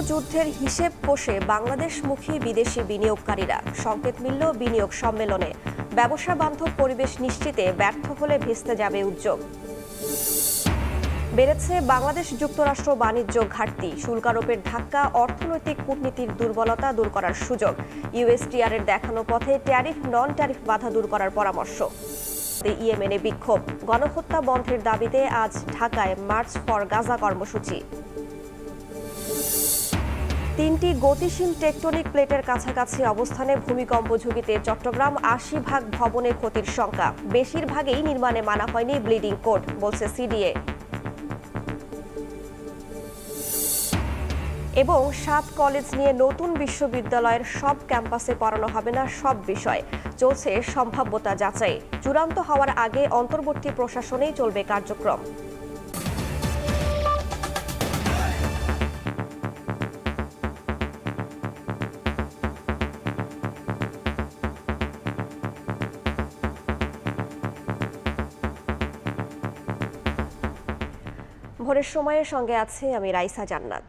যুদ্ধের হিসেব কষে বাংলাদেশমুখী বিদেশি বিনিয়োগকারীরা। সংকেত মিলল বিনিয়োগ সম্মেলনে। ব্যবসা বান্ধব পরিবেশ নিশ্চিতে ব্যর্থ হলে ভেস্তে যাবে উদ্যোগ। বেড়েছে বাংলাদেশ যুক্তরাষ্ট্র বাণিজ্য ঘাটতি। শুল্ক আরোপের ধাক্কা অর্থনৈতিক কূটনীতির দুর্বলতা দূর করার সুযোগ। ইউএসটিআর-এর দেখানো পথে ট্যারিফ নন ট্যারিফ বাধা দূর করার পরামর্শ। ইয়েমেনে বিক্ষোভ, গণহত্যা বন্ধের দাবিতে আজ ঢাকায় মার্চ ফর গাজা কর্মসূচি। তিনটি গতিশীল টেকটনিক প্লেটের কাছাকাছি অবস্থানে ভূমিকম্প ঝুঁকিতে চট্টগ্রাম। ৮০ ভবনে ক্ষতির শঙ্কা। বেশিরভাগই নির্মাণে মানা হয়নি ব্লিডিং কোড, বলছে সিডিএ। এবং ৭ কলেজ নিয়ে নতুন বিশ্ববিদ্যালয়ের সব ক্যাম্পাসে পড়ানো হবে না সব বিষয়। চলছে সম্ভাব্যতা যাচাই। চূড়ান্ত হওয়ার আগে অন্তর্বর্তী প্রশাসনেই চলবে কার্যক্রম। ভোরের সময়ের সঙ্গে আছে আমি রাইসা জান্নাত।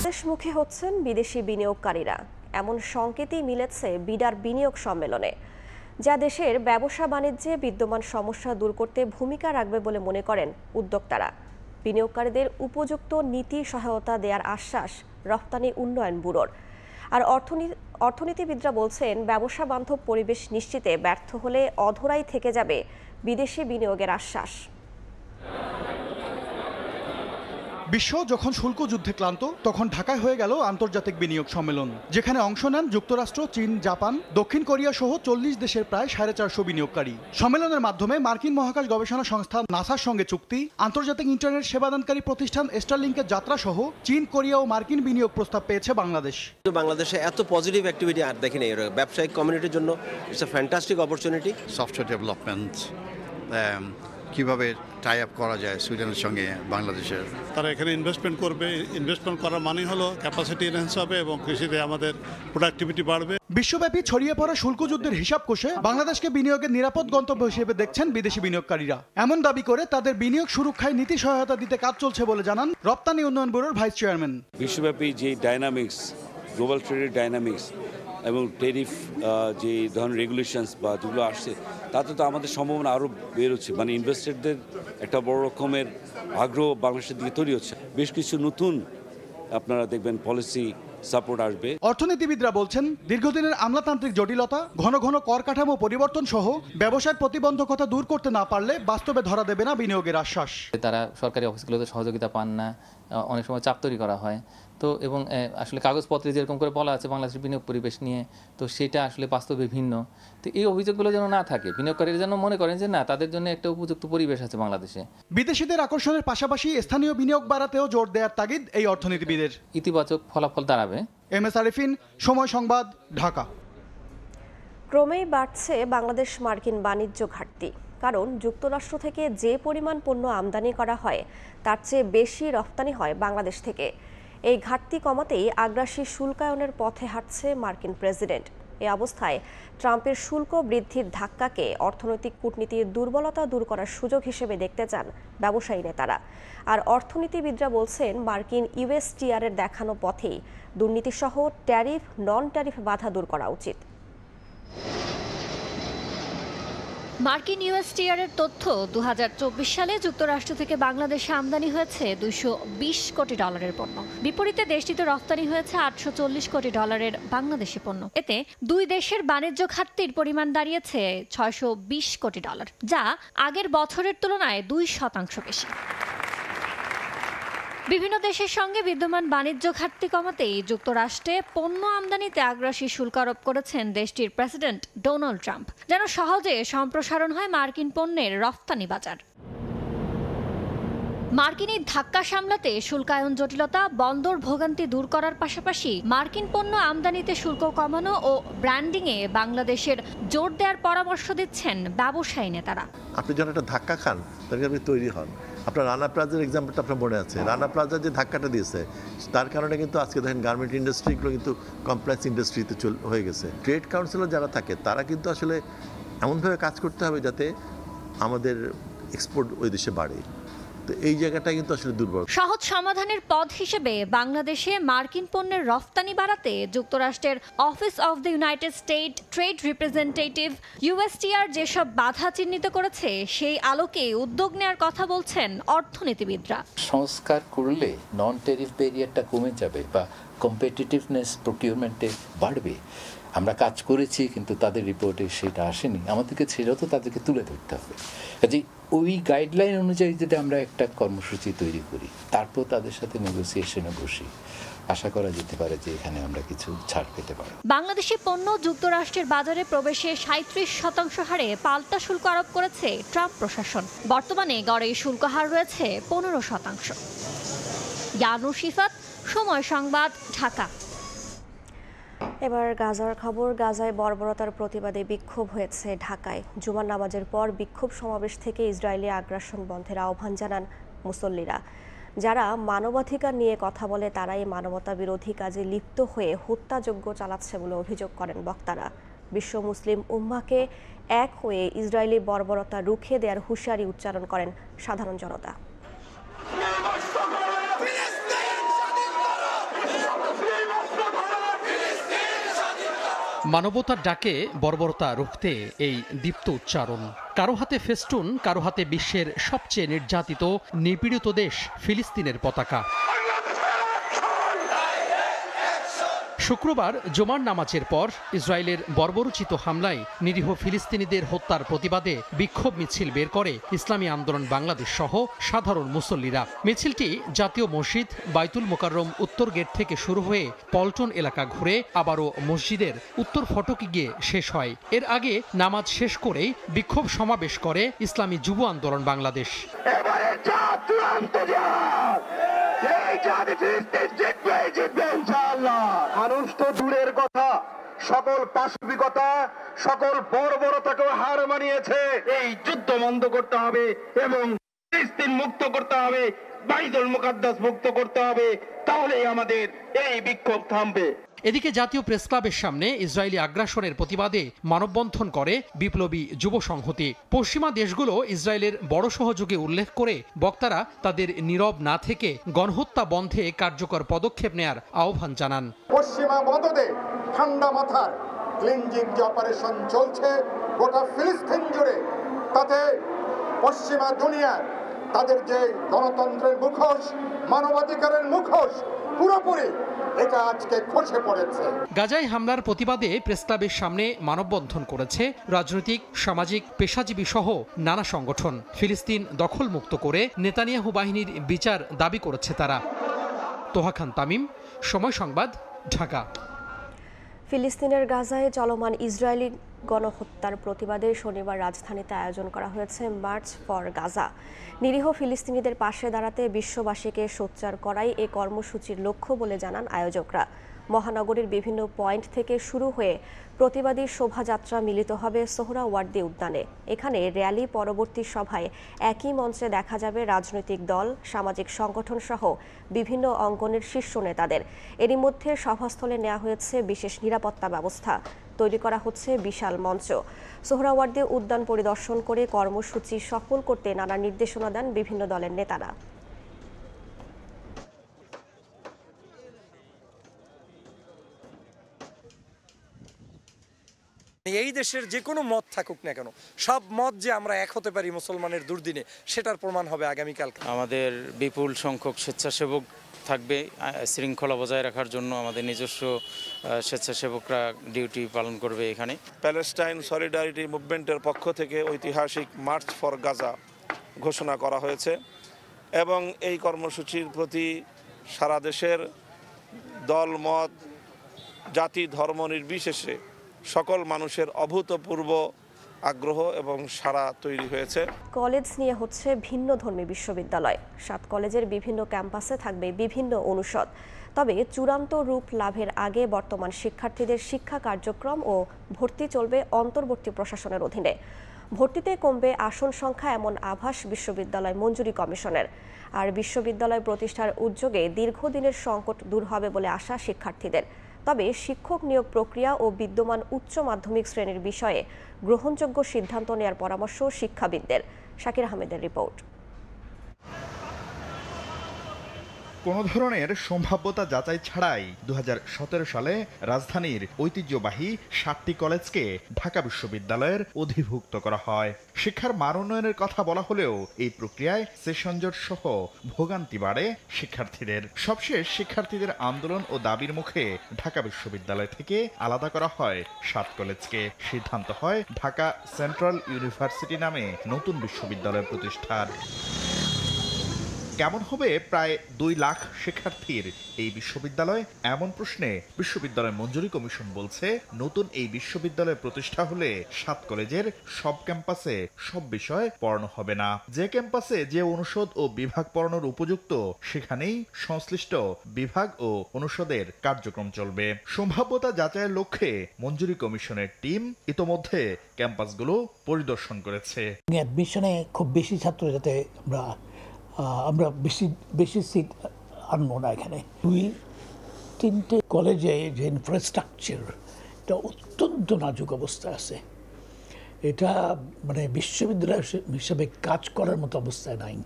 দেশমুখী হচ্ছেন বিদেশি বিনিয়োগকারীরা, এমন সংকেতই মিলেছে বিডার বিনিয়োগ সম্মেলনে, যা দেশের ব্যবসা বাণিজ্যে বিদ্যমান সমস্যা দূর করতে ভূমিকা রাখবে বলে মনে করেন উদ্যোক্তারা। বিনিয়োগকারীদের উপযুক্ত নীতি সহায়তা দেওয়ার আশ্বাস রপ্তানি উন্নয়ন ব্যুরোর। আর অর্থনীতিবিদরা বলছেন, ব্যবসা বান্ধব পরিবেশ নিশ্চিতে ব্যর্থ হলে অধরাই থেকে যাবে বিদেশি বিনিয়োগের আশ্বাস। বিশ্ব যখন শুল্ক যুদ্ধে ক্লান্ত, তখন ঢাকায় হয়ে গেল আন্তর্জাতিক বিনিয়োগ সম্মেলন, যেখানে অংশ নেন যুক্তরাষ্ট্র, চীন, জাপান, দক্ষিণ কোরিয়া সহ ৪০ দেশের প্রায় 450 বিনিয়োগকারী। সম্মেলনের মাধ্যমে মার্কিন মহাকাশ গবেষণা সংস্থা নাসার সঙ্গে চুক্তি, আন্তর্জাতিক ইন্টারনেট সেবাদানকারী প্রতিষ্ঠান স্টারলিংকের যাত্রা সহ চীন, কোরিয়া ও মার্কিন বিনিয়োগ প্রস্তাব পেয়েছে বাংলাদেশ। বাংলাদেশে এত পজিটিভ অ্যাক্টিভিটি আর দেখিনি। ব্যবসায়িক কমিউনিটির জন্য it's a fantastic opportunity. Software development, কিভাবে টাই আপ করা যায় সুইডেনের সঙ্গে বাংলাদেশের। তারা এখানে ইনভেস্টমেন্ট করবে। ইনভেস্টমেন্ট করার মানে হলো ক্যাপাসিটি এনহ্যান্স হবে এবং কৃষিতে আমাদের প্রোডাক্টিভিটি বাড়বে। বিশ্বব্যাপী ছড়িয়ে পড়া শুল্ক যুদ্ধের হিসাব কষে বাংলাদেশকে বিনিয়োগের নিরাপদ গন্তব্য হিসেবে দেখছেন বিদেশি বিনিয়োগকারীরা। এমন দাবি করে তাদের বিনিয়োগ সুরক্ষায় নীতি সহায়তা দিতে কাজ চলছে বলে জানান রপ্তানি উন্নয়ন ব্যুরোর ভাইস চেয়ারম্যান। বিশ্বব্যাপী যে ডাইনামিক্স, গ্লোবাল ট্রেডের ডাইনামিক্স এবং ট্যারিফ যে ধরনের রেগুলেশনস বা যেগুলো আসছে, তাতে তো আমাদের সম্ভাবনা আরও বেরোচ্ছে। মানে ইনভেস্টরদের একটা বড় রকমের আগ্রহ বাংলাদেশের দিকে তৈরি হচ্ছে। বেশ কিছু নতুন আপনারা দেখবেন পলিসি সাপোর্ট আসবে। অর্থনীতিবিদরা বলছেন, দীর্ঘদিনের আমলাতান্ত্রিক জটিলতা, ঘন ঘন কর কাঠামো পরিবর্তন সহ ব্যবসার প্রতিবন্ধকতা দূর করতে না পারলে বাস্তবে ধরা দেবে না বিনিয়োগের আশ্বাস। তারা সরকারি অফিসগুলোতে সহযোগিতা পান না, অনেক সময় চাপ তৈরি করা হয়। তো এবং আসলে কাগজপত্রে যেরকম করে বলা আছে বাংলাদেশের বিনিয়োগ পরিবেশ নিয়ে, তো সেটা আসলে বাস্তবে ভিন্ন। তো এই অভিযোগগুলো যেন না থাকে, বিনিয়োগকারীরা যেন মনে করেন যে না, তাদের জন্য একটা উপযুক্ত পরিবেশ আছে বাংলাদেশে। বিদেশিদের আকর্ষণের পাশাপাশি স্থানীয় বিনিয়োগ বাড়াতেও জোর দেওয়ার তাগিদ এই অর্থনীতিবিদের। ইতিবাচক ফলাফল দাঁড়াবে। MS আরিফিন, সময় সংবাদ, ঢাকা। ক্রমেই বাড়ছে বাংলাদেশ মার্কিন বাণিজ্য ঘাটতি। কারণ যুক্তরাষ্ট্র থেকে যে পরিমাণ পণ্য আমদানি করা হয়, তার চেয়ে বেশি রপ্তানি হয় বাংলাদেশ থেকে। এই ঘাটতি কমাতেই আগ্রাসী শুল্কায়নের পথে হাঁটছে মার্কিন প্রেসিডেন্ট। এই অবস্থায় ট্রাম্পের শুল্ক বৃদ্ধির ধাক্কাকে অর্থনৈতিক কূটনীতির দুর্বলতা দূর করার সুযোগ হিসেবে দেখতে চান ব্যবসায়ী নেতারা। আর অর্থনীতিবিদরা বলছেন, মার্কিন ইউএসটিআর-এর দেখানো পথেই দুর্নীতিসহ ট্যারিফ নন ট্যারিফ বাধা দূর করা উচিত। মার্কিন ইউএসটিআর-এর তথ্য, 2024 সালে যুক্তরাষ্ট্র থেকে বাংলাদেশে আমদানি হয়েছে $220 কোটি পণ্য। বিপরীতে দেশটিতে রপ্তানি হয়েছে $840 কোটি বাংলাদেশি পণ্য। এতে দুই দেশের বাণিজ্য ঘাটতির পরিমাণ দাঁড়িয়েছে $620 কোটি, যা আগের বছরের তুলনায় 2% বেশি। বিভিন্ন দেশের সঙ্গে বিদ্যমান বাণিজ্য ঘাটতি কমাতেই যুক্তরাষ্ট্রে পণ্য আমদানিতে আগ্রাসী শুল্ক আরোপ করেছেন দেশটির প্রেসিডেন্ট ডোনাল্ড ট্রাম্প, যেন সহজে সম্প্রসারণ হয় মার্কিন পণ্যের রপ্তানি বাজার। মার্কিন এই ধাক্কা সামলাতে শুল্কায়ন জটিলতা, বন্দর ভোগান্তি দূর করার পাশাপাশি মার্কিন পণ্য আমদানিতে শুল্ক কমানো ও ব্র্যান্ডিংয়ে বাংলাদেশের জোর দেওয়ার পরামর্শ দিচ্ছেন ব্যবসায়ী নেতারা। আপনি যখন একটা ধাক্কা খান, তখন আপনি তৈরি হন। আপনার রানা প্লাজার এক্সাম্পলটা আপনার মনে আছে। রানা প্লাজা যে ধাক্কাটা দিয়েছে, তার কারণে কিন্তু আজকে দেখেন গার্মেন্ট ইন্ডাস্ট্রিগুলো কিন্তু কমপ্লেক্স ইন্ডাস্ট্রিতে হয়ে গেছে। ট্রেড কাউন্সিলর যারা থাকে, তারা কিন্তু আসলে এমনভাবে কাজ করতে হবে যাতে আমাদের এক্সপোর্ট ওই দেশে বাড়ে। তো এই জায়গাটা কিন্তু আসলে দুর্বল। সহজ সমাধানের পথ হিসেবে বাংলাদেশে মার্কিন পণ্যের রফতানি বাড়াতে যুক্তরাষ্ট্রের office of the United state trade representative USTR যেসব বাধা চিহ্নিত করেছে সেই আলোকে উদ্যোগ নেওয়ার কথা বলছেন অর্থনীতিবিদরা। সংস্কার করলে নন ট্যারিফ ব্যারিয়ারটা কমে যাবে বা কম্পিটিটিভনেস প্রকিউরমেন্টে বাড়বে। আমরা কাজ করেছি কিন্তু তাদের রিপোর্টে সেটা আসেনি, আমাদেরকে সেটাও তো তাদেরকে তুলে ধরতে হবে। কাজে ওই গাইডলাইন অনুযায়ী যদি আমরা একটা কর্মসূচি তৈরি করি, তারপর তাদের সাথে নেগোসিয়েশনে বসি, আশা করা যেতে পারে যে এখানে আমরা কিছু ছাড় পেতে পারি। বাংলাদেশি পণ্য যুক্তরাষ্ট্রের বাজারে প্রবেশে 37% হারে পাল্টা শুল্ক আরোপ করেছে ট্রাম্প প্রশাসন। বর্তমানে গড়ে শুল্ক হার রয়েছে 15%। ইয়ানুর শিফাত, সময় সংবাদ, ঢাকা। এবার গাজার খবর। গাজায় বর্বরতার প্রতিবাদে বিক্ষোভ হয়েছে ঢাকায়। জুমার নামাজের পর বিক্ষোভ সমাবেশ থেকে ইসরায়েলি আগ্রাসন বন্ধের আহ্বান জানান মুসল্লিরা। যারা মানবাধিকার নিয়ে কথা বলে তারাই মানবতা বিরোধী কাজে লিপ্ত হয়ে হত্যাযজ্ঞ চালাচ্ছে বলে অভিযোগ করেন বক্তারা। বিশ্ব মুসলিম উম্মাহকে এক হয়ে ইসরায়েলি বর্বরতা রুখে দেওয়ার হুঁশিয়ারি উচ্চারণ করেন সাধারণ জনতা। মানবতার ডাকে বর্বরতা রুখতে এই দীপ্ত উচ্চারণ। কারো হাতে ফেস্টুন, কারো হাতে বিশ্বের সবচেয়ে নির্যাতিত নিপীড়িত দেশ ফিলিস্তিনের পতাকা। শুক্রবার জুমার নামাজের পর ইসরায়েলের বর্বরোচিত হামলায় নিরীহ ফিলিস্তিনিদের হত্যার প্রতিবাদে বিক্ষোভ মিছিল বের করে ইসলামী আন্দোলন বাংলাদেশ সহ সাধারণ মুসল্লিরা। মিছিলটি জাতীয় মসজিদ বাইতুল মোকাররম উত্তর গেট থেকে শুরু হয়ে পল্টন এলাকা ঘুরে আবারও মসজিদের উত্তর ফটকে গিয়ে শেষ হয়। এর আগে নামাজ শেষ করেই বিক্ষোভ সমাবেশ করে ইসলামী যুব আন্দোলন বাংলাদেশ। মানুষ তো দূরের কথা, সকল পাশবিকতা, সকল বর্বরতাকে হার মানিয়েছে। এই যুদ্ধ বন্ধ করতে হবে এবং ফিলিস্তিন মুক্ত করতে হবে, বাইতুল মুকাদ্দাস মুক্ত করতে হবে, তাহলেই আমাদের এই বিক্ষোভ থামবে। এদিকে জাতীয় প্রেস ক্লাবের সামনে ইসরায়েলি আগ্রাসনের প্রতিবাদে মানববন্ধন করে বিপ্লবী যুব সংহতি। পশ্চিমা দেশগুলো ইসরায়েলের বড় সহযোগী উল্লেখ করে বক্তারা তাদের নীরব না থেকে গণহত্যা বন্ধে কার্যকর পদক্ষেপ নেয়ার আহ্বান জানান। পশ্চিমা মদদে ঠান্ডা মাথার ক্লিনজিং যে অপারেশন চলছে গোটা ফিলিস্তিন জুড়ে, তাতে পশ্চিমা দুনিয়ার তাদের যে গণতন্ত্রের মুখোশ, মানবাধিকারের মুখোশ পুরোপুরি এটা আজকে খসে পড়েছে। গাজায় হামলার প্রতিবাদে প্রেসক্লাবের সামনে মানববন্ধন করেছে রাজনৈতিক, সামাজিক, পেশাজীবী সহ নানা সংগঠন। ফিলিস্তিন দখলমুক্ত করে নেতানিয়াহু বাহিনীর বিচার দাবি করেছে তারা। তোহা খান তামিম, সময় সংবাদ, ঢাকা। ফিলিস্তিনের গাজায় চলমান ইসরায়েলি গণহত্যার প্রতিবাদে শনিবার রাজধানীতে আয়োজন করা হয়েছে মার্চ ফর গাজা। নিরীহ ফিলিস্তিনিদের পাশে দাঁড়াতে বিশ্ববাসীকে সোচ্চার করাই এ কর্মসূচির লক্ষ্য বলে জানান আয়োজকরা। মহানগরীর বিভিন্ন পয়েন্ট থেকে শুরু হয়ে প্রতিবাদী শোভাযাত্রা মিলিত হবে সোহরাওয়ার্দী উদ্যানে। এখানে র্যালি পরবর্তী সভায় একই মঞ্চে দেখা যাবে রাজনৈতিক দল, সামাজিক সংগঠন সহ বিভিন্ন অঙ্গনের শীর্ষ নেতাদের। এরই মধ্যে সভাস্থলে নেওয়া হয়েছে বিশেষ নিরাপত্তা ব্যবস্থা। তৈরি করা হচ্ছে বিশাল মঞ্চ। সোহরাওয়ার্দী উদ্যান পরিদর্শন করে কর্মসূচি সফল করতে নানা নির্দেশনা দেন বিভিন্ন দলের নেতারা। এই দেশের যে কোনো মত থাকুক না কেন, সব মত যে আমরা এক হতে পারি মুসলমানের দুর্দিনে, সেটার প্রমাণ হবে আগামীকাল। আমাদের বিপুল সংখ্যক স্বেচ্ছাসেবক থাকবে শৃঙ্খলা বজায় রাখার জন্য। আমাদের নিজস্ব স্বেচ্ছাসেবকরা ডিউটি পালন করবে এখানে। প্যালেস্টাইন সলিডারিটি মুভমেন্টের পক্ষ থেকে ঐতিহাসিক মার্চ ফর গাজা ঘোষণা করা হয়েছে এবং এই কর্মসূচির প্রতি সারা দেশের দল, মত, জাতি, ধর্ম নির্বিশেষে সকল মানুষের অভূতপূর্ব আগ্রহ এবং সাড়া তৈরি হয়েছে। কলেজ নিয়ে হচ্ছে ভিন্নধর্মী বিশ্ববিদ্যালয়। 7 কলেজের বিভিন্ন ক্যাম্পাসে থাকবে বিভিন্ন অনুষদ। তবে চূড়ান্ত রূপ লাভের আগে বর্তমান শিক্ষার্থীদের শিক্ষা কার্যক্রম ও ভর্তি চলবে অন্তর্বর্তী প্রশাসনের অধীনে। ভর্তিতে কমবে আসন সংখ্যা এমন আভাস বিশ্ববিদ্যালয় মঞ্জুরি কমিশনের। আর বিশ্ববিদ্যালয় প্রতিষ্ঠার উদ্যোগে দীর্ঘদিনের সংকট দূর হবে বলে আশা শিক্ষার্থীদের। তবে শিক্ষক নিয়োগ প্রক্রিয়া ও বিদ্যমান উচ্চ মাধ্যমিক শ্রেণীর বিষয়ে গ্রহণযোগ্য সিদ্ধান্ত নেওয়ার পরামর্শ শিক্ষাবিদদের। শাকির আহমেদের রিপোর্ট। কোনো ধরনের সম্ভাব্যতা যাচাই ছাড়াই 2017 সালে রাজধানীর ঐতিহ্যবাহী 7টি কলেজকে ঢাকা বিশ্ববিদ্যালয়ের অধিভুক্ত করা হয়। শিক্ষার মান উন্নয়নের কথা বলা হলেও এই প্রক্রিয়ায় সেশন জট সহ ভোগান্তি বাড়ে শিক্ষার্থীদের। সবশেষ শিক্ষার্থীদের আন্দোলন ও দাবির মুখে ঢাকা বিশ্ববিদ্যালয় থেকে আলাদা করা হয় 7 কলেজকে। সিদ্ধান্ত হয় ঢাকা সেন্ট্রাল ইউনিভার্সিটি নামে নতুন বিশ্ববিদ্যালয় প্রতিষ্ঠার। কেমন হবে প্রায় 2 লাখ শিক্ষার্থীর এই বিশ্ববিদ্যালয়? এমন প্রশ্নে বিশ্ববিদ্যালয় মঞ্জুরি কমিশন বলছে, নতুন এই বিশ্ববিদ্যালয় প্রতিষ্ঠা হলে 7 কলেজের সব ক্যাম্পাসে সব বিষয় পড়ানো হবে না। যে ক্যাম্পাসে যে অনুষদ ও বিভাগ পড়ানোর উপযুক্ত সেখানেই সংশ্লিষ্ট বিভাগ ও অনুষদের কার্যক্রম চলবে। সম্ভাব্যতা যাচাইয়ের লক্ষ্যে মঞ্জুরি কমিশনের টিম ইতোমধ্যে ক্যাম্পাসগুলো পরিদর্শন করেছে। অ্যাডমিশনে খুব বেশি ছাত্র যাতে আমরা বেশি সিট আনবো না। এখানে 2-3টে কলেজে যে ইনফ্রাস্ট্রাকচার এটা অত্যন্ত নাজুক অবস্থায় আছে। এটা মানে বিশ্ববিদ্যালয় হিসাবে কাজ করার মতো অবস্থায় নাই।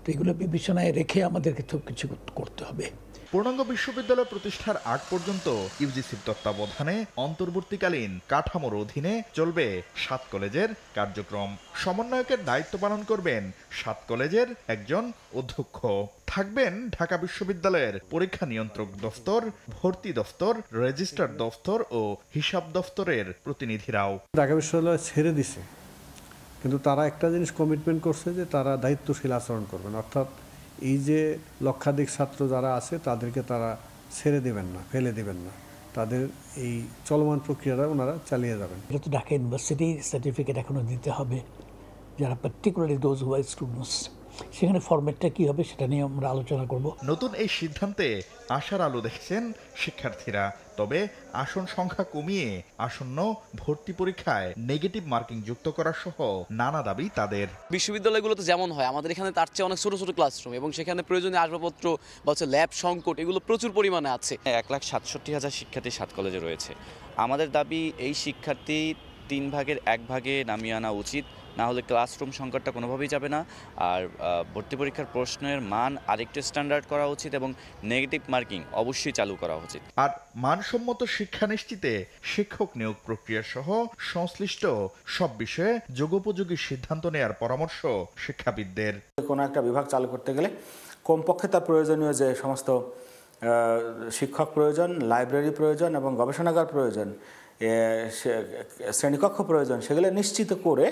তো এগুলো বিবেচনায় রেখে আমাদেরকে তো কিছু করতে হবে। পূর্ণাঙ্গ বিশ্ববিদ্যালয় প্রতিষ্ঠার আগ পর্যন্ত ইউজিসির তত্ত্বাবধানে অন্তর্বর্তীকালীন কাঠামোর অধীনে চলবে 7 কলেজের কার্যক্রম। সমন্বয়কের দায়িত্ব পালন করবেন 7 কলেজের একজন অধ্যক্ষ। থাকবেন ঢাকা বিশ্ববিদ্যালয়ের পরীক্ষা নিয়ন্ত্রক দফতর, ভর্তি দফতর, রেজিস্ট্রার দফতর ও হিসাব দফতরের প্রতিনিধিরাও। ঢাকা বিশ্ববিদ্যালয় ছেড়ে দিছে, কিন্তু তারা একটা জিনিস কমিটমেন্ট করছে যে তারা দায়িত্বশীল আচরণ করবেন, অর্থাৎ এই যে লক্ষাধিক ছাত্র যারা আছে তাদেরকে তারা ছেড়ে দেবেন না, ফেলে দেবেন না। তাদের এই চলমান প্রক্রিয়াটা ওনারা চালিয়ে যাবেন। যেহেতু ঢাকা ইউনিভার্সিটি সার্টিফিকেট এখনও দিতে হবে যারা particularly those who are students, সেখানে ফরম্যাটটা কী হবে সেটা নিয়ে আমরা আলোচনা করব। নতুন এই সিদ্ধান্তে আশার আলো দেখছেন শিক্ষার্থীরা। তবে আসন সংখ্যা কমিয়ে আসন্ন ভর্তি পরীক্ষায় নেগেটিভ মার্কিং যুক্ত করা সহ নানা দাবি তাদের। বিশ্ববিদ্যালয়গুলোতে যেমন হয় আমাদের এখানে তার চেয়ে অনেক ছোট ছোট ক্লাসরুম এবং সেখানে প্রয়োজনীয় আসবাবপত্র বা ল্যাব সংকট এগুলো প্রচুর পরিমাণে আছে। 1,67,000 শিক্ষার্থী 7 কলেজে রয়েছে। আমাদের দাবি এই শিক্ষার্থী 3 ভাগের 1 ভাগে নামিয়ে আনা উচিত, না হলে ক্লাসরুম সংকটটা কোনোভাবেই যাবে না। আর ভর্তি পরীক্ষার প্রশ্নের মান আরেকটু স্ট্যান্ডার্ড করা উচিত এবং নেগেটিভ মার্কিং অবশ্যই চালু করা উচিত। আর মানসম্মত শিক্ষা নিশ্চিতে শিক্ষক নিয়োগ প্রক্রিয়া সহ সংশ্লিষ্ট সব বিষয়ে যুগোপযোগী সিদ্ধান্ত নেওয়ার পরামর্শ শিক্ষাবিদদের। কোনো একটা বিভাগ চালু করতে গেলে কমপক্ষে তার প্রয়োজনীয় যে সমস্ত শিক্ষক প্রয়োজন, লাইব্রেরি প্রয়োজন এবং গবেষণাগার প্রয়োজন, শ্রেণীকক্ষ প্রয়োজন, সেগুলো নিশ্চিত করে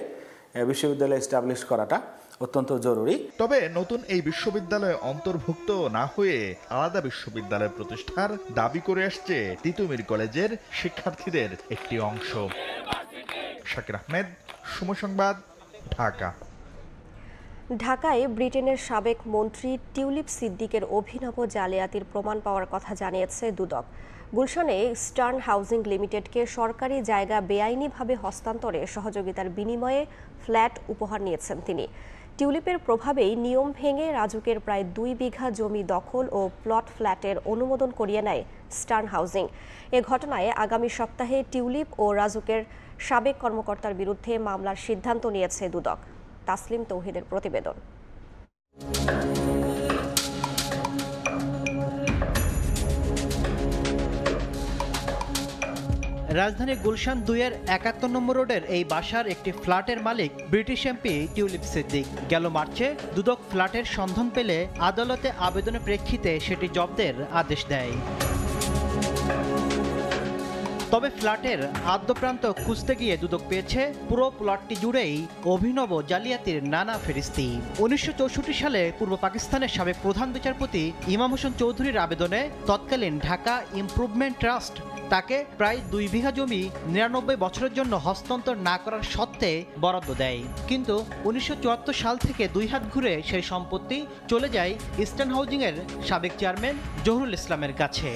বিশ্ববিদ্যালয় এস্টাবলিশ করাটা অত্যন্ত জরুরি। তবে নতুন এই বিশ্ববিদ্যালয়ে অন্তর্ভুক্ত না হয়ে আলাদা বিশ্ববিদ্যালয় প্রতিষ্ঠার দাবি করে আসছে তিতুমির কলেজের শিক্ষার্থীদের একটি অংশ। শাকির আহমেদ, সময় সংবাদ, ঢাকা। ঢাকায় ব্রিটেনের সাবেক মন্ত্রী টিউলিপ সিদ্দিকের অভিনব জালিয়াতির প্রমাণ পাওয়ার কথা জানিয়েছে দুদক। গুলশানে ইস্টার্ন হাউজিং লিমিটেডকে সরকারি জায়গা বেআইনিভাবে হস্তান্তরে সহযোগিতার বিনিময়ে ফ্ল্যাট উপহার নিয়েছেন তিনি। টিউলিপের প্রভাবেই নিয়ম ভেঙে রাজুকের প্রায় 2 বিঘা জমি দখল ও প্লট ফ্ল্যাটের অনুমোদন করিয়ে নেয় ইস্টার্ন হাউজিং। এ ঘটনায় আগামী সপ্তাহে টিউলিপ ও রাজুকের সাবেক কর্মকর্তার বিরুদ্ধে মামলার সিদ্ধান্ত নিয়েছে দুদক। তাসলিম তৌহিদের প্রতিবেদন। রাজধানীর গুলশান 2-এর 71 নম্বর রোডের এই বাসার একটি ফ্ল্যাটের মালিক ব্রিটিশ এমপি টিউলিপ সিদ্দিক। গেল মার্চে দুদক ফ্ল্যাটের সন্ধান পেলে আদালতে আবেদনের প্রেক্ষিতে সেটি জব্দের আদেশ দেয়। তবে ফ্ল্যাটের আদ্যপ্রান্ত খুঁজতে গিয়ে দুদক পেয়েছে পুরো প্লটটি জুড়েই অভিনব জালিয়াতির নানা ফেরিস্তি। 1964 সালে পূর্ব পাকিস্তানের সাবেক প্রধান বিচারপতি ইমাম হোসেন চৌধুরীর আবেদনে তৎকালীন ঢাকা ইমপ্রুভমেন্ট ট্রাস্ট তাকে প্রায় 2 বিঘা জমি 99 বছরের জন্য হস্তান্তর না করার শর্তে বরাদ্দ দেয়। কিন্তু 1974 সাল থেকে 2 হাত ঘুরে সেই সম্পত্তি চলে যায় ইস্টার্ন হাউজিংয়ের সাবেক চেয়ারম্যান জহুরুল ইসলামের কাছে।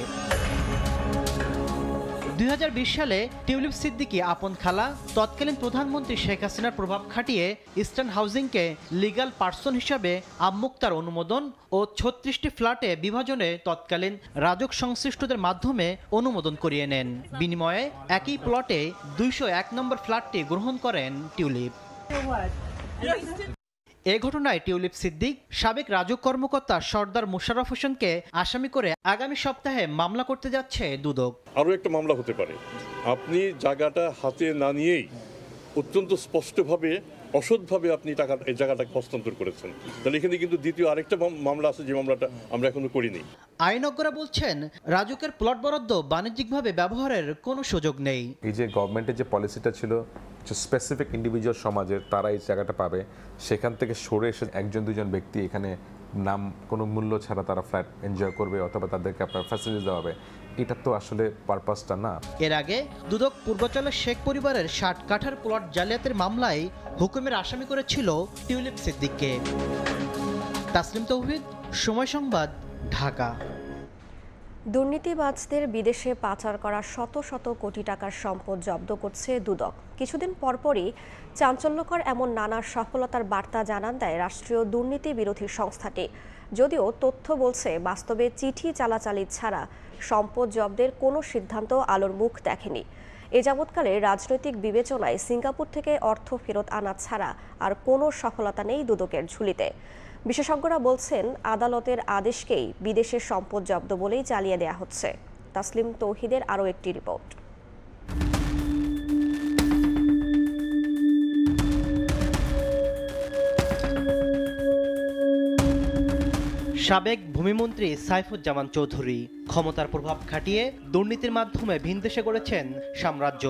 2020 সালে টিউলিপ সিদ্দিকী আপন খালা তৎকালীন প্রধানমন্ত্রী শেখ হাসিনার প্রভাব খাটিয়ে ইস্টার্ন হাউজিংকে লিগ্যাল পার্সন হিসাবে আমুক্তার অনুমোদন ও 36টি ফ্ল্যাটে বিভাজনে তৎকালীন রাজক সংশ্লিষ্টদের মাধ্যমে অনুমোদন করিয়ে নেন। বিনিময়ে একই প্লটে 201 নম্বর ফ্ল্যাটটি গ্রহণ করেন টিউলিপ। এ ঘটনায় টিউলিপ সিদ্দিক সাবেক রাজুক কর্মকর্তা সর্দার মোশাররফ হোসেনকে আসামি করে আগামী সপ্তাহে মামলা করতে যাচ্ছে দুদক। আরও একটা মামলা হতে পারে, আপনি জায়গাটা হাতে না নিয়েই অত্যন্ত স্পষ্টভাবে অসৎভাবে আপনি এই জায়গাটাকে হস্তান্তর করেছেন, তাহলে এখানে কিন্তু দ্বিতীয় আরেকটা মামলা আছে, যে মামলাটা আমরা এখনো করিনি। আইনজ্ঞরা বলছেন রাজুকের প্লট বরাদ্দ বাণিজ্যিকভাবে ব্যবহারের কোনো সুযোগ নেই। এই যে গভর্নমেন্টের যে পলিসিটা ছিল, যে স্পেসিফিক ইন্ডিভিজুয়াল সমাজের তারা এই জায়গাটা পাবে, সেখান থেকে সরে এসে একজন দুজন ব্যক্তি এখানে নাম কোনো মূল্য ছাড়া তারা ফ্ল্যাট এনজয় করবে অথবা তাদেরকে আপনার ফ্যাসিলিটি দেওয়া হবে, এটা তো আসলে পারপাসটা না। এর আগে দুদক পূর্বাঞ্চলের শেখ পরিবারের 60 কাঠার প্লট জালিয়াতির মামলায় হুকুমের আসামি করেছিল টিউলিপ সিদ্দিককে। তাসলিম তৌহিদ, সময় সংবাদ, ঢাকা। দুর্নীতিবাজদের বিদেশে পাচার করা শত শত কোটি টাকার সম্পদ জব্দ করছে দুদক। কিছুদিন পরপরই চাঞ্চল্যকর এমন নানা সফলতার বার্তা জানান দেয় রাষ্ট্রীয় দুর্নীতি বিরোধী সংস্থাটি। যদিও তথ্য বলছে বাস্তবে চিঠি চালাচালি ছাড়া সম্পদ জব্দের কোনো সিদ্ধান্ত আলোর মুখ দেখেনি। এ যাবৎকালে রাজনৈতিক বিবেচনায় সিঙ্গাপুর থেকে অর্থ ফেরত আনা ছাড়া আর কোনো সফলতা নেই দুদকের ঝুলিতে। বিশেষজ্ঞরা বলছেন আদালতের আদেশকেই বিদেশের সম্পদ জব্দ বলেই চালিয়ে দেয়া হচ্ছে। তাসলিম তৌহিদের আরও একটি রিপোর্ট। সাবেক ভূমিমন্ত্রী সাইফুজ্জামান চৌধুরী ক্ষমতার প্রভাব খাটিয়ে দুর্নীতির মাধ্যমে ভিনদেশে গড়েছেন সাম্রাজ্য।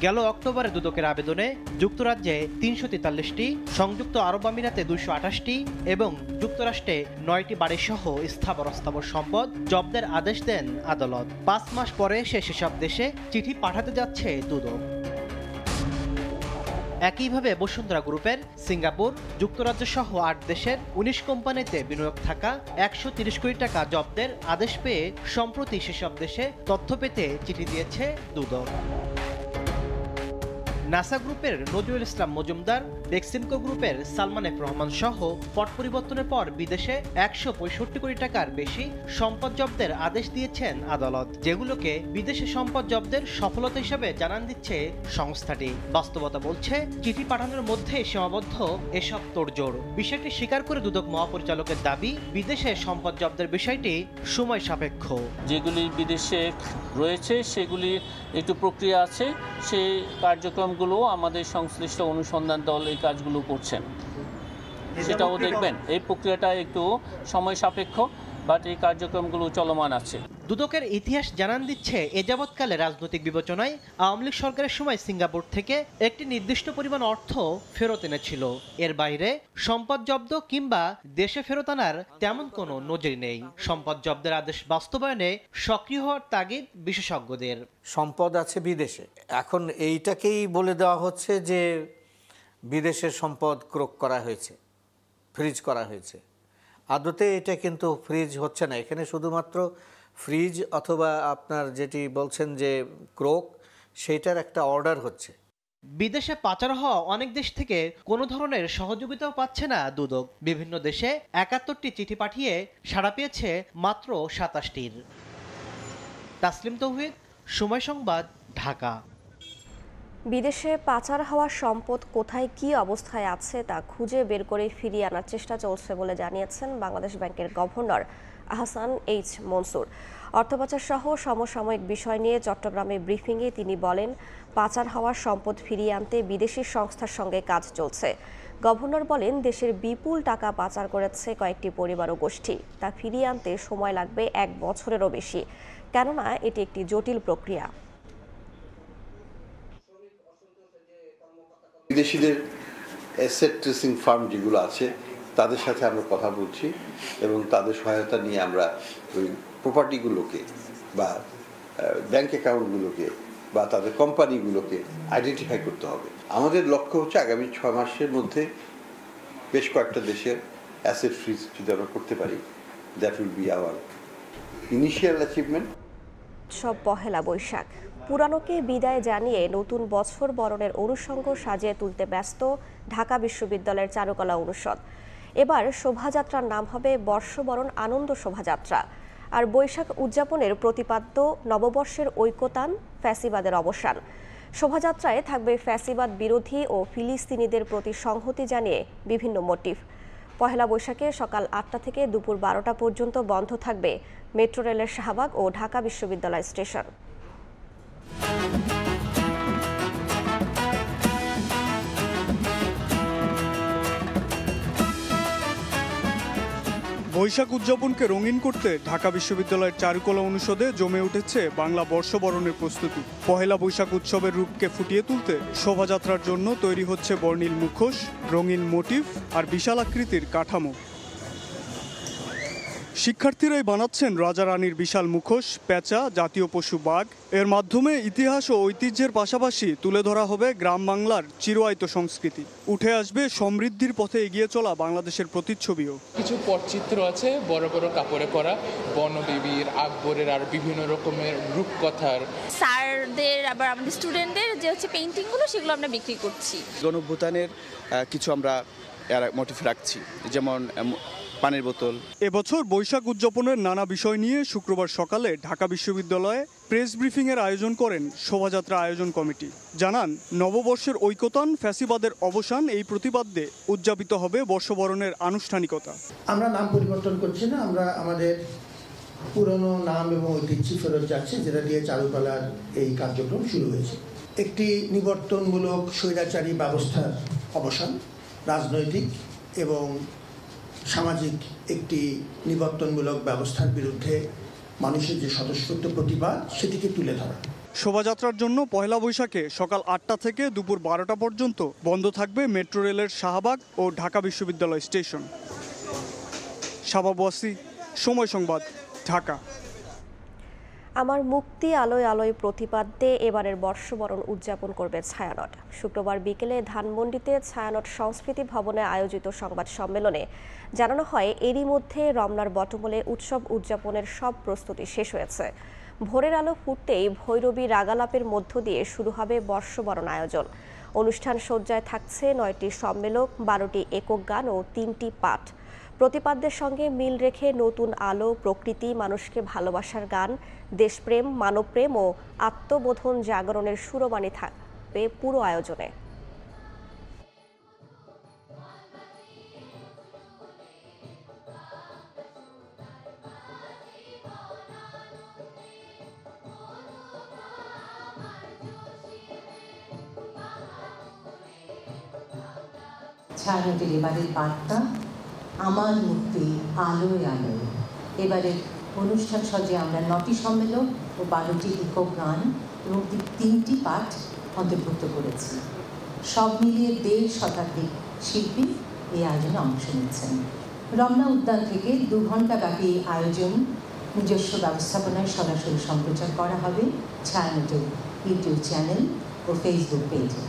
গেল অক্টোবরে দুদকের আবেদনে যুক্তরাজ্যে ৩৪৩টি, সংযুক্ত আরব আমিরাতে ২২৮টি এবং যুক্তরাষ্ট্রে ৯টি বাড়িসহ স্থাবর অস্থাবর সম্পদ জব্দের আদেশ দেন আদালত। ৫ মাস পরে সেসব দেশে চিঠি পাঠাতে যাচ্ছে দুদক। একইভাবে বসুন্ধরা গ্রুপের সিঙ্গাপুর, যুক্তরাজ্য সহ ৮ দেশের ১৯ কোম্পানিতে বিনিয়োগ থাকা ১৩০ কোটি টাকা জব্দের আদেশ পেয়ে সম্প্রতি সেসব দেশে তথ্য পেতে চিঠি দিয়েছে দুদক। নাসা গ্রুপের নজরুল ইসলাম মজুমদার, বেক্সিমকো গ্রুপের সালমান এফ রহমান সহ পট পরিবর্তনের পর বিদেশে ১৬৫ কোটি টাকার বেশি সম্পদ জব্দের আদেশ দিয়েছেন আদালত, যেগুলোকে বিদেশে সম্পদ জব্দের সফলতা হিসেবে জানান দিচ্ছে সংস্থাটি। বাস্তবতা বলছে চিঠি পাঠানোর মধ্যে সীমাবদ্ধ এসব তোড়জোড়। বিষয়টি স্বীকার করে দুদক মহাপরিচালকের দাবি, বিদেশে সম্পদ জব্দের বিষয়টি সময় সাপেক্ষ। যেগুলি বিদেশে রয়েছে সেগুলি একটু প্রক্রিয়া আছে, সেই কার্যক্রম আমাদের সংশ্লিষ্ট অনুসন্ধান দল এই কাজগুলো করছেন, সেটাও দেখবেন। এই প্রক্রিয়াটা একটু সময় সাপেক্ষ, বাট এই কার্যক্রমগুলো চলমান আছে। দুদকের ইতিহাস জানান দিচ্ছে এ যাবৎকালে রাজনৈতিক বিবেচনায় আওয়ামী লীগ সরকারের সময় সিঙ্গাপুর থেকে একটি নির্দিষ্ট পরিমাণ অর্থ ফেরত এনেছিল। এর বাইরে সম্পদ জব্দ কিংবা দেশে ফেরত আনার তেমন কোনো নজির নেই। সম্পদ জব্দের আদেশ বাস্তবায়নে সক্রিয় হওয়ার তাগিদ বিশেষজ্ঞদের। সম্পদ আছে বিদেশে, এখন এইটাকেই বলে দেওয়া হচ্ছে যে বিদেশের সম্পদ ক্রোক করা হয়েছে, ফ্রিজ করা হয়েছে। আদতে এটা কিন্তু ফ্রিজ হচ্ছে না, এখানে শুধুমাত্র ফ্রিজ অথবা আপনার যেটি বলছেন যে ক্রোক, সেইটার একটা অর্ডার হচ্ছে। বিদেশে পাচার হওয়া অনেক দেশ থেকে কোনো ধরনের সহযোগিতাও পাচ্ছে না দুদক। বিভিন্ন দেশে ৭১টি চিঠি পাঠিয়ে সাড়া পেয়েছে মাত্র ২৭টির। তাসলিম তৌহিদ, সময় সংবাদ, ঢাকা। বিদেশে পাচার হওয়া সম্পদ কোথায় কি অবস্থায় আছে তা খুঁজে বের করে ফিরিয়ে আনার চেষ্টা চলছে বলে জানিয়েছেন বাংলাদেশ ব্যাংকের গভর্নর আহসান এইচ মনসুর। অর্থপাচার সহ সমসাময়িক বিষয় নিয়ে চট্টগ্রামে ব্রিফিংয়ে তিনি বলেন, পাচার হওয়া সম্পদ ফিরিয়ে আনতে বিদেশি সংস্থার সঙ্গে কাজ চলছে। গভর্নর বলেন, দেশের বিপুল টাকা পাচার করেছে কয়েকটি পরিবার ও গোষ্ঠী, তা ফিরিয়ে আনতে সময় লাগবে ১ বছরেরও বেশি, কেননা এটি একটি জটিল প্রক্রিয়া। বিদেশিদের অ্যাসেট ট্রেসিং ফার্ম যেগুলো আছে তাদের সাথে আমরা কথা বলছি এবং তাদের সহায়তা নিয়ে আমরা ওই প্রপার্টিগুলোকে বা ব্যাংক অ্যাকাউন্টগুলোকে বা তাদের কোম্পানিগুলোকে আইডেন্টিফাই করতে হবে। আমাদের লক্ষ্য হচ্ছে আগামী 6 মাসের মধ্যে বেশ কয়েকটা দেশের অ্যাসেট ফ্রিজ যদি আমরা করতে পারি, that will be hour initial achievement. সব পহেলা বৈশাখ, পুরানোকে বিদায় জানিয়ে নতুন বছর বরণের অনুষঙ্গ সাজিয়ে তুলতে ব্যস্ত ঢাকা বিশ্ববিদ্যালয়ের চারুকলা অনুষদ। এবার শোভাযাত্রার নাম হবে বর্ষবরণ আনন্দ শোভাযাত্রা। আর বৈশাখ উদযাপনের প্রতিপাদ্য নববর্ষের ঐক্যতান, ফ্যাসিবাদের অবসান। শোভাযাত্রায় থাকবে ফ্যাসিবাদ বিরোধী ও ফিলিস্তিনিদের প্রতি সংহতি জানিয়ে বিভিন্ন মোটিভ। পহেলা বৈশাখে সকাল ৮টা থেকে দুপুর 12টা পর্যন্ত বন্ধ থাকবে মেট্রো রেলের শাহবাগ ও ঢাকা বিশ্ববিদ্যালয় স্টেশন। বৈশাখ উদযাপনকে রঙিন করতে ঢাকা বিশ্ববিদ্যালয়ের চারুকলা অনুষদে জমে উঠেছে বাংলা বর্ষবরণের প্রস্তুতি। পহেলা বৈশাখ উৎসবের রূপকে ফুটিয়ে তুলতে শোভাযাত্রার জন্য তৈরি হচ্ছে বর্ণিল মুখোশ, রঙিন মোটিভ আর বিশাল আকৃতির কাঠামো। শিক্ষার্থীরাই বানাচ্ছেন রাজা রানীর বিশাল মুখোশ, পেঁচা, জাতীয় পশু বাঘ। এর মাধ্যমে ইতিহাস ও ঐতিহ্যের পাশাপাশি তুলে ধরা হবে গ্রাম বাংলার চিরায়ত সংস্কৃতি। উঠে আসবে সমৃদ্ধির পথে এগিয়ে চলা বাংলাদেশের প্রতিচ্ছবিও। কিছু পটচিত্র আছে বড় বড় কাপড়ে করা, বনদেবীর, আকবরের আর বিভিন্ন রকমের রূপকথার। স্যারদের আবার আমাদের স্টুডেন্টদের যে হচ্ছে পেইন্টিংগুলো সেগুলো আমরা বিক্রি করছি। গণঅভ্যুত্থানের কিছু আমরা মোটিভ রাখছি, যেমন পানির বোতল। এবছর বৈশাখ উদযাপনের নানা বিষয় নিয়ে শুক্রবার সকালে ঢাকা বিশ্ববিদ্যালয়ে প্রেস ব্রিফিংয়ের আয়োজন করেন শোভাযাত্রা আয়োজন কমিটি। জানান, নববর্ষের ঐকতান, ফ্যাসিবাদের অবসান এই প্রতিপাদ্যে উদযাপিত হবে বর্ষবরণের আনুষ্ঠানিকতা। আমরা নাম পরিবর্তন করছি না, আমরা আমাদের পুরনো নাম এবং ঐতিহ্য ফেরত যাচ্ছে, যেটা দিয়ে চারুকলার এই কার্যক্রম শুরু হয়েছে। একটি নিবর্তনমূলক স্বৈরাচারী ব্যবস্থার অবসান, রাজনৈতিক এবং সামাজিক একটি নিবর্তনমূলক ব্যবস্থার বিরুদ্ধে মানুষের যে স্বতঃস্ফূর্ত প্রতিবাদ, সেটিকে তুলে ধরা। শোভাযাত্রার জন্য পহেলা বৈশাখে সকাল 8টা থেকে দুপুর 12টা পর্যন্ত বন্ধ থাকবে মেট্রো রেলের শাহবাগ ও ঢাকা বিশ্ববিদ্যালয় স্টেশন। শাবাব ওয়াসি, সময় সংবাদ, ঢাকা। আমার মুক্তি আলোয় আলোয় প্রতিপাদ্যে এবারের বর্ষবরণ উদযাপন করবে ছায়ানট। শুক্রবার বিকেলে ধানমন্ডিতে ছায়ানট সংস্কৃতি ভবনে আয়োজিত সংবাদ সম্মেলনে জানানো হয়, এরই মধ্যে রমনার বটমূলে উৎসব উদযাপনের সব প্রস্তুতি শেষ হয়েছে। ভোরের আলো ফুটতেই ভৈরবী রাগালাপের মধ্য দিয়ে শুরু হবে বর্ষবরণ আয়োজন। অনুষ্ঠান সজ্জায় থাকছে 9টি সম্মেলক, 12টি একক গান ও 3টি পাঠ। প্রতিপাদ্যের সঙ্গে মিল রেখে নতুন আলো, প্রকৃতি, মানুষকে ভালোবাসার গান, দেশপ্রেম, মানবপ্রেম ও আত্মবোধন জাগরণের সুরবাণী থাকবে পুরো আয়োজনে। ছায়ানটের এবারের বার্তা, আমার মুক্তি আলোয় আলোয়। এবারের অনুষ্ঠান সজ্জে আমরা 9টি সম্মেলন ও 12টি একক গান এবং 3টি পাঠ অন্তর্ভুক্ত করেছি। সব মিলিয়ে 1.5 শতাধিক শিল্পী এই আয়োজনে অংশ নিচ্ছেন। রমনা উদ্যান থেকে 2 ঘণ্টা ব্যাপী আয়োজন নিজস্ব ব্যবস্থাপনায় সরাসরি সম্প্রচার করা হবে ছায়ানটের ইউটিউব চ্যানেল ও ফেসবুক পেজে।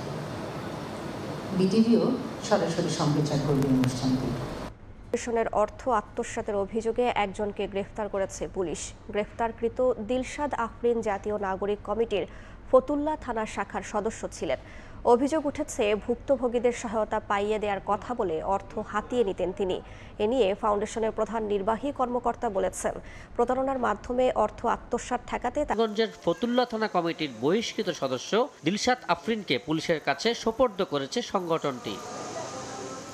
বিটিভিও সরাসরি সম্প্রচার করবে অনুষ্ঠানটি। ফেডারেশনের অর্থ আত্মসাতের অভিযোগে একজনকে গ্রেফতার করেছে পুলিশ। গ্রেফতারকৃত দিলশাদ আফরিন জাতীয় নাগরিক কমিটির ফতুল্লা থানা শাখার সদস্য ছিলেন। অভিযোগ উঠেছে, ভুক্তভোগীদের সহায়তা পাইয়ে দেওয়ার কথা বলে অর্থ হাতিয়ে নিতেন তিনি। এ নিয়ে ফাউন্ডেশনের প্রধান নির্বাহী কর্মকর্তা বলেছেন, প্রতারণার মাধ্যমে অর্থ আত্মসাৎ ঠেকাতে নারায়ণগঞ্জের ফতুল্লা থানা কমিটির বহিষ্কৃত সদস্য দিলশাদ আফরিনকে পুলিশের কাছে সোপর্দ করেছে সংগঠনটি।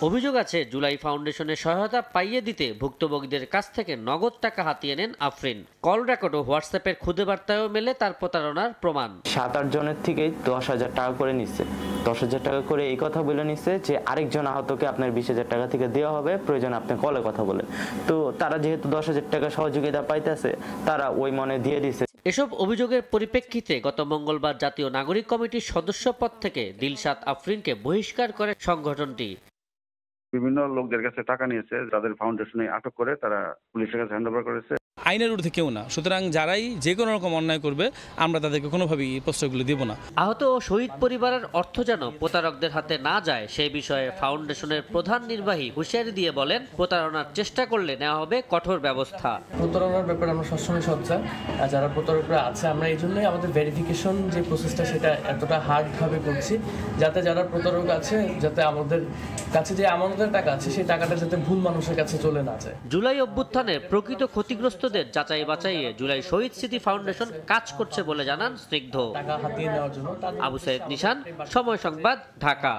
অভিযোগ আছে, জুলাই ফাউন্ডেশনের সহায়তা পাইয়ে দিতে ভুক্তভোগীদের কাছ থেকে নগদ টাকা হাতিয়ে নেন আফরিন। কল রেকর্ড ও হোয়াটসঅ্যাপের খুদে বার্তায়ও মেলে তার প্রতারণার প্রমাণ। 7-8 জনের থেকে 10,000 টাকা করে নিচ্ছে। 10,000 টাকা করে এই কথা বলে নিচ্ছে যে আরেকজন আহতকে আপনার 20,000 টাকা থেকে দেওয়া হবে, প্রয়োজন আপনি কলে কথা বলে। তো তারা যেহেতু 10,000 টাকা সহযোগিতা পাইতেছে, তারা ওই মনে দিয়ে দিচ্ছে। এসব অভিযোগের পরিপ্রেক্ষিতে গত মঙ্গলবার জাতীয় নাগরিক কমিটির সদস্য পদ থেকে দিলশাদ আফরিনকে বহিষ্কার করে সংগঠনটি। বিভিন্ন লোকদের কাছে টাকা নিয়েছে, তাদের ফাউন্ডেশনে আটক করে তারা পুলিশের কাছে হ্যান্ড ওভার করেছে। আইনের ঊর্ধ্বে কেউ না, সুতরাং যারাই যে কোনো রকম অন্যায় করবে আমরা তাদেরকে কোনোভাবেই প্রশ্রয়গুলো দেব না। আহত ও শহীদ পরিবারের অর্থ যেন প্রতারকদের হাতে না যায় সেই বিষয়ে ফাউন্ডেশনের প্রধান নির্বাহী হুঁশিয়ারি দিয়ে বলেন, প্রতারণার চেষ্টা করলে নেওয়া হবে কঠোর ব্যবস্থা। প্রতারণার ব্যাপারে আমরা সবসময় সচ্চার, আর যারা প্রতারকরা আছে আমরা এই জন্যই আমাদের ভেরিফিকেশন যে প্রসেসটা সেটা এতটা হার্ডভাবে করছি, যাতে যারা প্রতারক আছে, যাতে আমাদের কাছে যে আমাদের টাকা আছে সেই টাকাটা যাতে ভুল মানুষের কাছে চলে না যায়। জুলাই অভ্যুত্থানে প্রকৃত ক্ষতিগ্রস্তদের যাচাই বাছাইয়ে জুলাই শহীদ স্মৃতি ফাউন্ডেশন কাজ করছে বলে জানান স্নিগ্ধ। টাকা হাতিয়ে নেওয়ার জন্য আবু সাইদ নিশান, সময় সংবাদ, ঢাকা।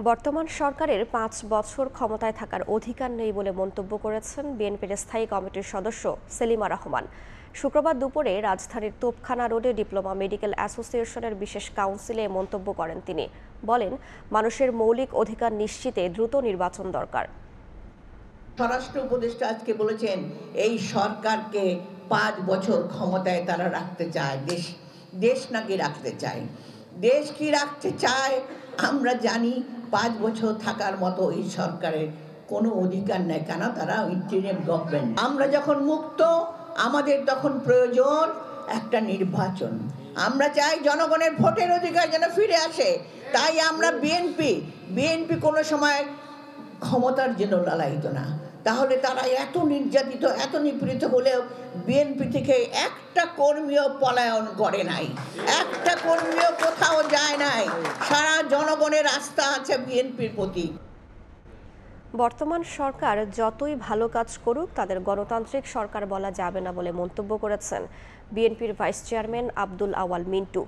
বর্তমান সরকারের 5 বছর ক্ষমতায় থাকার অধিকার নেই বলে মন্তব্য করেছেন বিএনপির স্থায়ী কমিটির সদস্য সেলিমা রহমান। শুক্রবার দুপুরে রাজধানীর তোপখানা রোডে ডিপ্লোমা মেডিকেল অ্যাসোসিয়েশনের বিশেষ কাউন্সিলে মন্তব্য করেন তিনি। বলেন, মানুষের মৌলিক অধিকার নিশ্চিতে দ্রুত নির্বাচন দরকার। স্বরাষ্ট্র উপদেষ্টা আজকে বলেছেন এই সরকারকে 5 বছর ক্ষমতায় তারা রাখতে চায়, দেশ নাকি রাখতে চায়। দেশ কি রাখতে চায় আমরা জানি। 5 বছর থাকার মতো এই সরকারের কোনো অধিকার নেই, কেন তারা ইন্টারিম গভর্নমেন্ট। আমরা যখন মুক্ত, আমাদের তখন প্রয়োজন একটা নির্বাচন। আমরা চাই জনগণের ভোটের অধিকার যেন ফিরে আসে। তাই আমরা বিএনপি কোনো সময় ক্ষমতার জন্য লালায়িত না। তাহলে তারা এত নির্যাতিত, এত নিপীড়িত হলেও বিএনপি থেকে একটা কর্মীও পলায়ন করে নাই, একটা কর্মীও কোথাও যায় নাই। সারা জনগণের আস্থা আছে বিএনপির প্রতি। বর্তমান সরকার যতই ভালো কাজ করুক তাদের গণতান্ত্রিক সরকার বলা যাবে না বলে মন্তব্য করেছেন বিএনপির ভাইস চেয়ারম্যান আব্দুল আওয়াল মিন্টু।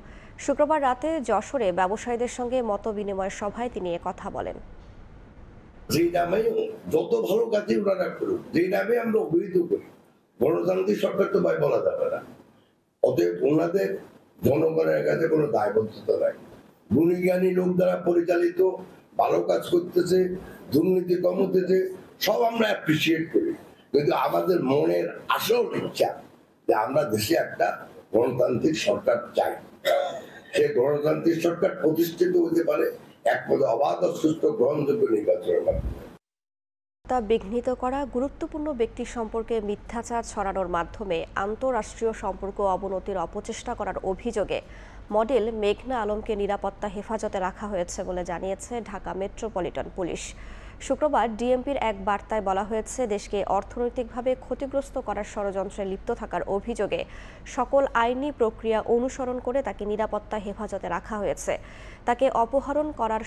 শুক্রবার রাতে যশোরে ব্যবসায়ীদের সঙ্গে মতবিনিময় সভায় তিনি কথা বলেন। যে নামে যত ভালো কাজই ওনারা করুক, যে নামে আমরা অভিহিত করি, গণতান্ত্রিক সরকার তো ভাই বলা যাবে না। অতএব ওনাদের জনগণের কাছে কোনো দায়বদ্ধতা নাই। গুণীজ্ঞানী লোক দ্বারা পরিচালিত, ভালো কাজ করতেছে, দুর্নীতি কম হতেছে, সব আমরা অ্যাপ্রিসিয়েট করি। কিন্তু আমাদের মনের আসল ইচ্ছা যে আমরা দেশে একটা গণতান্ত্রিক সরকার চাই। সে গণতান্ত্রিক সরকার প্রতিষ্ঠিত হতে পারে একমাত্র অবাধ ও সুষ্ঠু গ্রহণযোগ্য নির্বাচনের মাধ্যমে। তা বিঘ্নিত করা, গুরুত্বপূর্ণ ব্যক্তি সম্পর্কে মিথ্যাচার ছড়ানোর মাধ্যমে আন্তঃরাষ্ট্রীয় সম্পর্ক অবনতির অপচেষ্টা করার অভিযোগে মডেল মেঘনা আলমকে নিরাপত্তা হেফাজতে রাখা হয়েছে বলে জানিয়েছে ঢাকা মেট্রোপলিটন পুলিশ। শুক্রবার ডিএমপির এক বার্তায় বলা হয়েছে, দেশকে অর্থনৈতিকভাবে ক্ষতিগ্রস্ত করার ষড়যন্ত্রে লিপ্ত থাকার অভিযোগে সকল আইনি প্রক্রিয়া অনুসরণ করে তাকে নিরাপত্তা হেফাজতে রাখা হয়েছে। তাকে অপহরণ করার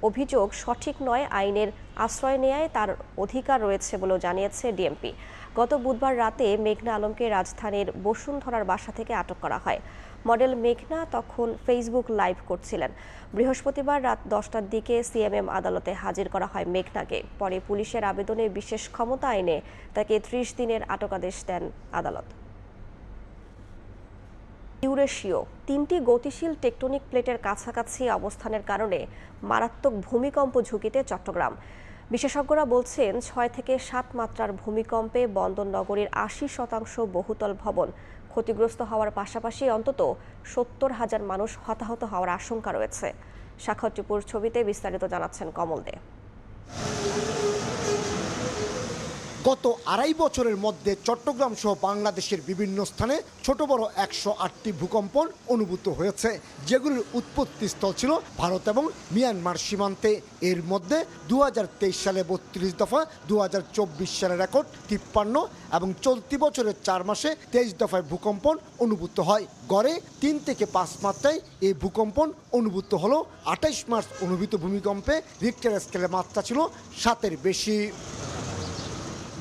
অভিযোগ সঠিক নয়, আইনের আশ্রয় নেয়ায় তার অধিকার রয়েছে বলেও জানিয়েছে ডিএমপি। গত বুধবার রাতে মেঘনা আলমকে রাজধানীর বসুন্ধরার বাসা থেকে আটক করা হয়। মডেল মেঘনা তখন ফেসবুক লাইভ করছিলেন। বৃহস্পতিবার রাত 10টার দিকে সিএমএম আদালতে হাজির করা হয় মেঘনাকে। পরে পুলিশের আবেদনে বিশেষ ক্ষমতা আইনে তাকে 30 দিনের আটকাদেশ দেন আদালত। ইউরেশীয় 3টি গতিশীল টেকটনিক প্লেটের কাছাকাছি অবস্থানের কারণে মারাত্মক ভূমিকম্প ঝুঁকিতে চট্টগ্রাম। বিশেষজ্ঞরা বলছেন, 6 থেকে 7 মাত্রার ভূমিকম্পে বন্দর নগরীর 80% বহুতল ভবন ক্ষতিগ্রস্ত হওয়ার পাশাপাশি অন্তত 70,000 মানুষ হতাহত হওয়ার আশঙ্কা রয়েছে। স্বাক্ষর টিপুর ছবিতে বিস্তারিত জানাচ্ছেন কমল দে। গত 2.5 বছরের মধ্যে চট্টগ্রাম সহ বাংলাদেশের বিভিন্ন স্থানে ছোট বড় 108টি ভূকম্পন অনুভূত হয়েছে, যেগুলির উৎপত্তিস্থল ছিল ভারত এবং মিয়ানমার সীমান্তে। এর মধ্যে 2023 সালে 32 দফা, 2024 সালে রেকর্ড 53 এবং চলতি বছরের 4 মাসে 23 দফায় ভূকম্পন অনুভূত হয়। গড়ে 3 থেকে 5 মাত্রায় এই ভূকম্পন অনুভূত হলো। 28 মার্চ অনুভূত ভূমিকম্পে রিক্টার স্কেলের মাত্রা ছিল 7-এর বেশি।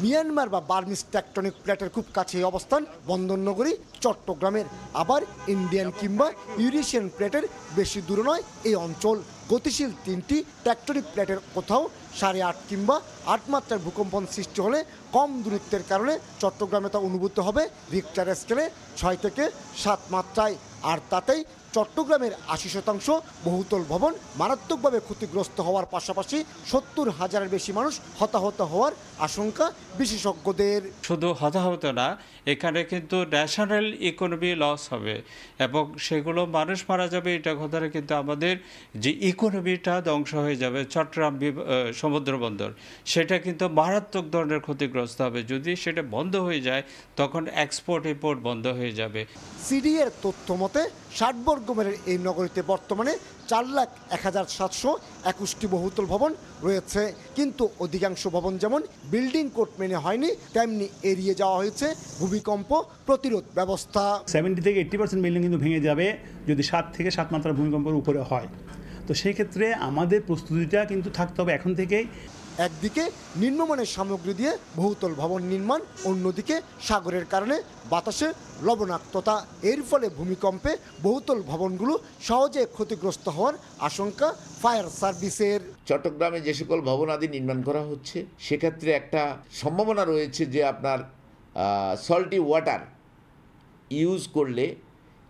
মিয়ানমার বা বার্মিজ টেকটনিক প্লেটের খুব কাছে অবস্থান বন্দরনগরী চট্টগ্রামের। আবার ইন্ডিয়ান কিংবা ইউরেশিয়ান প্লেটের বেশি দূরে নয় এই অঞ্চল। গতিশীল 3টি টেকটনিক প্লেটের কোথাও 8.5 কিংবা 8 মাত্রার ভূকম্পন সৃষ্টি হলে কম দূরত্বের কারণে চট্টগ্রামে তা অনুভূত হবে রিক্টার স্কেলে 6 থেকে 7 মাত্রায়। আর তাতেই চট্টগ্রামের 80% বহুতল ভবন মারাত্মকভাবে ক্ষতিগ্রস্ত হওয়ার পাশাপাশি 70,000-এর বেশি মানুষ হতাহত হওয়ার আশঙ্কা বিশেষজ্ঞদের। শুধু হতাহত না, এখানে কিন্তু ন্যাশনাল ইকোনমি লস হবে এবং সেগুলো মানুষ মারা যাবে, এটা কথাটা কিন্তু আমাদের যে ইকোনমিটা ধ্বংস হয়ে যাবে। চট্টগ্রাম সমুদ্র বন্দর সেটা কিন্তু মারাত্মক ধরনের ক্ষতিগ্রস্ত হবে। যদি সেটা বন্ধ হয়ে যায় তখন এক্সপোর্ট ইম্পোর্ট বন্ধ হয়ে যাবে। সিডিএর তথ্য মতে 60 বর্গ মাইলের এই নগরীতে বর্তমানে 4,01,721টি বহুতল ভবন রয়েছে, কিন্তু অধিকাংশ ভবন যেমন বিল্ডিং কোড মেনে হয়নি, তেমনি এড়িয়ে যাওয়া হয়েছে ভূমিকম্প প্রতিরোধ ব্যবস্থা। 70 থেকে 80% বিল্ডিং কিন্তু ভেঙে যাবে যদি 7 থেকে 7 মাত্রার ভূমিকম্পের উপরে হয়। তো সেই ক্ষেত্রে আমাদের প্রস্তুতিটা কিন্তু থাকতে হবে এখন থেকেই। একদিকে নিম্নমানের সামগ্রী দিয়ে বহুতল ভবন নির্মাণ, অন্যদিকে সাগরের কারণে বাতাসে লবণাক্ততা। এর ফলে ভূমিকম্পে বহুতল ভবনগুলো সহজে ক্ষতিগ্রস্ত হওয়ার আশঙ্কা ফায়ার সার্ভিসের। চট্টগ্রামে যে সকল ভবন আদি নির্মাণ করা হচ্ছে সেক্ষেত্রে একটা সম্ভাবনা রয়েছে যে আপনার সল্টি ওয়াটার ইউজ করলে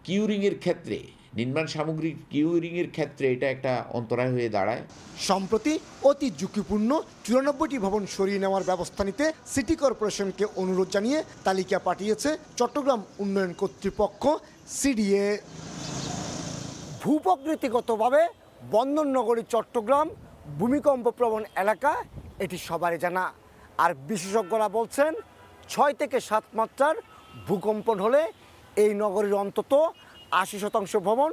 কিউরিংয়ের ক্ষেত্রে, নির্মাণ সামগ্রী কিউরিংয়ের ক্ষেত্রে এটা একটা অন্তরায় হয়ে দাঁড়ায়। সম্প্রতি অতি ঝুঁকিপূর্ণ 94টি ভবন সরিয়ে নেওয়ার ব্যবস্থা নিতে সিটি কর্পোরেশনকে অনুরোধ জানিয়ে তালিকা পাঠিয়েছে চট্টগ্রাম উন্নয়ন কর্তৃপক্ষ সিডিএ। ভূপ্রকৃতিগতভাবে বন্দরনগরী চট্টগ্রাম ভূমিকম্প প্রবণ এলাকা, এটি সবারই জানা। আর বিশেষজ্ঞরা বলছেন 6 থেকে 7 মাত্রার ভূকম্পন হলে এই নগরীর অন্তত 80% ভবন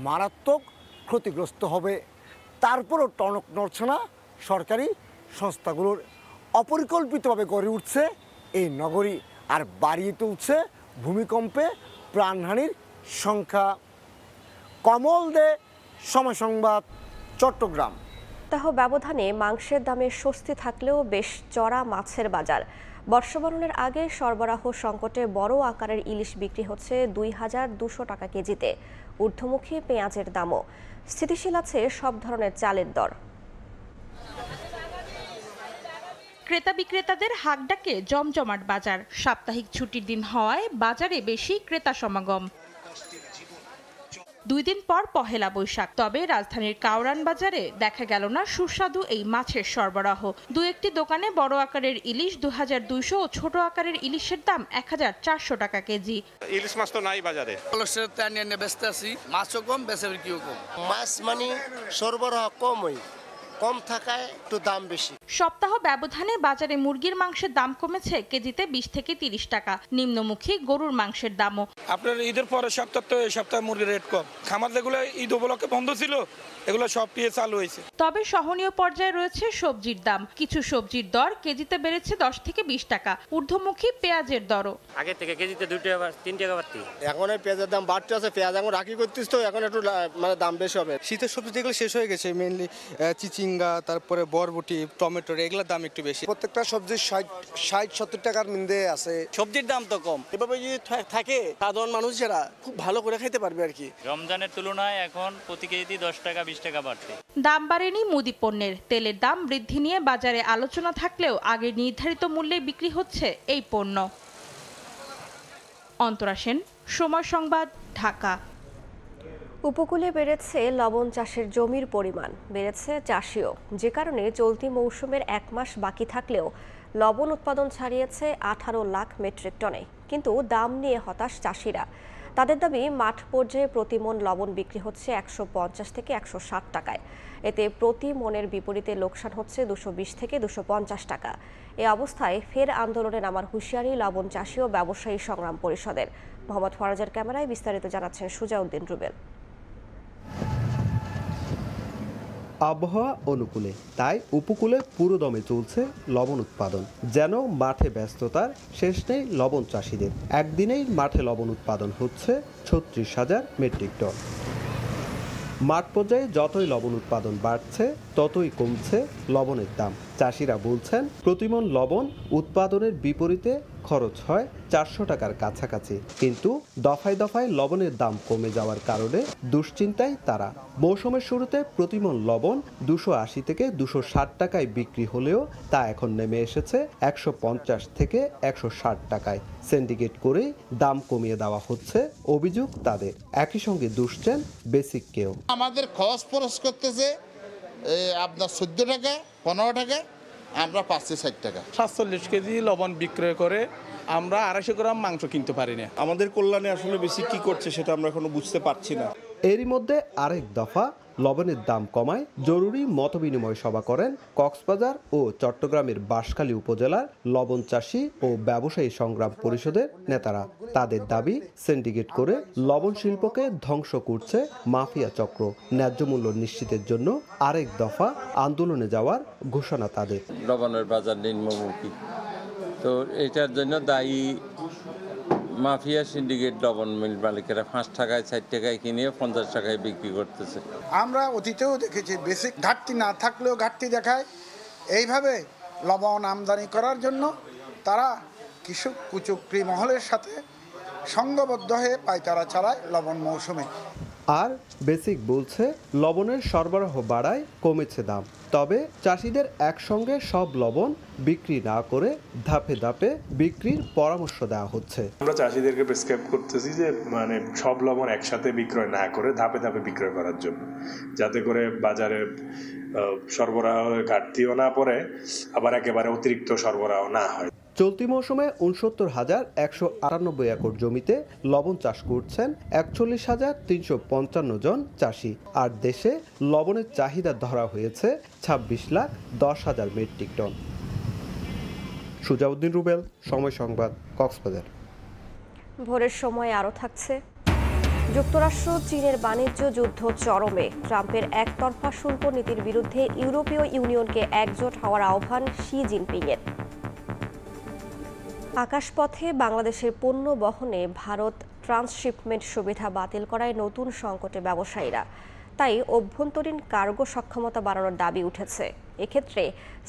মারাত্মক ক্ষতিগ্রস্ত হবে। তারপরও টনক নড়ছে না সরকারি সংস্থাগুলোর। অপরিকল্পিতভাবে গড়ে উঠছে এই নগরী, আর বাড়িয়ে তুলছে ভূমিকম্পে প্রাণহানির সংখ্যা। কমল দে, সময় সংবাদ, চট্টগ্রাম। সপ্তাহ ব্যবধানে মাংসের দামে স্বস্তি থাকলেও বেশ চড়া মাছের বাজার। বর্ষবরণের আগে সরবরাহ সংকটে বড় আকারের ইলিশ বিক্রি হচ্ছে 2200 টাকা কেজিতে। ঊর্ধ্বমুখী পেঁয়াজের দামও। স্থিতিশীল আছে সব ধরনের চালের দর। ক্রেতা বিক্রেতাদের হাঁকডাকে জমজমাট বাজার। সাপ্তাহিক ছুটির দিন হওয়ায় বাজারে বেশি ক্রেতা সমাগম। 2 দিন পর পহেলা বৈশাখ, তবে রাজধানীর কাউরান বাজারে দেখা গেল না সুস্বাদু এই মাছের সরবরাহ। 2-1টি দোকানে বড় আকারের ইলিশ 2200 ও ছোট আকারের ইলিশের দাম 1400 টাকা কেজি। ইলিশ মাছ তো নাই বাজারে, ব্যস্ত আছি, মাছও কম, বেচাবিক্রিও কম। মাছ মানে সরবরাহ কম থাকায় একটু দাম বেশি। সপ্তাহ ব্যবধানে বাজারে মুরগির মাংসের দাম কমেছে কেজিতে 20 থেকে 30 টাকা। নিম্নমুখী গরুর মাংসের দামও। আপনার ঈদের পরে সপ্তাহ তো এই সপ্তাহে মুরগির রেট কম। খামার যেগুলো ঈদ উপলক্ষে বন্ধ ছিল এগুলো সব দিয়ে চালু হয়েছে। তবে সহনীয় পর্যায়ে রয়েছে সবজির দাম। কিছু সবজির দর কেজিতে বেড়েছে 10 থেকে 20 টাকা। ঊর্ধ্বমুখী পেঁয়াজের দরও আগে থেকে কেজিতে 2 টাকা 3 টাকা বাড়তি। এখন পেঁয়াজের দাম বাড়তে আছে, পেঁয়াজ এখন রাখি করতেছ তো এখন একটু মানে দাম বেশি হবে। শীতের সবজি যেগুলো শেষ হয়ে গেছে, মেইনলি চিচিঙ্গা, তারপরে বরবটি, টমেটো, এগুলোর দাম একটু বেশি। প্রত্যেকটা সবজির 60-70 টাকার মধ্যে আছে। সবজির দাম তো কম। এভাবে যদি থাকে সাধারণ মানুষ যারা খুব ভালো করে খাইতে পারবে আর কি। রমজানের তুলনায় এখন প্রতি কেজিতে 10 টাকা 20 টাকা বাড়তি। দাম বাড়েনি মুদি পণ্যের। তেলের দাম বৃদ্ধি নিয়ে বাজারে আলোচনা থাকলেও আগে নির্ধারিত মূল্যে বিক্রি হচ্ছে এই পণ্য। অন্তরা সেন, সময় সংবাদ, ঢাকা। উপকূলে বেড়েছে লবণ চাষের জমির পরিমাণ, বেড়েছে চাষিও, যে কারণে চলতি মৌসুমের 1 মাস বাকি থাকলেও লবণ উৎপাদন ছাড়িয়েছে 18 লাখ মেট্রিক টনে। কিন্তু দাম নিয়ে হতাশ চাষিরা। তাদের দাবি মাঠ পর্যায়ে প্রতি মন লবণ বিক্রি হচ্ছে 150 থেকে 160 টাকায়। এতে প্রতি মনের বিপরীতে লোকসান হচ্ছে 220 থেকে 250 টাকা। এ অবস্থায় ফের আন্দোলনে নামার হুঁশিয়ারি লবণ চাষী ও ব্যবসায়ী সংগ্রাম পরিষদের। মোহাম্মদ ফরাজের ক্যামেরায় বিস্তারিত জানাচ্ছেন সুজাউদ্দিন রুবেল। আবহাওয়া অনুকূলে, তাই উপকূলে পুরোদমে চলছে লবণ উৎপাদন। যেন মাঠে ব্যস্ততার শেষ নেই লবণ চাষিদের। একদিনেই মাঠে লবণ উৎপাদন হচ্ছে 36,000 মেট্রিক টন। মাঠ পর্যায়ে যতই লবণ উৎপাদন বাড়ছে ততই কমছে লবণের দাম। চাষিরা বলছেন প্রতিমন লবণ উৎপাদনের বিপরীতে খরচ হয় 400 টাকার কাছাকাছি। কিন্তু দফায় দফায় লবণের দাম কমে যাওয়ার কারণে দুশ্চিন্তায় তারা। মৌসুমের শুরুতে প্রতিমন লবণ 280 থেকে 260 টাকায় বিক্রি হলেও তা এখন নেমে এসেছে 150 থেকে 160 টাকায়। সিন্ডিকেট করে দাম কমিয়ে দেওয়া হচ্ছে অভিযোগ তাদের। একই সঙ্গে দুষছেন বেসিককেও। আমাদের খরচ খরচ করতেছে আপনার 14 টাকা 15 টাকা, আমরা পাচ্ছি 60 টাকা। 47 কেজি লবণ বিক্রয় করে আমরা 250 গ্রাম মাংস কিনতে পারি না। আমাদের কল্যাণে আসলে বেশি কি করছে সেটা আমরা এখনো বুঝতে পারছি না। এরই মধ্যে আরেক দফা লবণের দাম কমায় জরুরি মতবিনিময় সভা করেন কক্সবাজার ও চট্টগ্রামের বাঁশখালী উপজেলার লবণ চাষী ও ব্যবসায়ী সংগ্রাম পরিষদের নেতারা। তাদের দাবি সিন্ডিকেট করে লবণ শিল্পকে ধ্বংস করছে মাফিয়া চক্র। ন্যায্য মূল্য নিশ্চিতের জন্য আরেক দফা আন্দোলনে যাওয়ার ঘোষণা তাদের। লবণের বাজার নিম্নমুখী, তো এটার জন্য দায়ী মাফিয়া সিন্ডিকেট। লবণ মিল মালিকেরা 5 টাকায় 4 টাকায় কিনে 50 টাকায় বিক্রি করতেছে। আমরা অতীতেও দেখেছি বেসিক ঘাটতি না থাকলেও ঘাটতি দেখায়, এইভাবে লবণ আমদানি করার জন্য তারা কৃষক কুচক্রী মহলের সাথে সংঘবদ্ধ হয়ে পায়তারা চালায় লবণ মৌসুমে। আর বেসিক বলছে লবণের সরবরাহ বাড়ায় কমেছে দাম, তবে চাষিদের একসঙ্গে সব লবণ বিক্রি না করে ধাপে ধাপে বিক্রির পরামর্শ দেওয়া হচ্ছে। আমরা চাষিদেরকে প্রেসক্রাইব করতেছি যে মানে সব লবণ একসাথে বিক্রয় না করে ধাপে ধাপে বিক্রয় করার জন্য, যাতে করে বাজারে সরবরাহের ঘাটতিও না পড়ে, আবার একেবারে অতিরিক্ত সরবরাহ না হয়। চলতি মৌসুমে ৬৯,১৯৮ একর জমিতে লবণ চাষ করছেন ৪১,৩৫৫ জন চাষি। আর দেশে লবণের চাহিদা ধরা হয়েছে ২৬,১০,০০০ মেট্রিক টন। সুজাউদ্দিন রুবেল, সময় সংবাদ, কক্সবাজার। ভোরের সময় আরও থাকছে, যুক্তরাষ্ট্র চীনের বাণিজ্য যুদ্ধ চরমে, ট্রাম্পের একতরফা শুল্ক নীতির বিরুদ্ধে ইউরোপীয় ইউনিয়নকে একজোট হওয়ার আহ্বান শি জিনপিংয়ের। আকাশপথে বাংলাদেশের পণ্য বহনে ভারত ট্রান্সশিপমেন্ট সুবিধা বাতিল করায় নতুন সংকটে ব্যবসায়ীরা, তাই অভ্যন্তরীণ কার্গো সক্ষমতা বাড়ানোর দাবি উঠেছে। এক্ষেত্রে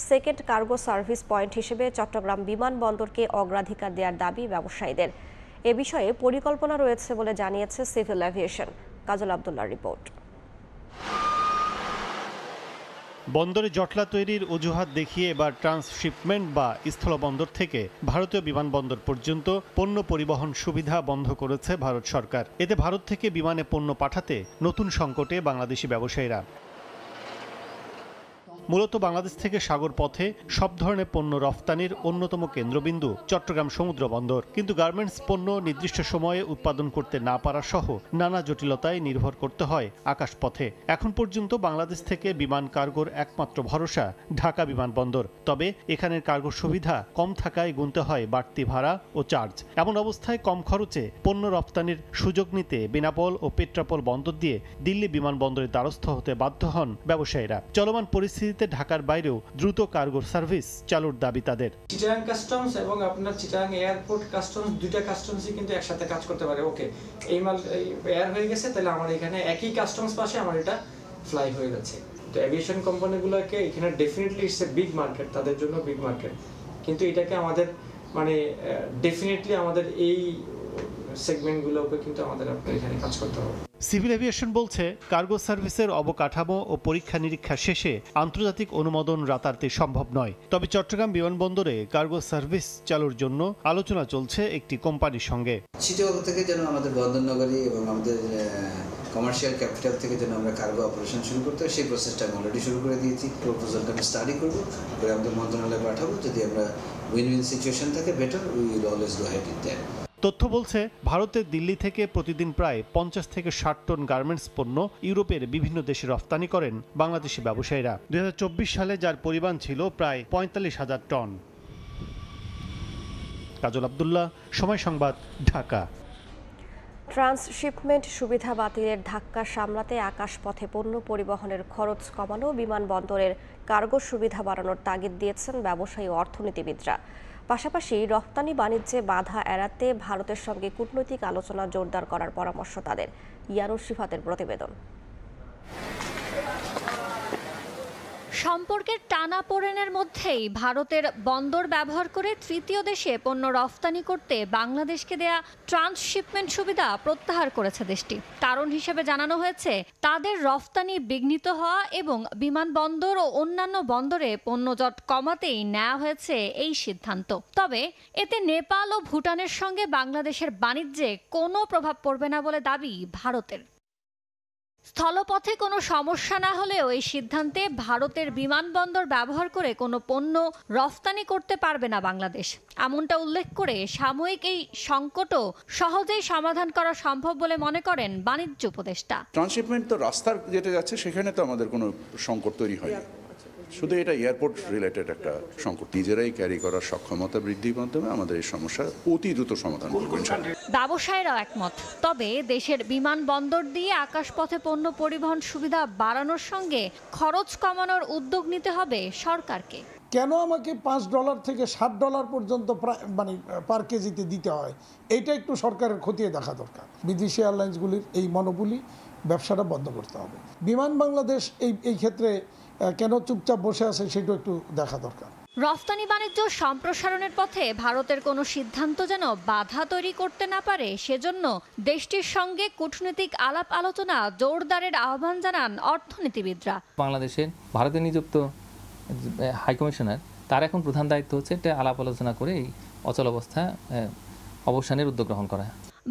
সেকেন্ড কার্গো সার্ভিস পয়েন্ট হিসেবে চট্টগ্রাম বিমানবন্দরকে অগ্রাধিকার দেওয়ার দাবি ব্যবসায়ীদের। এ বিষয়ে পরিকল্পনা রয়েছে বলে জানিয়েছে সিভিল এভিয়েশন। কাজল আব্দুল্লাহর রিপোর্ট। বন্দরে জটলা তৈরির অজুহাত দেখিয়ে এবার ট্রান্সশিপমেন্ট বা স্থলবন্দর থেকে ভারতীয় বিমানবন্দর পর্যন্ত পণ্য পরিবহন সুবিধা বন্ধ করেছে ভারত সরকার। এতে ভারত থেকে বিমানে পণ্য পাঠাতে নতুন সংকটে বাংলাদেশি ব্যবসায়ীরা। মূলত বাংলাদেশ থেকে সাগর পথে সব ধরনের পণ্য রফতানির অন্যতম কেন্দ্রবিন্দু চট্টগ্রাম সমুদ্র বন্দর, কিন্তু গার্মেন্টস পণ্য নির্দিষ্ট সময়ে উৎপাদন করতে না পারা সহ নানা জটিলতায় নির্ভর করতে হয় আকাশপথে। এখন পর্যন্ত বাংলাদেশ থেকে বিমান কার্গোর একমাত্র ভরসা ঢাকা বিমানবন্দর। তবে এখানের কার্গো সুবিধা কম থাকায় গুনতে হয় বাড়তি ভাড়া ও চার্জ। এমন অবস্থায় কম খরচে পণ্য রফতানির সুযোগ নিতে বেনাপোল ও পেট্রাপোল বন্দর দিয়ে দিল্লি বিমানবন্দরের দ্বারস্থ হতে বাধ্য হন ব্যবসায়ীরা। চলমান পরিস্থিতি ঢাকার বাইরেও দ্রুত কার্গো সার্ভিস চালুর দাবি তাদের। চিটাগাং কাস্টমস এবং আপনার চিটাগাং এয়ারপোর্ট কাস্টমস, দুইটা কাস্টমসই কিন্তু একসাথে কাজ করতে পারে। ওকে, এই মাল এয়ার হয়ে গেছে, তাহলে আমার এখানে একই কাস্টমস পাশে আমার এটা ফ্লাই হয়ে যাচ্ছে। তো এভিয়েশন কোম্পানিগুলোকে এখানে definitely it's a big market, তাদের জন্য বিগ মার্কেট, কিন্তু এটাকে আমাদের মানে ডেফিনেটলি আমাদের এই সেগমেন্টগুলোকে কিন্তু আমাদের আপনার এখানে কাজ করতে হবে। সিভিল এভিয়েশন বলছে কার্গো সার্ভিসের অবকাঠামো ও পরীক্ষা নিরীক্ষা শেষে আন্তর্জাতিক অনুমোদন রাতারাতি সম্ভব নয়। তবে চট্টগ্রাম বিমানবন্দরে কার্গো সার্ভিস চালুর জন্য আলোচনা চলছে একটি কোম্পানির সঙ্গে। চিটাগং থেকে যেন আমাদের বন্দরনগরী এবং আমাদের কমার্শিয়াল ক্যাপিটাল থেকে যেন আমরা কার্গো অপারেশন শুরু করতে হয়, সেই প্রসেসটা আমি অলরেডি শুরু করে দিয়েছি। প্রপোজালটা আমি স্টাডি করবো, করে আমাদের মন্ত্রণালয়ে পাঠাবো। যদি আমরা উইন উইন সিচুয়েশন থাকে, better we will always go head with that. তথ্য বলছে ভারতের দিল্লি থেকে প্রতিদিন প্রায় 50 থেকে 60 টন গার্মেন্টস পণ্য ইউরোপের বিভিন্ন দেশে রফতানি করেন বাংলাদেশি ব্যবসায়ীরা। 2024 সালে যার পরিমাণ ছিল প্রায় 45,000 টন। কাজল আব্দুল্লাহ, সময় সংবাদ, ঢাকা। ট্রান্সশিপমেন্ট সুবিধা বাতিলের ধাক্কা সামলাতে আকাশপথে পণ্য পরিবহনের খরচ কমানো, বিমানবন্দরের কার্গো সুবিধা বাড়ানোর তাগিদ দিয়েছেন ব্যবসায়ী ও অর্থনীতিবিদরা। পাশাপাশি রফতানি বাণিজ্যে বাধা এড়াতে ভারতের সঙ্গে কূটনৈতিক আলোচনা জোরদার করার পরামর্শ তাদের। ইয়ানুস শিফাতের প্রতিবেদন। সম্পর্কের টানাপোড়েনের মধ্যেই ভারতের বন্দর ব্যবহার করে তৃতীয় দেশে পণ্য রফতানি করতে বাংলাদেশকে দেয়া ট্রান্সশিপমেন্ট সুবিধা প্রত্যাহার করেছে দেশটি। কারণ হিসেবে জানানো হয়েছে তাদের রফতানি বিঘ্নিত হওয়া এবং বিমানবন্দর ও অন্যান্য বন্দরে পণ্যজট কমাতেই নেওয়া হয়েছে এই সিদ্ধান্ত। তবে এতে নেপাল ও ভুটানের সঙ্গে বাংলাদেশের বাণিজ্যে কোনো প্রভাব পড়বে না বলে দাবি ভারতের। স্থলপথে কোনো সমস্যা না হলেও এই সিদ্ধান্তে ভারতের বিমানবন্দর ব্যবহার করে কোনো পণ্য রফতানি করতে পারবে না বাংলাদেশ, এমনটা উল্লেখ করে সাময়িক এই সংকটও সহজেই সমাধান করা সম্ভব বলে মনে করেন বাণিজ্য উপদেষ্টা। ট্রান্সশিপমেন্ট তো রাস্তার যেটা যাচ্ছে সেখানে তো আমাদের কোনো সংকট তৈরি হয়নি, শুধু এটা এয়ারপোর্ট রিলেটেড একটা সংকট। নিজেরাই ক্যারি করার সক্ষমতা বৃদ্ধির মাধ্যমে আমাদের এই সমস্যা অতি দ্রুত সমাধান করবেন। ব্যবসায়ীরাও একমত। তবে দেশের বিমানবন্দর দিয়ে আকাশপথে পণ্য পরিবহন সুবিধা বাড়ানোর সঙ্গে খরচ কমানোর উদ্যোগ নিতে হবে সরকারকে। কেন আমাকে $5 থেকে $60 পর্যন্ত মানে পার কেজিতে দিতে হয়, এইটা একটু সরকারের খতিয়ে দেখা দরকার। বিদেশি এয়ারলাইন্সগুলির এই মনোপলি ব্যবসাটা বন্ধ করতে হবে। বিমান বাংলাদেশ এই ক্ষেত্রে কেন চুপচাপ বসে আছে সেটা একটু দেখা দরকার। রফতানি বাণিজ্য সম্প্রসারণের পথে ভারতের কোনো সিদ্ধান্ত যেন বাধা তৈরি করতে না পারে, সেজন্য দেশটির সঙ্গে কূটনৈতিক আলাপ আলোচনা জোরদারের আহ্বান জানান অর্থনীতিবিদরা। বাংলাদেশের ভারতে নিযুক্ত হাইকমিশনার তার এখন প্রধান দায়িত্ব হচ্ছে এটা আলাপ আলোচনা করে এই অচলাবস্থা অবসানের উদ্যোগ গ্রহণ করা।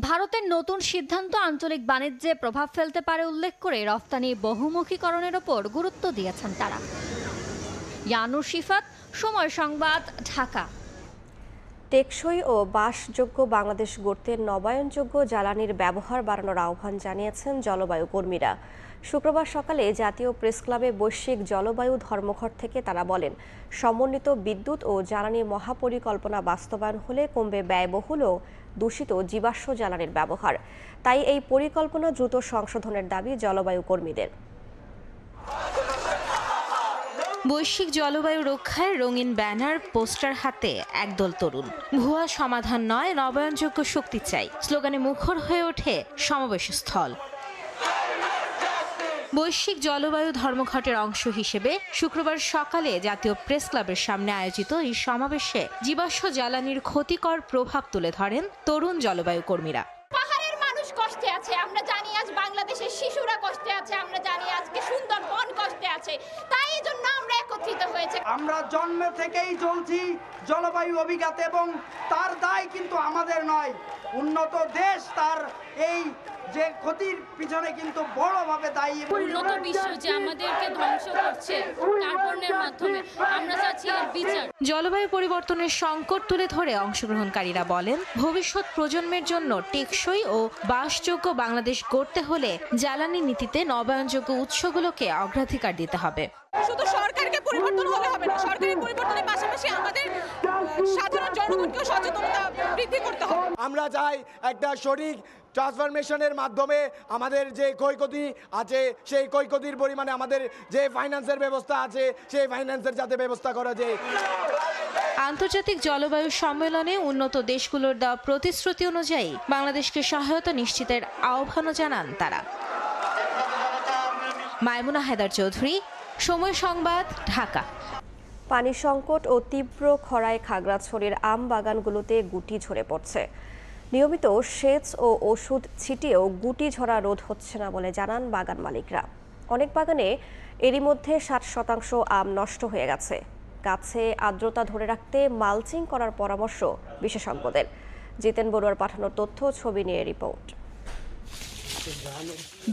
ভারতের নতুন সিদ্ধান্ত আঞ্চলিক বাণিজ্যে প্রভাব ফেলতে পারে উল্লেখ করে রফতানি বহুমুখীকরণের ওপর গুরুত্ব দিয়েছেন তারা। ইয়ানুর শিফাত, সময় সংবাদ, ঢাকা। টেকসই ও বাসযোগ্য বাংলাদেশ গড়তে নবায়নযোগ্য জ্বালানির ব্যবহার বাড়ানোর আহ্বান জানিয়েছেন জলবায়ু কর্মীরা। শুক্রবার সকালে জাতীয় প্রেসক্লাবে বৈশ্বিক জলবায়ু ধর্মঘট থেকে তারা বলেন, সমন্বিত বিদ্যুৎ ও জ্বালানি মহাপরিকল্পনা বাস্তবায়ন হলে কমবে ব্যয়বহুল ও দূষিত জীবাশ্ম জ্বালানির ব্যবহার। তাই এই পরিকল্পনা দ্রুত সংশোধনের দাবি জলবায়ু কর্মীদের। বৈশ্বিক জলবায়ু রক্ষায় রঙিন ব্যানার পোস্টার হাতে একদল তরুণ। ভুয়া সমাধান নয়, নবায়নযোগ্য শক্তি চাই স্লোগানে মুখর হয়ে ওঠে সমাবেশস্থল। বৈশ্বিক জলবায়ু ধর্মঘটের অংশ হিসেবে শুক্রবার সকালে জাতীয় প্রেস ক্লাবের সামনে আয়োজিত এই সমাবেশে জীবাশ্ম জ্বালানির ক্ষতিকর প্রভাব তুলে ধরেন তরুণ জলবায়ু কর্মীরা। পাহাড়ের মানুষ কষ্টে আছে, আমরা জানি আজ বাংলাদেশের শিশুরা কষ্টে আছে, আমরা জানি আজকে সুন্দরবন কষ্টে আছে, তাই এই জন্য আমরা একত্রিত হয়েছে। আমরা জন্ম থেকেই চলছি জলবায়ু অভিঘাত এবং তার দায় কিন্তু আমাদের নয়। উন্নত দেশ তার এই যে ক্ষতির পিছনে কিন্তু বড়ভাবে দায়ী। উন্নত বিশ্ব যে আমাদেরকে ধ্বংস করছে কার্বনের মাধ্যমে, আমরা চাচ্ছি এর বিচার। জলবায়ু পরিবর্তনের সংকট তুলে ধরে অংশগ্রহণকারীরা বলেন, ভবিষ্যৎ প্রজন্মের জন্য টেকসই ও বাসযোগ্য বাংলাদেশ গড়তে হলে জ্বালানি নীতিতে নবায়নযোগ্য উৎসগুলোকে অগ্রাধিকার দিতে হবে। শুধু সরকারকে পরিবর্তন হলে হবে না, সরকারের পরিবর্তনের পাশাপাশি আমাদের সাধারণ জনগণকে সচেতনতা বৃদ্ধি করতে হবে। আমরা চাই একটা সঠিক ট্রান্সফরমেশনের মাধ্যমে আমাদের যে ক্ষয়ক্ষতি আছে সেই ক্ষয়ক্ষতির পরিমাণে আমাদের যে ফাইন্যান্সের ব্যবস্থা আছে সেই ফাইন্যান্সের যাতে ব্যবস্থা করা যায়। আন্তর্জাতিক জলবায়ু সম্মেলনে উন্নত দেশগুলোর দেওয়া প্রতিশ্রুতি অনুযায়ী বাংলাদেশকে সহায়তা নিশ্চিতের আহ্বানও জানান তারা। মাইমুনা হায়দার চৌধুরী, সময় সংবাদ, ঢাকা। পানি সংকট ও তীব্র খরায় খাগড়াছড়ির আম বাগানগুলোতে গুটি ঝরে পড়ছে। নিয়মিত সেচ ও ওষুধ ছিটিয়েও গুটি ঝরা রোধ হচ্ছে না বলে জানান বাগান মালিকরা। অনেক বাগানে এরই মধ্যে 60% আম নষ্ট হয়ে গেছে। গাছে আর্দ্রতা ধরে রাখতে মালচিং করার পরামর্শ বিশেষজ্ঞদের। জিতেন বড়ুয়ার পাঠানোর তথ্য, ছবি নিয়ে রিপোর্ট।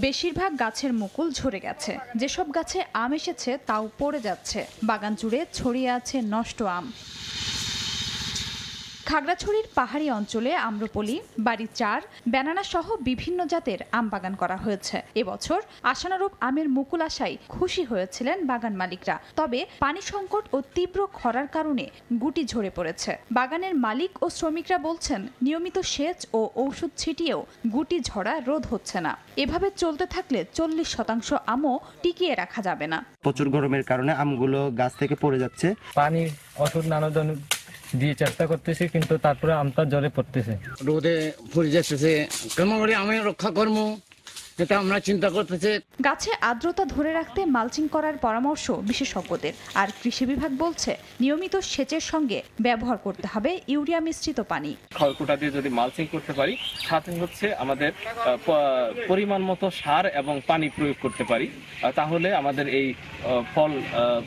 বেশিরভাগ গাছের মুকুল ঝরে গেছে, যেসব গাছে আম এসেছে তাও পড়ে যাচ্ছে। বাগান জুড়ে ছড়িয়ে আছে নষ্ট আম। খাগড়াছড়ির পাহাড়ি অঞ্চলে আম্রপলি, বাড়ি 4, ব্যানানা সহ বিভিন্ন জাতের আম বাগান করা হয়েছে। এবছর আশানুরূপ আমের মুকুল আশায় খুশি হয়েছিলেন বাগান মালিকরা। তবে পানি সংকট ও তীব্র খরার কারণে গুটি ঝরে পড়েছে। বাগানের মালিক ও শ্রমিকরা বলছেন, নিয়মিত সেচ ও ঔষধ ছিটিয়েও গুটি ঝরা রোধ হচ্ছে না। এভাবে চলতে থাকলে 40% আমও টিকিয়ে রাখা যাবে না। প্রচুর গরমের কারণে আমগুলো গাছ থেকে পড়ে যাচ্ছে। পানি ওষুধ নানা দিয়ে চেষ্টা করতেছি, কিন্তু তারপরে আমটা জ্বরে পড়তেছে, রোদে পড়ে যাচ্ছে। কেমন করে আমি রক্ষা করবো এটা আমরা চিন্তা করতেছি। গাছে আর্দ্রতা ধরে রাখতে মালচিং করার পরামর্শ বিশেষজ্ঞদের। আর কৃষি বিভাগ বলছে, নিয়মিত সেচের সঙ্গে ব্যবহার করতে হবে ইউরিয়া মিশ্রিত পানি। খড়কুটা দিয়ে যদি মালচিং করতে পারি, সাথে হচ্ছে আমাদের পরিমাণ মতো সার এবং পানি প্রয়োগ করতে পারি, তাহলে আমাদের এই ফল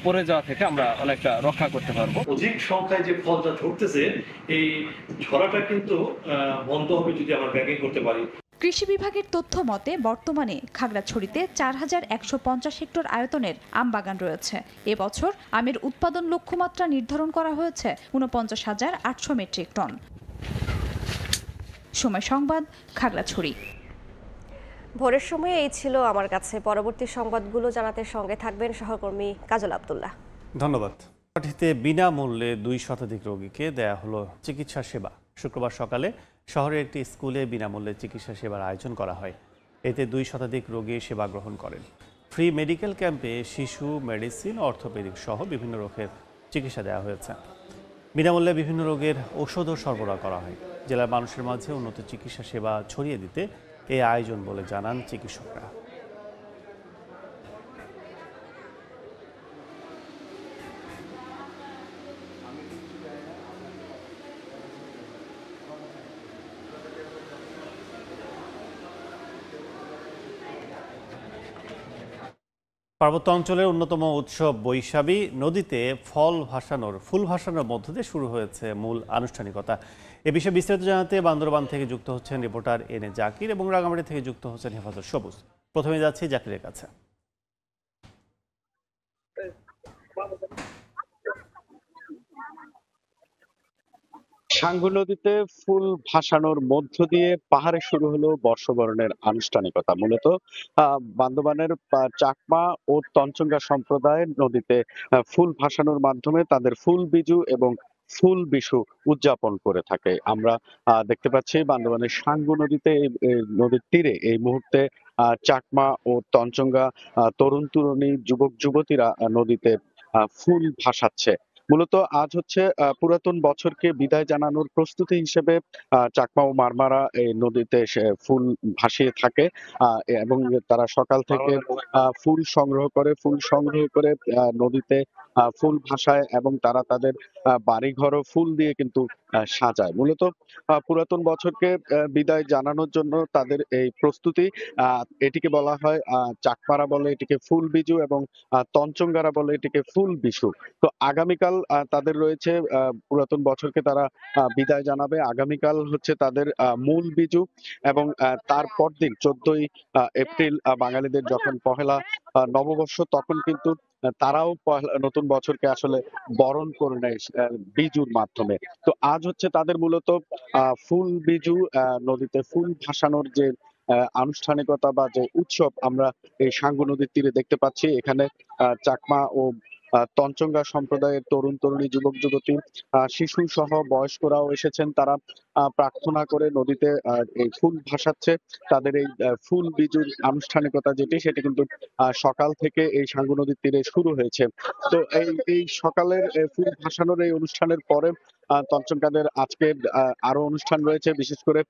পড়ে যাওয়া থেকে আমরা অনেকটা রক্ষা করতে পারবো। অধিক সংখ্যায় যে ফলটা ঝরতেছে, এই ঝরাটা কিন্তু বন্ধ হবে যদি আমরা ব্যাগিং করতে পারি। কৃষি বিভাগের তথ্য মতে বর্তমানে খাগড়াছড়িতে 4150 হেক্টর আয়তনের আম বাগান রয়েছে। এবছর আমের উৎপাদন লক্ষ্যমাত্রা নির্ধারণ করা হয়েছে 49,800 মেট্রিক টন। সময় সংবাদ, খাগড়াছড়ি। ভোরের সময় এই ছিল আমার কাছে। পরবর্তী সংবাদগুলো জানাতে সঙ্গে থাকবেন সহকর্মী কাজল আব্দুল্লাহ। ধন্যবাদ। মাটিতে বিনামূল্যে 2 শতাধিক রোগীকে দেয়া হলো চিকিৎসা সেবা। শুক্রবার সকালে শহরের একটি স্কুলে বিনামূল্যে চিকিৎসা সেবার আয়োজন করা হয়। এতে 2 শতাধিক রোগী সেবা গ্রহণ করেন। ফ্রি মেডিকেল ক্যাম্পে শিশু, মেডিসিন, অর্থোপেডিক সহ বিভিন্ন রোগের চিকিৎসা দেওয়া হয়েছে। বিনামূল্যে বিভিন্ন রোগের ওষুধও সরবরাহ করা হয়। জেলার মানুষের মাঝে উন্নত চিকিৎসা সেবা ছড়িয়ে দিতে এই আয়োজন বলে জানান চিকিৎসকরা। পার্বত্য অঞ্চলের অন্যতম উৎসব বৈশাখী নদীতে ফুল ভাসানোর মধ্য দিয়ে শুরু হয়েছে মূল আনুষ্ঠানিকতা। এ বিষয়ে বিস্তারিত জানাতে বান্দরবান থেকে যুক্ত হচ্ছেন রিপোর্টার এনে জাকির এবং রাঙামাটি থেকে যুক্ত হচ্ছেন হেফাজত সবুজ। প্রথমে যাচ্ছি জাকিরের কাছে। সাঙ্গু নদীতে ফুল ভাসানোর মধ্য দিয়ে পাহাড়ে শুরু হলো বর্ষবরণের আনুষ্ঠানিকতা। মূলত বান্দরবানের চাকমা ও তঞ্চঙ্গা সম্প্রদায় নদীতে ফুল ভাসানোর মাধ্যমে তাদের ফুল বিজু এবং ফুল বিশু উদযাপন করে থাকে। আমরা দেখতে পাচ্ছি বান্দরবানের সাঙ্গু নদীতে এই নদীর তীরে এই মুহূর্তে চাকমা ও তঞ্চঙ্গা তরুণ তরুণী যুবক যুবতীরা নদীতে ফুল ভাসাচ্ছে। মূলত আজ হচ্ছে পুরাতন বছরকে বিদায় জানানোর প্রস্তুতি হিসেবে চাকমা ও মারমারা এই নদীতে ফুল ভাসিয়ে থাকে এবং তারা সকাল থেকে ফুল সংগ্রহ করে নদীতে ফুল ভাসায় এবং তারা তাদের বাড়িঘরও ফুল দিয়ে কিন্তু সাজায়। মূলত পুরাতন বছরকে বিদায় জানানোর জন্য তাদের এই প্রস্তুতি। এটিকে বলা হয় চাকমারা বলে এটিকে ফুল বিজু এবং তঞ্চঙ্গারা বলে এটিকে ফুল বিশু। তো আগামীকাল তাদের রয়েছে পুরাতন বছরকে তারা বিদায় জানাবে। আগামীকাল হচ্ছে তাদের মূল বিজু এবং তারপর দিন 14ই এপ্রিল বাঙালিদের যখন পহেলা নববর্ষ তখন কিন্তু তারাও নতুন বছরকে আসলে বরণ করে নেয় বিজুর মাধ্যমে। তো আজ হচ্ছে তাদের মূলত ফুল বিজু নদীতে ফুল ভাসানোর যে আনুষ্ঠানিকতা বা যে উৎসব আমরা এই সাঙ্গু নদীর তীরে দেখতে পাচ্ছি। এখানে চাকমা ও তঞ্চঙ্গা সম্প্রদায়ের তরুণ তরুণী যুবক যুবতী শিশু সহ বয়স্করাও এসেছেন। তারা প্রার্থনা করে নদীতে এই ফুল ভাসাচ্ছে। তাদের এই ফুল বিজুর আনুষ্ঠানিকতা সেটি কিন্তু সকাল থেকে এই সাঙ্গু নদীর তীরে শুরু হয়েছে। তো এই সকালের ফুল ভাসানোর এই অনুষ্ঠানের পরে তঞ্চঙ্গাদের আজকে আরো অনুষ্ঠান রয়েছে। বিশেষ করে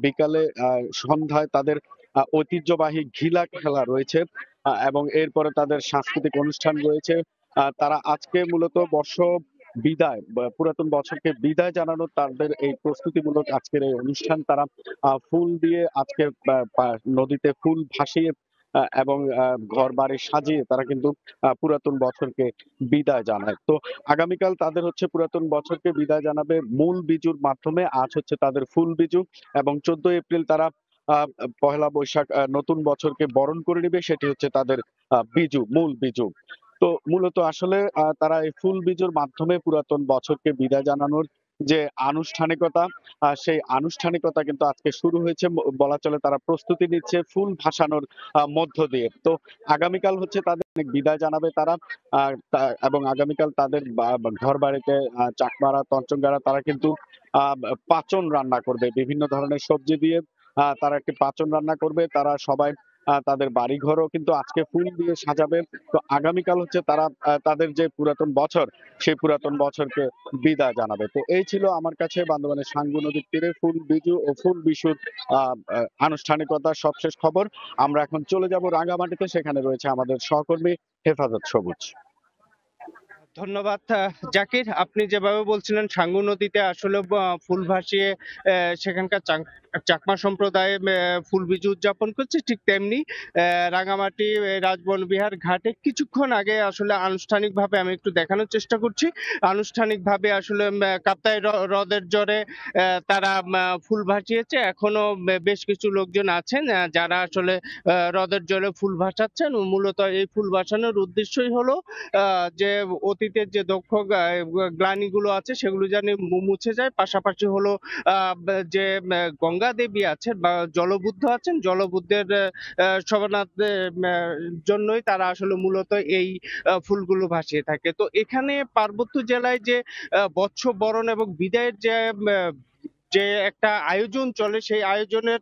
বিকালে সন্ধ্যায় তাদের ঐতিহ্যবাহী ঘিলা খেলা রয়েছে এবং এরপরে তাদের সাংস্কৃতিক অনুষ্ঠান রয়েছে। তারা আজকে মূলত পুরাতন বছরকে বিদায় জানানোর তাদের এই প্রস্তুতিমূলক আজকের এই অনুষ্ঠান। তারা ফুল দিয়ে আজকে নদীতে ফুল ভাসিয়ে এবং ঘর বাড়ি সাজিয়ে তারা কিন্তু পুরাতন বছরকে বিদায় জানায়। তো আগামীকাল তাদের হচ্ছে পুরাতন বছরকে বিদায় জানাবে মূল বিজুর মাধ্যমে। আজ হচ্ছে তাদের ফুল বিজু এবং 14 এপ্রিল তারা পহেলা বৈশাখ নতুন বছরকে বরণ করে নেবে, সেটি হচ্ছে তাদের বিজু, মূল বিজু। তো মূলত আসলে তারা এই ফুল বিজুর মাধ্যমে পুরাতন বছরকে বিদায় জানানোর যে আনুষ্ঠানিকতা সেই আনুষ্ঠানিকতা কিন্তু আজকে শুরু হয়েছে বলা চলে। তারা প্রস্তুতি নিচ্ছে ফুল ভাসানোর মধ্য দিয়ে। তো আগামীকাল হচ্ছে তাদের বিদায় জানাবে তারা এবং আগামীকাল তাদের ঘর বাড়িতে চাকমারা তঞ্চঙ্গারা তারা কিন্তু পাচন রান্না করবে বিভিন্ন ধরনের সবজি দিয়ে। তারা একটি পাচন রান্না করবে। তারা সবাই তাদের বাড়িঘরও কিন্তু আজকে ফুল দিয়ে সাজাবে। তো আগামীকাল হচ্ছে তারা তাদের যে পুরাতন বছর সেই পুরাতন বছরকে বিদায় জানাবে। তো এই ছিল আমার কাছে বান্দরবানের সাঙ্গু নদীর তীরে ফুল বিজু ও ফুল বিশুর আনুষ্ঠানিকতার সবশেষ খবর। আমরা এখন চলে যাব রাঙ্গামাটিতে, সেখানে রয়েছে আমাদের সহকর্মী হেফাজত সবুজ। ধন্যবাদ জাকির। আপনি যেভাবে বলছিলেন সাঙ্গু নদীতে আসলে ফুল ভাসিয়ে সেখানকার চাকমা সম্প্রদায় ফুল বিজু উদযাপন করছে, ঠিক তেমনি রাঙামাটি রাজবন বিহার ঘাটে কিছুক্ষণ আগে আসলে আনুষ্ঠানিকভাবে আমি একটু দেখানোর চেষ্টা করছি। আনুষ্ঠানিকভাবে আসলে কাপ্তাই হ্রদের জলে তারা ফুল ভাসিয়েছে। এখনো বেশ কিছু লোকজন আছেন যারা আসলে হ্রদের জলে ফুল ভাসাচ্ছেন। মূলত এই ফুল ভাসানোর উদ্দেশ্যই হলো যে অতীতের যে দক্ষ গ্লানিগুলো আছে সেগুলো যেন মুছে যায়। পাশাপাশি হলো যে গঙ্গা দেবী আছেন বা জলবুদ্ধ আছেন, জলবুদ্ধের শরণার্থীর জন্যই তারা আসলে মূলত এই ফুলগুলো ভাসিয়ে থাকে। তো এখানে পার্বত্য জেলায় যে বর্ষবরণ এবং বিদায়ের যে একটা আয়োজন চলে, সেই আয়োজনের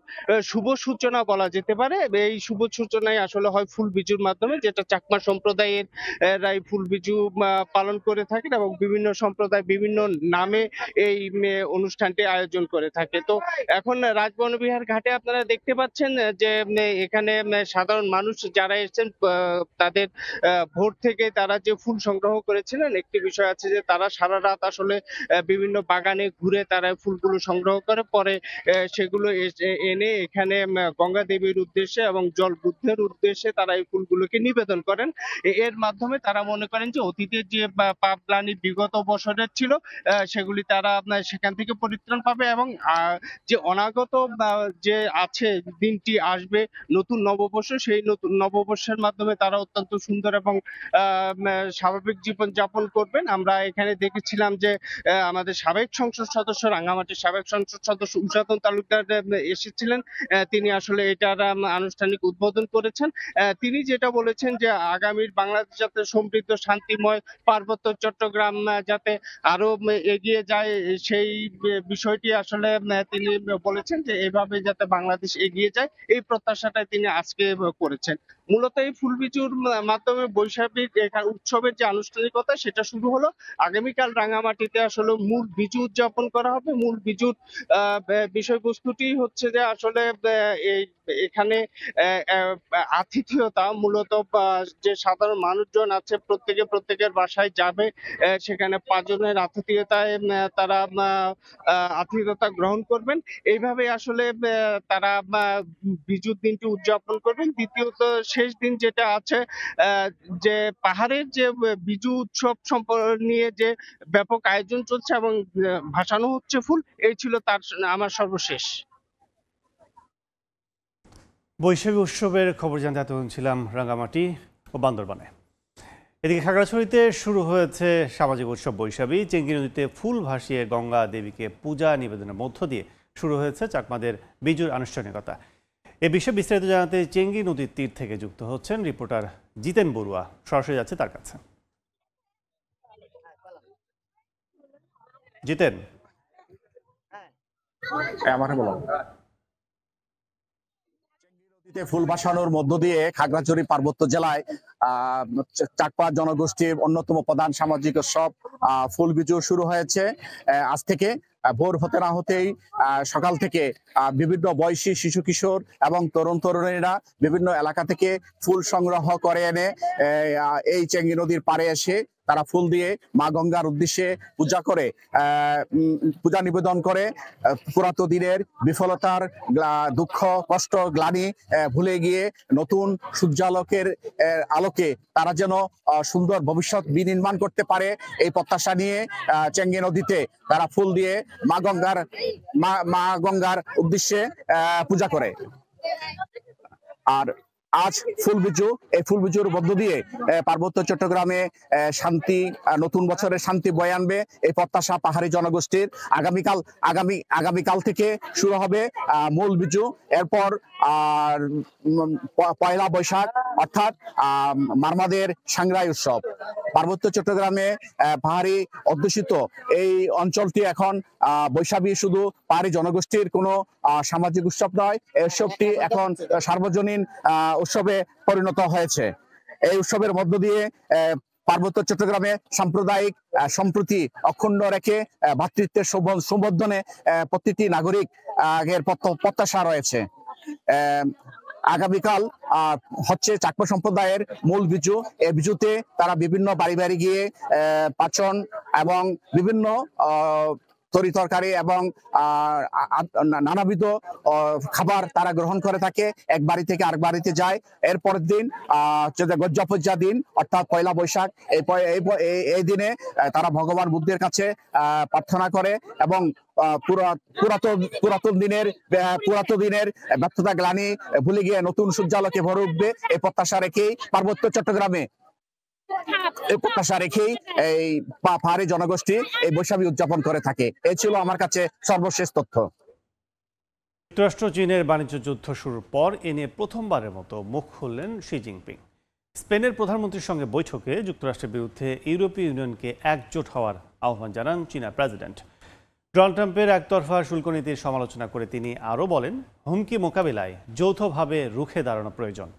শুভ সূচনা বলা যেতে পারে। এই শুভ সূচনায় আসলে হয় ফুল বিজুর মাধ্যমে, যেটা চাকমা সম্প্রদায়ের ফুল বিজু পালন করে থাকেন এবং বিভিন্ন সম্প্রদায় বিভিন্ন নামে এই অনুষ্ঠানটি আয়োজন করে থাকে। তো এখন রাজবনবিহার ঘাটে আপনারা দেখতে পাচ্ছেন যে এখানে সাধারণ মানুষ যারা এসেছেন তাদের ভোর থেকে তারা যে ফুল সংগ্রহ করেছিলেন, একটি বিষয় আছে যে তারা সারা রাত আসলে বিভিন্ন বাগানে ঘুরে তারা ফুলগুলো সংগ্রহ করে পরে সেগুলো এনে এখানে গঙ্গা দেবীর উদ্দেশ্যে এবং জল বুদ্ধের উদ্দেশ্যে তারা এই ফুলগুলোকে নিবেদন করেন। এর মাধ্যমে তারা মনে করেন যে অতীতের যে পাপগ্লানি বিগত বছরের ছিল সেগুলি তারা সেখান থেকে পরিত্রাণ পাবে এবং যে অনাগত যে আছে দিনটি আসবে নতুন নববর্ষ, সেই নতুন নববর্ষের মাধ্যমে তারা অত্যন্ত সুন্দর এবং স্বাভাবিক জীবন যাপন করবেন। আমরা এখানে দেখেছিলাম যে আমাদের সাবেক সংসদ সদস্য, রাঙ্গামাটির সাবেক সংসদ সদস্য উষাতন তালুকদার এসেছিলেন। তিনি আসলে এটার আনুষ্ঠানিক উদ্বোধন করেছেন। তিনি যেটা বলেছেন যে আগামীর বাংলাদেশ যাতে সমৃদ্ধ শান্তিময় পার্বত্য চট্টগ্রাম যাতে আরো এগিয়ে যায় সেই বিষয়টি আসলে তিনি বলেছেন যে এভাবে যাতে বাংলাদেশ এগিয়ে যায় এই প্রত্যাশাটাই তিনি আজকে করেছেন। মূলত এই ফুলবিচুর মাধ্যমে বৈশাখী উৎসবের যে আনুষ্ঠানিকতা সেটা শুরু হলো। আগামীকাল রাঙামাটিতে আসলে মূল বিজু উদযাপন করা হবে। মূল বিজুর বিষয়বস্তুটি হচ্ছে যে আসলে এখানে আতিথেয়তা, মূলত যে সাধারণ মানুষজন আছে প্রত্যেকের বাসায় যাবে, সেখানে 5 জনের আতিথেয়তায় তারা আতিথেয়তা গ্রহণ করবেন। এইভাবে আসলে তারা বিজুর দিনটি উদযাপন করবেন। দ্বিতীয়ত শেষ দিন যেটা আছে যে পাহাড়ের যে বিজু উৎসব নিয়ে যে ব্যাপক আয়োজন চলছে এবং ভাসানো হচ্ছে ফুল, এই ছিল তার আমার সর্বশেষ। বৈশাখী উৎসবের খবর জানতে এতক্ষণ ছিলাম রাঙ্গামাটি ও বান্দরবানে। এদিকে খাগড়াছড়িতে শুরু হয়েছে সামাজিক উৎসব বৈশাখী। চেঙ্গি নদীতে ফুল ভাসিয়ে গঙ্গা দেবীকে পূজা নিবেদনের মধ্য দিয়ে শুরু হয়েছে চাকমাদের বিজুর আনুষ্ঠানিকতা। এ বিষয়ে বিস্তারিত জানাতে চেঙ্গি নদীর তীর থেকে যুক্ত হচ্ছেন রিপোর্টার জিতেন বড়ুয়া। সরাসরি যাচ্ছে তার কাছে। জিতেন, ফুল ভাসানোর মধ্য দিয়ে খাগড়াছড়ি পার্বত্য জেলায় চাকমা জনগোষ্ঠীর অন্যতম প্রধান সামাজিক উৎসব ফুল বিজু শুরু হয়েছে। আজ থেকে ভোর হতে না হতেই সকাল থেকে বিভিন্ন বয়সী শিশু কিশোর এবং তরুণ তরুণীরা বিভিন্ন এলাকা থেকে ফুল সংগ্রহ করে এনে এই চেঙ্গি নদীর পাড়ে এসে তারা ফুল দিয়ে মা গঙ্গার উদ্দেশ্যে পূজা নিবেদন করে পুরাতন দিনের বিফলতার দুঃখ কষ্ট গ্লানি ভুলে গিয়ে নতুন সূর্যালোকের আলোকে তারা যেন সুন্দর ভবিষ্যৎ বিনির্মাণ করতে পারে এই প্রত্যাশা নিয়ে চেঙ্গি নদীতে তারা ফুল দিয়ে মা গঙ্গার উদ্দেশ্যে পূজা করে। আর আজ ফুলবিজু, এই ফুলবিজুর মধ্য দিয়ে পার্বত্য চট্টগ্রামে শান্তি, নতুন বছরের শান্তি বয়ে আনবে এই প্রত্যাশা পাহাড়ি জনগোষ্ঠীর। আগামীকাল থেকে শুরু হবে মূল বিজু। এরপর পয়লা বৈশাখ অর্থাৎ মারমাদের সাংগ্রাই উৎসব। পার্বত্য চট্টগ্রামে পাহাড়ি অধ্যুষিত এই অঞ্চলটি এখন বৈশাখী শুধু পাহাড়ি জনগোষ্ঠীর কোনো সামাজিক উৎসব নয়, এই উৎসবটি এখন সার্বজনীন উৎসবে পরিণত হয়েছে। এই উৎসবের মধ্য দিয়ে পার্বত্য চট্টগ্রামে সাম্প্রদায়িক সম্প্রীতি অক্ষুণ্ণ রেখে ভ্রাতৃত্বের সম্বর্ধনে প্রতিটি নাগরিক এর প্রত্যাশা রয়েছে। আগামীকাল হচ্ছে চাকমা সম্প্রদায়ের মূল বিজু। এই বিজুতে তারা বিভিন্ন বাড়ি বাড়ি গিয়ে পাচন এবং বিভিন্ন তরি তরকারি এবং নানাবিধ খাবার তারা গ্রহণ করে থাকে। এক বাড়ি থেকে আরেক বাড়িতে যায়। এর পরের দিন গজ্জাপজ্জা দিন অর্থাৎ পয়লা বৈশাখ, এই দিনে তারা ভগবান বুদ্ধের কাছে প্রার্থনা করে এবং পুরাতন দিনের ব্যর্থতা গ্লানি ভুলে গিয়ে নতুন সূর্যালোকে ভরে উঠবে এই প্রত্যাশা রেখেই পার্বত্য চট্টগ্রামে এই পাহাড়ি জনগোষ্ঠী এই বৈশাখী উদযাপন করে থাকে। এই ছিল আমার কাছে সর্বশেষ তথ্য। যুক্তরাষ্ট্র চীনের বাণিজ্য যুদ্ধ শুরুর পর এ নিয়ে প্রথমবারের মতো মুখ খুললেন শি জিনপিং। স্পেনের প্রধানমন্ত্রীর সঙ্গে বৈঠকে যুক্তরাষ্ট্রের বিরুদ্ধে ইউরোপীয় ইউনিয়নকে একজোট হওয়ার আহ্বান জানান চীনা প্রেসিডেন্ট। ডোনাল্ড ট্রাম্পের একতরফা শুল্ক নীতির সমালোচনা করে তিনি আরও বলেন, হুমকি মোকাবিলায় যৌথভাবে রুখে দাঁড়ানো প্রয়োজন।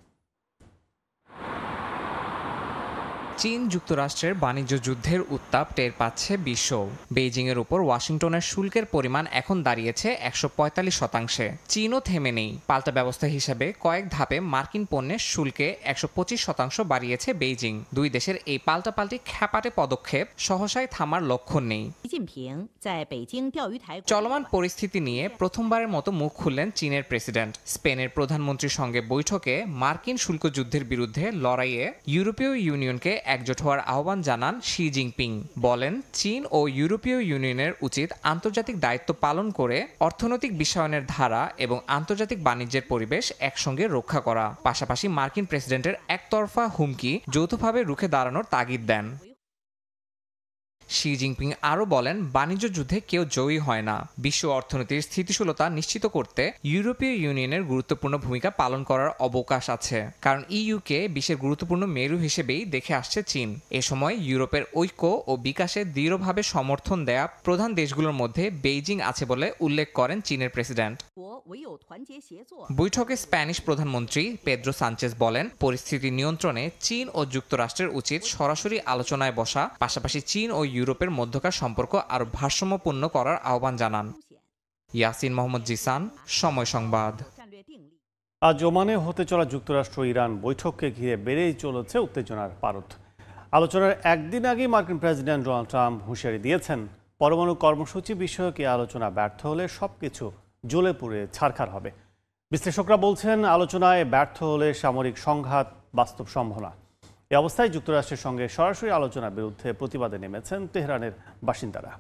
চীন যুক্তরাষ্ট্রের বাণিজ্য যুদ্ধের উত্তাপ টের পাচ্ছে বিশ্ব। বেইজিংয়ের উপর ওয়াশিংটনের শুল্কের পরিমাণ এখন দাঁড়িয়েছে 145%। চীনও থেমে নেই। পাল্টা ব্যবস্থা হিসেবে কয়েক ধাপে মার্কিন পণ্যের শুল্কে 125% বাড়িয়েছে বেইজিং। দুই দেশের এই পাল্টাপাল্টি খ্যাপাটে পদক্ষেপ সহসায় থামার লক্ষণ নেই। চলমান পরিস্থিতি নিয়ে প্রথমবারের মতো মুখ খুললেন চীনের প্রেসিডেন্ট। স্পেনের প্রধানমন্ত্রীর সঙ্গে বৈঠকে মার্কিন শুল্ক যুদ্ধের বিরুদ্ধে লড়াইয়ে ইউরোপীয় ইউনিয়নকে একজোট হওয়ার আহ্বান জানান শি জিনপিং। বলেন, চীন ও ইউরোপীয় ইউনিয়নের উচিত আন্তর্জাতিক দায়িত্ব পালন করে অর্থনৈতিক বিশ্বায়নের ধারা এবং আন্তর্জাতিক বাণিজ্যের পরিবেশ একসঙ্গে রক্ষা করা। পাশাপাশি মার্কিন প্রেসিডেন্টের একতরফা হুমকি যৌথভাবে রুখে দাঁড়ানোর তাগিদ দেন। শি জিনপিং আরও বলেন, বাণিজ্য যুদ্ধে কেউ জয়ী হয় না। বিশ্ব অর্থনীতির স্থিতিশীলতা নিশ্চিত করতে ইউরোপীয় ইউনিয়নের গুরুত্বপূর্ণ ভূমিকা পালন করার অবকাশ আছে, কারণ ইইউকে বিশ্বের গুরুত্বপূর্ণ মেরু হিসেবেই দেখে আসছে চীন। এ সময় ইউরোপের ঐক্য ও বিকাশে দৃঢ়ভাবে সমর্থন দেয়া প্রধান দেশগুলোর মধ্যে বেইজিং আছে বলে উল্লেখ করেন চীনের প্রেসিডেন্ট। বৈঠকে স্প্যানিশ প্রধানমন্ত্রী পেদ্রো সানচেজ বলেন, পরিস্থিতি নিয়ন্ত্রণে চীন ও যুক্তরাষ্ট্রের উচিত সরাসরি আলোচনায় বসা, পাশাপাশি চীন ও ইউরোপের মধ্যকার সম্পর্ক আরও ভারসাম্যপূর্ণ করার আহ্বান জানান। ইয়াসিন মোহাম্মদ জিসান, সময় সংবাদ। আজ ওমানে হতে চলা যুক্তরাষ্ট্র ইরান বৈঠককে ঘিরে বেড়েই চলেছে উত্তেজনার পারদ। আলোচনার একদিন আগেই মার্কিন প্রেসিডেন্ট ডোনাল্ড ট্রাম্প হুঁশিয়ারি দিয়েছেন, পরমাণু কর্মসূচি বিষয়ক এই আলোচনা ব্যর্থ হলে সবকিছু জ্বলে পুড়ে ছারখার হবে। বিশ্লেষকরা বলছেন, আলোচনায় ব্যর্থ হলে সামরিক সংঘাত বাস্তবসম্ভব না। এই অবস্থায় যুক্তরাষ্ট্রের সঙ্গে সরাসরি আলোচনার বিরুদ্ধে প্রতিবাদে নেমেছেন তেহরানের বাসিন্দারা।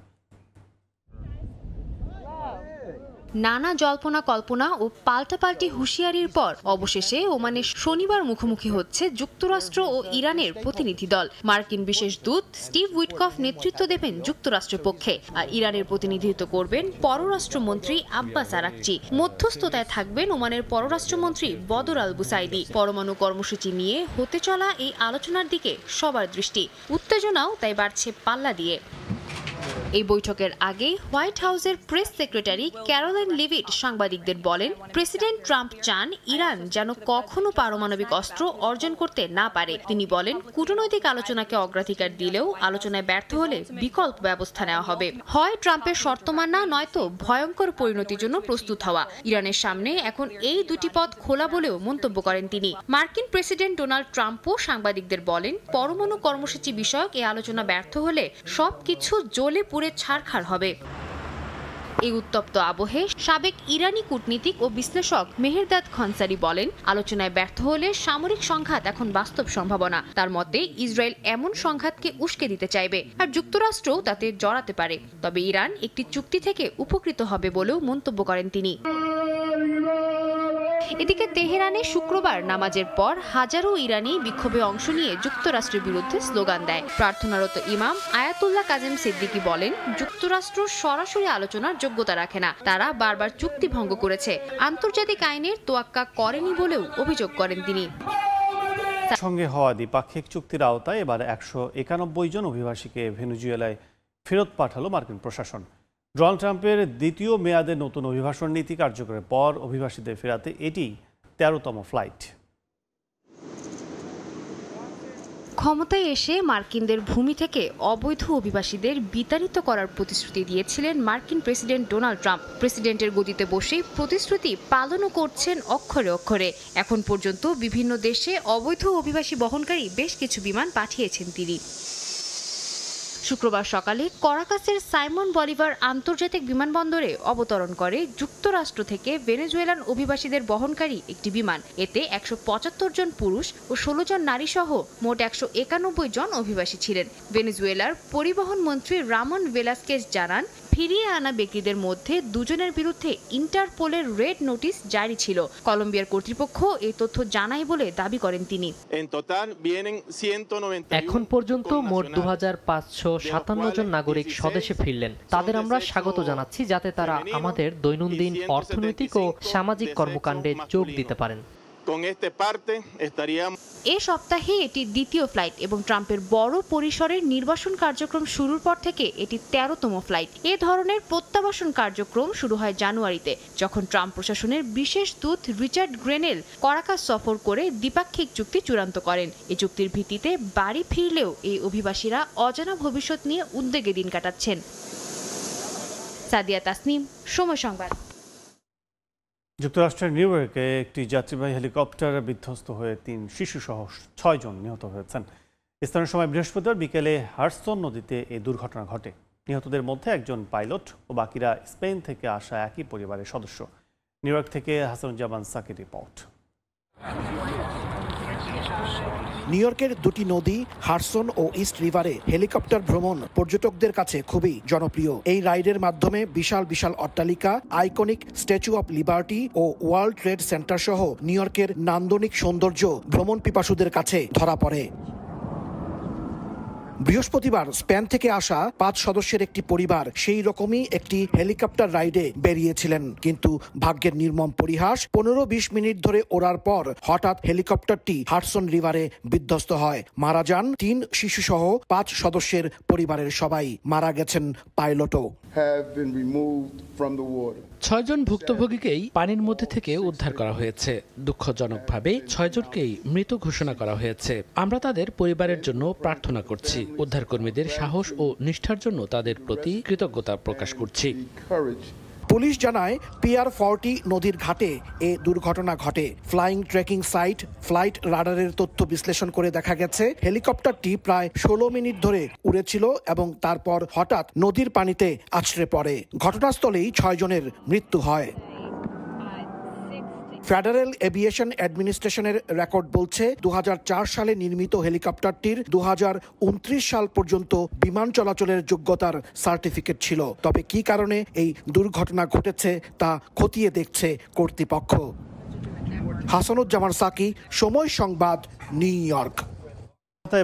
নানা জল্পনা কল্পনা ও পাল্টাপাল্টি হুঁশিয়ারির পর অবশেষে ওমানে শনিবার মুখোমুখি হচ্ছে যুক্তরাষ্ট্র ও ইরানের প্রতিনিধি দল। মার্কিন বিশেষ দূত স্টিভ উইটকফ নেতৃত্ব দেবেন যুক্তরাষ্ট্রের পক্ষে, আর ইরানের প্রতিনিধিত্ব করবেন পররাষ্ট্রমন্ত্রী আব্বাস আরাকচি। মধ্যস্থতায় থাকবেন ওমানের পররাষ্ট্রমন্ত্রী বদর আল বুসাইদি। পরমাণু কর্মসূচি নিয়ে হতে চলা এই আলোচনার দিকে সবার দৃষ্টি। উত্তেজনাও তাই বাড়ছে পাল্লা দিয়ে। এই বৈঠকের আগে হোয়াইট হাউসের প্রেস সেক্রেটারি ক্যারোলাইন লিভিট সাংবাদিকদের বলেন, প্রেসিডেন্ট ট্রাম্প চান ইরান যেন কখনো পারমাণবিক অস্ত্র অর্জন করতে না পারে। তিনি বলেন, কূটনৈতিক আলোচনাকে অগ্রাধিকার দিলেও আলোচনায় ব্যর্থ হলে বিকল্প ব্যবস্থা নেওয়া হবে। হয় ট্রাম্পের শর্ত মানা, নয়তো ভয়ঙ্কর পরিণতির জন্য প্রস্তুত হওয়া। ইরানের সামনে এখন এই দুটি পথ খোলা বলেও মন্তব্য করেন তিনি। মার্কিন প্রেসিডেন্ট ডোনাল্ড ট্রাম্পও সাংবাদিকদের বলেন, পরমাণু কর্মসূচি বিষয়ক এই আলোচনা ব্যর্থ হলে সবকিছু জ্বলে পুড়ে ছারখার হবে। এই উত্তপ্ত আবহে সাবেক ইরানি কূটনীতিক ও বিশ্লেষক মেহেরদাদ খনসারি বলেন, আলোচনায় ব্যর্থ হলে সামরিক সংঘাত এখন বাস্তব সম্ভাবনা। তার মতে ইসরায়েল এমন সংঘাতকে উস্কে দিতে চাইবে, আর যুক্তরাষ্ট্রও তাতে জড়াতে পারে। তবে ইরান একটি চুক্তি থেকে উপকৃত হবে বলেও মন্তব্য করেন তিনি। এদিকে তেহরানে শুক্রবার নামাজের পর হাজারো ইরানি বিক্ষোভে অংশ নিয়ে যুক্তরাষ্ট্রের বিরুদ্ধে স্লোগান দেয়। প্রার্থনারত ইমাম আয়াতুল্লাহ কাজেম সিদ্দিকী বলেন, যুক্তরাষ্ট্র সরাসরি আলোচনার যোগ্যতা রাখে না, তারা বারবার চুক্তি ভঙ্গ করেছে, আন্তর্জাতিক আইনের তোয়াক্কা করেনি বলেও অভিযোগ করেন তিনি। সঙ্গে হওয়া দ্বিপাক্ষিক চুক্তির আওতায় এবার 191 জন অভিবাসীকে ভেনেজুয়েলায় ফেরত পাঠালো মার্কিন প্রশাসন। ডোনাল্ড ট্রাম্পের দ্বিতীয় মেয়াদে নতুন অভিবাসন নীতি কার্যকরের পর অভিবাসীদের ফেরাতে এটি 13তম ফ্লাইট। ক্ষমতায় এসে মার্কিনদের ভূমি থেকে অবৈধ অভিবাসীদের বিতাড়িত করার প্রতিশ্রুতি দিয়েছিলেন মার্কিন প্রেসিডেন্ট ডোনাল্ড ট্রাম্প। প্রেসিডেন্টের গদিতে বসেই প্রতিশ্রুতি পালনও করছেন অক্ষরে অক্ষরে। এখন পর্যন্ত বিভিন্ন দেশে অবৈধ অভিবাসী বহনকারী বেশ কিছু বিমান পাঠিয়েছেন তিনি। শুক্রবার সকালে কারাকাসের সাইমন বলিভার আন্তর্জাতিক বিমানবন্দরে অবতরণ করে যুক্তরাষ্ট্র থেকে ভেনেজুয়েলান অভিবাসীদের বহনকারী একটি বিমান। এতে 175 জন পুরুষ ও 16 জন নারী সহ মোট 191 জন অভিবাসী ছিলেন। ভেনেজুয়েলার পরিবহন মন্ত্রী রামন ভেলাস্কেজ জানান, ফিরিয়ে আনা ব্যক্তিদের মধ্যে 2 জনের বিরুদ্ধে ইন্টারপোলের রেড নোটিশ জারি ছিল। কলম্বিয়ার কর্তৃপক্ষ এই তথ্য জানায় বলে দাবি করেন তিনি। এখন পর্যন্ত মোট 2557 জন নাগরিক স্বদেশে ফিরলেন। তাদের আমরা স্বাগত জানাচ্ছি, যাতে তারা আমাদের দৈনন্দিন অর্থনৈতিক ও সামাজিক কর্মকাণ্ডে যোগ দিতে পারেন। এ সপ্তাহে এটি দ্বিতীয় ফ্লাইট এবং ট্রাম্পের বড় পরিসরের নির্বাসন কার্যক্রম শুরুর পর থেকে এটি 13তম ফ্লাইট। এ ধরনের প্রত্যাবাসন কার্যক্রম শুরু হয় জানুয়ারিতে, যখন ট্রাম্প প্রশাসনের বিশেষ দূত রিচার্ড গ্রেনেল কারাকাস সফর করে দ্বিপাক্ষিক চুক্তি চূড়ান্ত করেন। এই চুক্তির ভিত্তিতে বাড়ি ফিরলেও এই অভিবাসীরা অজানা ভবিষ্যৎ নিয়ে উদ্বেগে দিন কাটাচ্ছেন। সাদিয়া তাসনিম, সময় সংবাদ। যুক্তরাষ্ট্রের নিউ ইয়র্কে একটি যাত্রীবাহী হেলিকপ্টার বিধ্বস্ত হয়ে 3 শিশুসহ 6 জন নিহত হয়েছেন। স্থানীয় সময় বৃহস্পতিবার বিকেলে হার্সন নদীতে এই দুর্ঘটনা ঘটে। নিহতদের মধ্যে একজন পাইলট ও বাকিরা স্পেন থেকে আসা একই পরিবারের সদস্য। নিউ ইয়র্ক থেকে হাসানুজ্জামান সাকির রিপোর্ট। নিউ ইয়র্কের দুটি নদী হাডসন ও ইস্ট রিভারে হেলিকপ্টার ভ্রমণ পর্যটকদের কাছে খুবই জনপ্রিয়। এই রাইডের মাধ্যমে বিশাল বিশাল অট্টালিকা, আইকনিক স্ট্যাচু অব লিবার্টি ও ওয়ার্ল্ড ট্রেড সেন্টার সহ নিউ ইয়র্কের নান্দনিক সৌন্দর্য ভ্রমণ পিপাসুদের কাছে ধরা পড়ে। বৃহস্পতিবার স্পেন থেকে আসা 5 সদস্যের একটি পরিবার সেই রকমই একটি হেলিকপ্টার রাইডে বেরিয়েছিলেন, কিন্তু ভাগ্যের নির্মম পরিহাস, 15-20 মিনিট ধরে ওড়ার পর হঠাৎ হেলিকপ্টারটি হাডসন রিভারে বিধ্বস্ত হয়। মারা যান 3 শিশুসহ 5 সদস্যের পরিবারের সবাই। মারা গেছেন পাইলটও। 6 জন ভুক্তভোগীকেই পানির মধ্যে থেকে উদ্ধার করা হয়েছে। দুঃখজনকভাবে 6 জনকেই মৃত ঘোষণা করা হয়েছে। আমরা তাদের পরিবারের জন্য প্রার্থনা করছি। উদ্ধারকর্মীদের সাহস ও নিষ্ঠার জন্য তাদের প্রতি কৃতজ্ঞতা প্রকাশ করছি। পুলিশ জানায় পিয়ার 40 নদীর ঘাটে এ দুর্ঘটনা ঘটে। ফ্লাইং ট্র্যাকিং সাইট ফ্লাইট রাডারের তথ্য বিশ্লেষণ করে দেখা গেছে হেলিকপ্টারটি প্রায় 16 মিনিট ধরে উড়েছিল এবং তারপর হঠাৎ নদীর পানিতে আছড়ে পড়ে। ঘটনাস্থলেই 6 জনের মৃত্যু হয়। ফেডারেল এভিয়েশন অ্যাডমিনিস্ট্রেশনের রেকর্ড বলছে 2004 সালে নির্মিত হেলিকপ্টারটির 2029 সাল পর্যন্ত বিমান চলাচলের যোগ্যতার সার্টিফিকেট ছিল। তবে কি কারণে এই দুর্ঘটনা ঘটেছে তা খতিয়ে দেখছে কর্তৃপক্ষ। হাসানুজ্জামান সাকি, সময় সংবাদ, নিউ ইয়র্ক।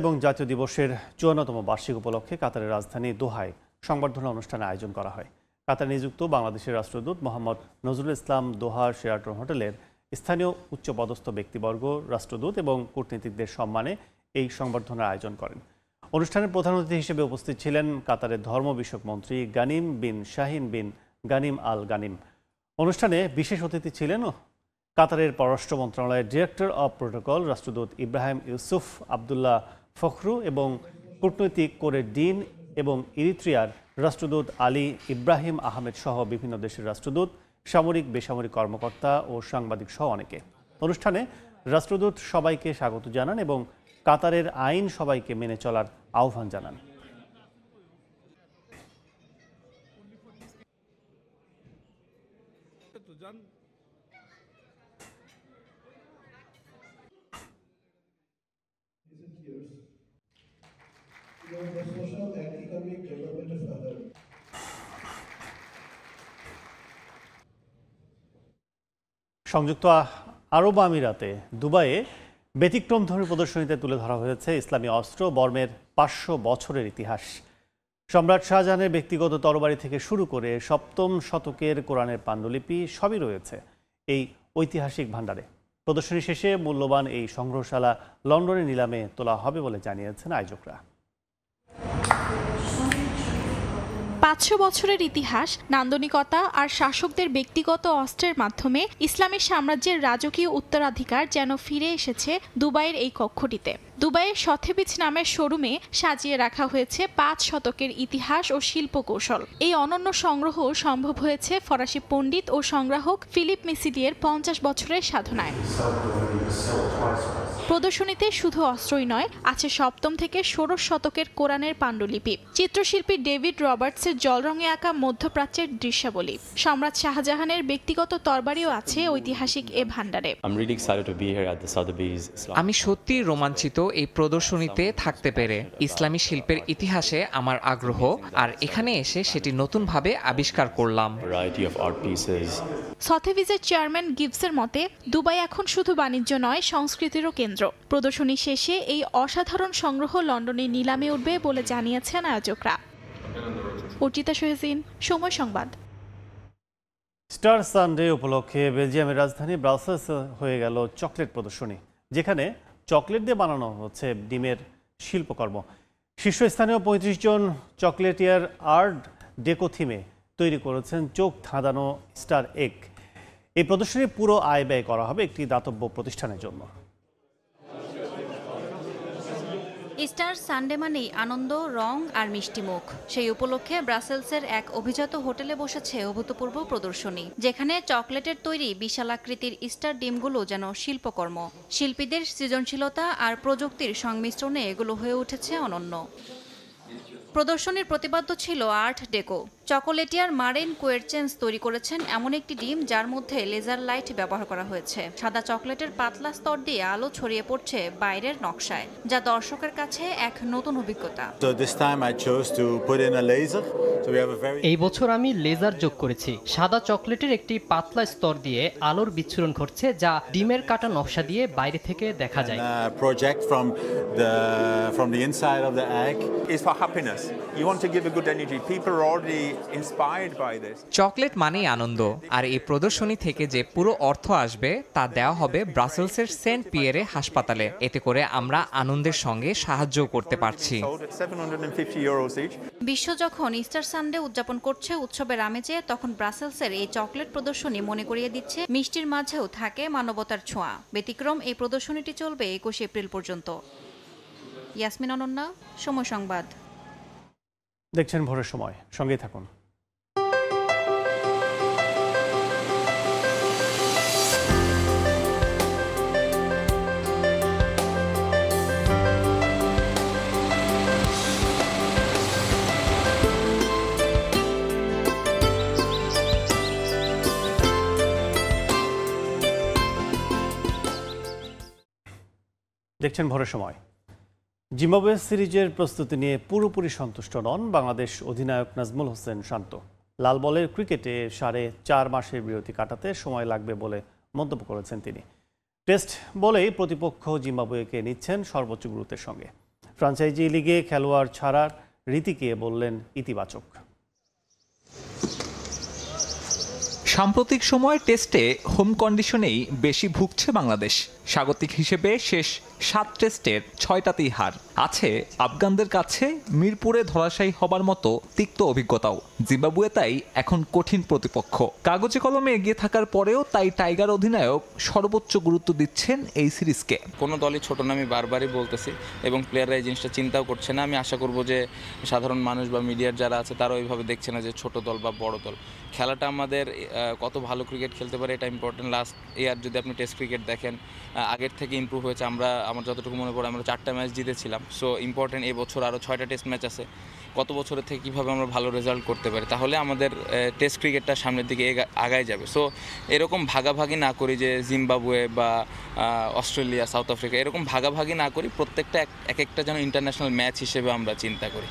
এবং জাতীয় দিবসের 54তম বার্ষিক উপলক্ষে কাতারের রাজধানী দোহায় সংবর্ধনা অনুষ্ঠানের আয়োজন করা হয়। কাতারে নিযুক্ত বাংলাদেশের রাষ্ট্রদূত মোহাম্মদ নজরুল ইসলাম দোহার শেরাটন হোটেলের স্থানীয় উচ্চপদস্থ ব্যক্তিবর্গ, রাষ্ট্রদূত এবং কূটনীতিকদের সম্মানে এই সংবর্ধনার আয়োজন করেন। অনুষ্ঠানের প্রধান অতিথি হিসেবে উপস্থিত ছিলেন কাতারের ধর্ম বিষয়ক মন্ত্রী গানিম বিন শাহিন বিন গানিম আল গানিম। অনুষ্ঠানে বিশেষ অতিথি ছিলেন কাতারের পররাষ্ট্র মন্ত্রণালয়ের ডিরেক্টর অব প্রোটোকল রাষ্ট্রদূত ইব্রাহিম ইউসুফ আবদুল্লাহ ফখরু এবং কূটনৈতিক কোরের ডিন এবং ইরিত্রিয়ার রাষ্ট্রদূত আলী ইব্রাহিম আহমেদ সহ বিভিন্ন দেশের রাষ্ট্রদূত, সামরিক বেসামরিক কর্মকর্তা ও সাংবাদিক সহ অনেকে। অনুষ্ঠানে রাষ্ট্রদূত সবাইকে স্বাগত জানান এবং কাতারের আইন সবাইকে মেনে চলার আহ্বান জানান। সংযুক্ত আরব আমিরাতে দুবাইয়ে ব্যতিক্রমধর্মী প্রদর্শনীতে তুলে ধরা হয়েছে ইসলামী অস্ত্র বর্মের 500 বছরের ইতিহাস। সম্রাট শাহজাহানের ব্যক্তিগত তরবারি থেকে শুরু করে 7ম শতকের কোরআনের পাণ্ডুলিপি সবই রয়েছে এই ঐতিহাসিক ভাণ্ডারে। প্রদর্শনী শেষে মূল্যবান এই সংগ্রহশালা লন্ডনের নিলামে তোলা হবে বলে জানিয়েছেন আয়োজকরা। 500 বছরের ইতিহাস, নান্দনিকতা আর শাসকদের ব্যক্তিগত অস্ত্রের মাধ্যমে ইসলামী সাম্রাজ্যের রাজকীয় উত্তরাধিকার যেন ফিরে এসেছে দুবাইয়ের এই কক্ষটিতে। দুবাইয়ের সথেবিচ নামের শোরুমে সাজিয়ে রাখা হয়েছে 5 শতকের ইতিহাস ও শিল্পকৌশল। এই অনন্য সংগ্রহ সম্ভব হয়েছে ফরাসি পণ্ডিত ও সংগ্রাহক ফিলিপ মিসিলিয়ের 50 বছরের সাধনায়। প্রদর্শনীতে শুধু অস্ত্রই নয়, আছে 7ম থেকে 16 শতকের কোরআনের পাণ্ডুলিপি, চিত্রশিল্পী ডেভিড রবার্টসের জলরঙে আঁকা মধ্যপ্রাচ্যের দৃশ্যাবলী, সম্রাট শাহজাহানের ব্যক্তিগত তরবারিও আছে ঐতিহাসিক এ ভাণ্ডারে। আমি সত্যি রোমাঞ্চিত এই প্রদর্শনীতে থাকতে পেরে। ইসলামী শিল্পের ইতিহাসে আমার আগ্রহ, আর এখানে এসে সেটি নতুনভাবে আবিষ্কার করলাম। সথেবিজের চেয়ারম্যান গিবসের মতে দুবাই এখন শুধু বাণিজ্য নয়, সংস্কৃতিরও কেন্দ্র। প্রদর্শনী শেষে এই অসাধারণ সংগ্রহ লন্ডনে নিলামে উঠবে বলে জানিয়েছেন আয়োজকরা। অর্চিতা শহীদিন, সময় সংবাদ। স্টার সানডে উপলক্ষে বেলজিয়ামের রাজধানী ব্রাসেলস হয়ে গেল চকলেট প্রদর্শনী, যেখানে চকলেট দিয়ে বানানো হচ্ছে ডিমের শিল্পকর্ম। শীর্ষস্থানীয় ৩৫ জন চকলেটিয়ার আর্ট ডেকো থিমে তৈরি করেছেন চোখ ধাঁধানো স্টার এগ। এই প্রদর্শনীর পুরো আয় ব্যয় করা হবে একটি দাতব্য প্রতিষ্ঠানের জন্য। স্টার সানডে মানেই আনন্দ, রং আর মিষ্টি মুখ। সেই উপলক্ষে ব্রাসেলসের এক অভিজাত হোটেলে বসেছে অভূতপূর্ব প্রদর্শনী, যেখানে চকলেটের তৈরি বিশালাকৃতির স্টার ডিমগুলো যেন শিল্পকর্ম। শিল্পীদের সৃজনশীলতা আর প্রযুক্তির সংমিশ্রণে এগুলো হয়ে উঠেছে অনন্য। প্রদর্শনীর প্রতিপাদ্য ছিল আর্ট ডেকো। চকোলেটিয়ার মারেন কোয়েরচেন্স তৈরি করেছেন এমন একটি ডিম যার মধ্যে লেজার লাইট ব্যবহার করা হয়েছে। সাদা চকলেটের পাতলা স্তর দিয়ে আলো ছড়িয়ে পড়ছে বাইরের নকশায়, যা দর্শকের কাছে এক নতুন অভিজ্ঞতা। এই বছর আমি লেজার যোগ করেছি। সাদা চকলেটের একটি পাতলা স্তর দিয়ে আলোর বিচ্ছুরণ ঘটছে, যা ডিমের কাটা নকশা দিয়ে বাইরে থেকে দেখা যায়। চকলেট মানেই আনন্দ, আর এই প্রদর্শনী থেকে যে পুরো অর্থ আসবে তা দেওয়া হবে ব্রাসেলসের সেন্ট পিয়েরে হাসপাতালে। এতে করে আমরা আনন্দের সঙ্গে সাহায্য করতে পারছি। বিশ্ব যখন ইস্টার সানডে উদযাপন করছে উৎসবের আমেজে, তখন ব্রাসেলসের এই চকলেট প্রদর্শনী মনে করিয়ে দিচ্ছে মিষ্টির মাঝেও থাকে মানবতার ছোঁয়া। ব্যতিক্রম এই প্রদর্শনীটি চলবে ২১ এপ্রিল পর্যন্ত। ইয়াসমিন অনন্যা, সময় সংবাদ। দেখছেন ভোরের সময়, সঙ্গেই থাকুন। দেখছেন ভোরের সময়। জিম্বাবুয়ে সিরিজের প্রস্তুতি নিয়ে পুরোপুরি সন্তুষ্ট নন বাংলাদেশ অধিনায়ক নাজমুল হোসেন শান্ত। লাল বলের ক্রিকেটে ৪.৫ মাসের বিরতি কাটাতে সময় লাগবে বলে মন্তব্য করেছেন তিনি। টেস্ট বলেই প্রতিপক্ষ জিম্বাবুয়েকে নিচ্ছেন সর্বোচ্চ গুরুত্বের সঙ্গে। ফ্র্যাঞ্চাইজি লিগে খেলোয়াড় ছাড়ার রীতিকে বললেন ইতিবাচক। সাম্প্রতিক সময় টেস্টে হোম কন্ডিশনেই বেশি ভুগছে বাংলাদেশ। স্বাগতিক হিসেবে শেষ ৭ টেস্টের ৬টাতেই হার। আছে আফগানদের কাছে মিরপুরে ধরাশায়ী হবার মতো তিক্ত অভিজ্ঞতাও। জিম্বাবুয়ে তাই এখন কঠিন প্রতিপক্ষ। কাগজে কলমে এগিয়ে থাকার পরেও তাই টাইগার অধিনায়ক সর্বোচ্চ গুরুত্ব দিচ্ছেন এই সিরিজকে। কোনো দলই ছোট না, আমি বারবারই বলতেছি, এবং প্লেয়াররা এই জিনিসটা চিন্তাও করছে না। আমি আশা করব যে সাধারণ মানুষ বা মিডিয়ার যারা আছে তারা ওইভাবে দেখছে না যে ছোট দল বা বড় দল। খেলাটা আমাদের কত ভালো ক্রিকেট খেলতে পারে এটা ইম্পর্টেন্ট। লাস্ট ইয়ার যদি আপনি টেস্ট ক্রিকেট দেখেন, আগের থেকে ইমপ্রুভ হয়েছে। আমার যতটুকু মনে পড়ে আমরা 4টা ম্যাচ জিতেছিলাম। সো ইম্পর্টেন্ট, এবছর আরও 6টা টেস্ট ম্যাচ আছে। গত বছরের থেকে কীভাবে আমরা ভালো রেজাল্ট করতে পারি, তাহলে আমাদের টেস্ট ক্রিকেটটা সামনের দিকে আগায় যাবে। সো এরকম ভাগাভাগি না করি যে জিম্বাবুয়ে বা অস্ট্রেলিয়া, সাউথ আফ্রিকা, এরকম ভাগাভাগি না করি, প্রত্যেকটা এক একটা যেন ইন্টারন্যাশনাল ম্যাচ হিসেবে আমরা চিন্তা করি।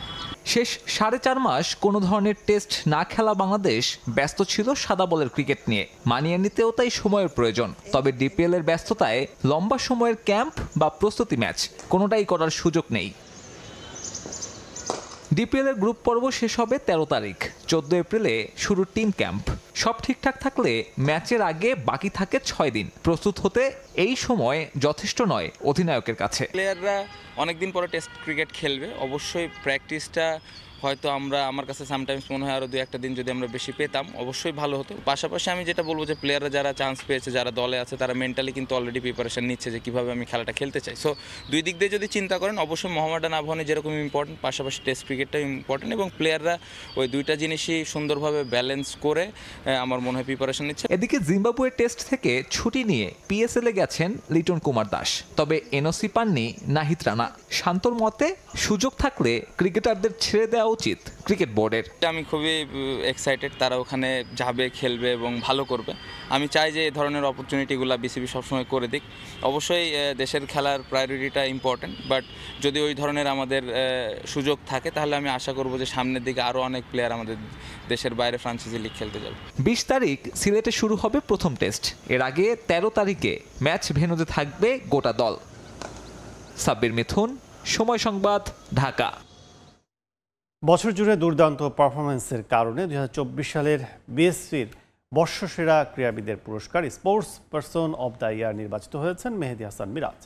শেষ ৪.৫ মাস কোনো ধরনের টেস্ট না খেলা বাংলাদেশ ব্যস্ত ছিল সাদা বলের ক্রিকেট নিয়ে। মানিয়ে নিতেও তাই সময়ের প্রয়োজন। তবে ডিপিএল এর ব্যস্ততায় লম্বা সময়ের ক্যাম্প বা প্রস্তুতি ম্যাচ কোনোটাই করার সুযোগ নেই। ডিপিএল এর গ্রুপ পর্ব শেষ হবে ১৩ তারিখ। ১৪ এপ্রিলে শুরু টিম ক্যাম্প। সব ঠিকঠাক থাকলে ম্যাচের আগে বাকি থাকে ৬ দিন। প্রস্তুত হতে এই সময় যথেষ্ট নয় অধিনায়কের কাছে। প্লেয়াররা অনেকদিন পরে টেস্ট ক্রিকেট খেলবে, অবশ্যই প্র্যাকটিসটা হয়তো আমার কাছে সামটাইমস মনে হয় আরও ২-১টা দিন যদি আমরা বেশি পেতাম অবশ্যই ভালো হতো। পাশাপাশি আমি যেটা বলবো যে প্লেয়াররা যারা চান্স পেয়েছে, যারা দলে আছে, তারা মেন্টালি কিন্তু অলরেডি প্রিপারেশন নিচ্ছে যে কীভাবে আমি খেলাটা খেলতে চাই। সো দুই দিক দিয়ে যদি চিন্তা করেন, অবশ্যই মোহামেডান আবাহনী যেরকম ইম্পর্টেন্ট, পাশাপাশি টেস্ট ক্রিকেটটাও ইম্পর্টেন্ট, এবং প্লেয়াররা ওই দুইটা জিনিসই সুন্দরভাবে ব্যালেন্স করে আমার মনে হয় প্রিপারেশন নিচ্ছে। এদিকে জিম্বাবুয়ে টেস্ট থেকে ছুটি নিয়ে পিএসএলে গেছেন লিটন কুমার দাস। তবে এনওসি পাননি নাহিদ রানা। শান্তর মতে সুযোগ থাকলে ক্রিকেটারদের ছেড়ে দেওয়া উচিত ক্রিকেট বোর্ডের। আমি খুবই এক্সাইটেড, তারা ওখানে যাবে, খেলবে এবং ভালো করবে। আমি চাই যে এই ধরনের অপরচুনিটিগুলো বিসিবি সবসময় করে দিক। অবশ্যই দেশের খেলার প্রায়োরিটিটা ইম্পর্টেন্ট, বাট যদি ওই ধরনের আমাদের সুযোগ থাকে তাহলে আমি আশা করব যে সামনের দিকে আরও অনেক প্লেয়ার আমাদের দেশের বাইরে ফ্রাঞ্চাইজি লিগ খেলতে যাবে। ২০ তারিখ সিলেটে শুরু হবে প্রথম টেস্ট। এর আগে ১৩ তারিখে ম্যাচ ভেন্যুতে থাকবে গোটা দল। সাব্বির মিথুন, সময় সংবাদ, ঢাকা। বছর জুড়ে দুর্দান্ত পারফরমেন্সের কারণে ২০২৪ সালের বিএসসির বর্ষসেরা ক্রীড়াবিদের পুরস্কার sports person of the year নির্বাচিত হয়েছেন মেহেদী হাসান মিরাজ।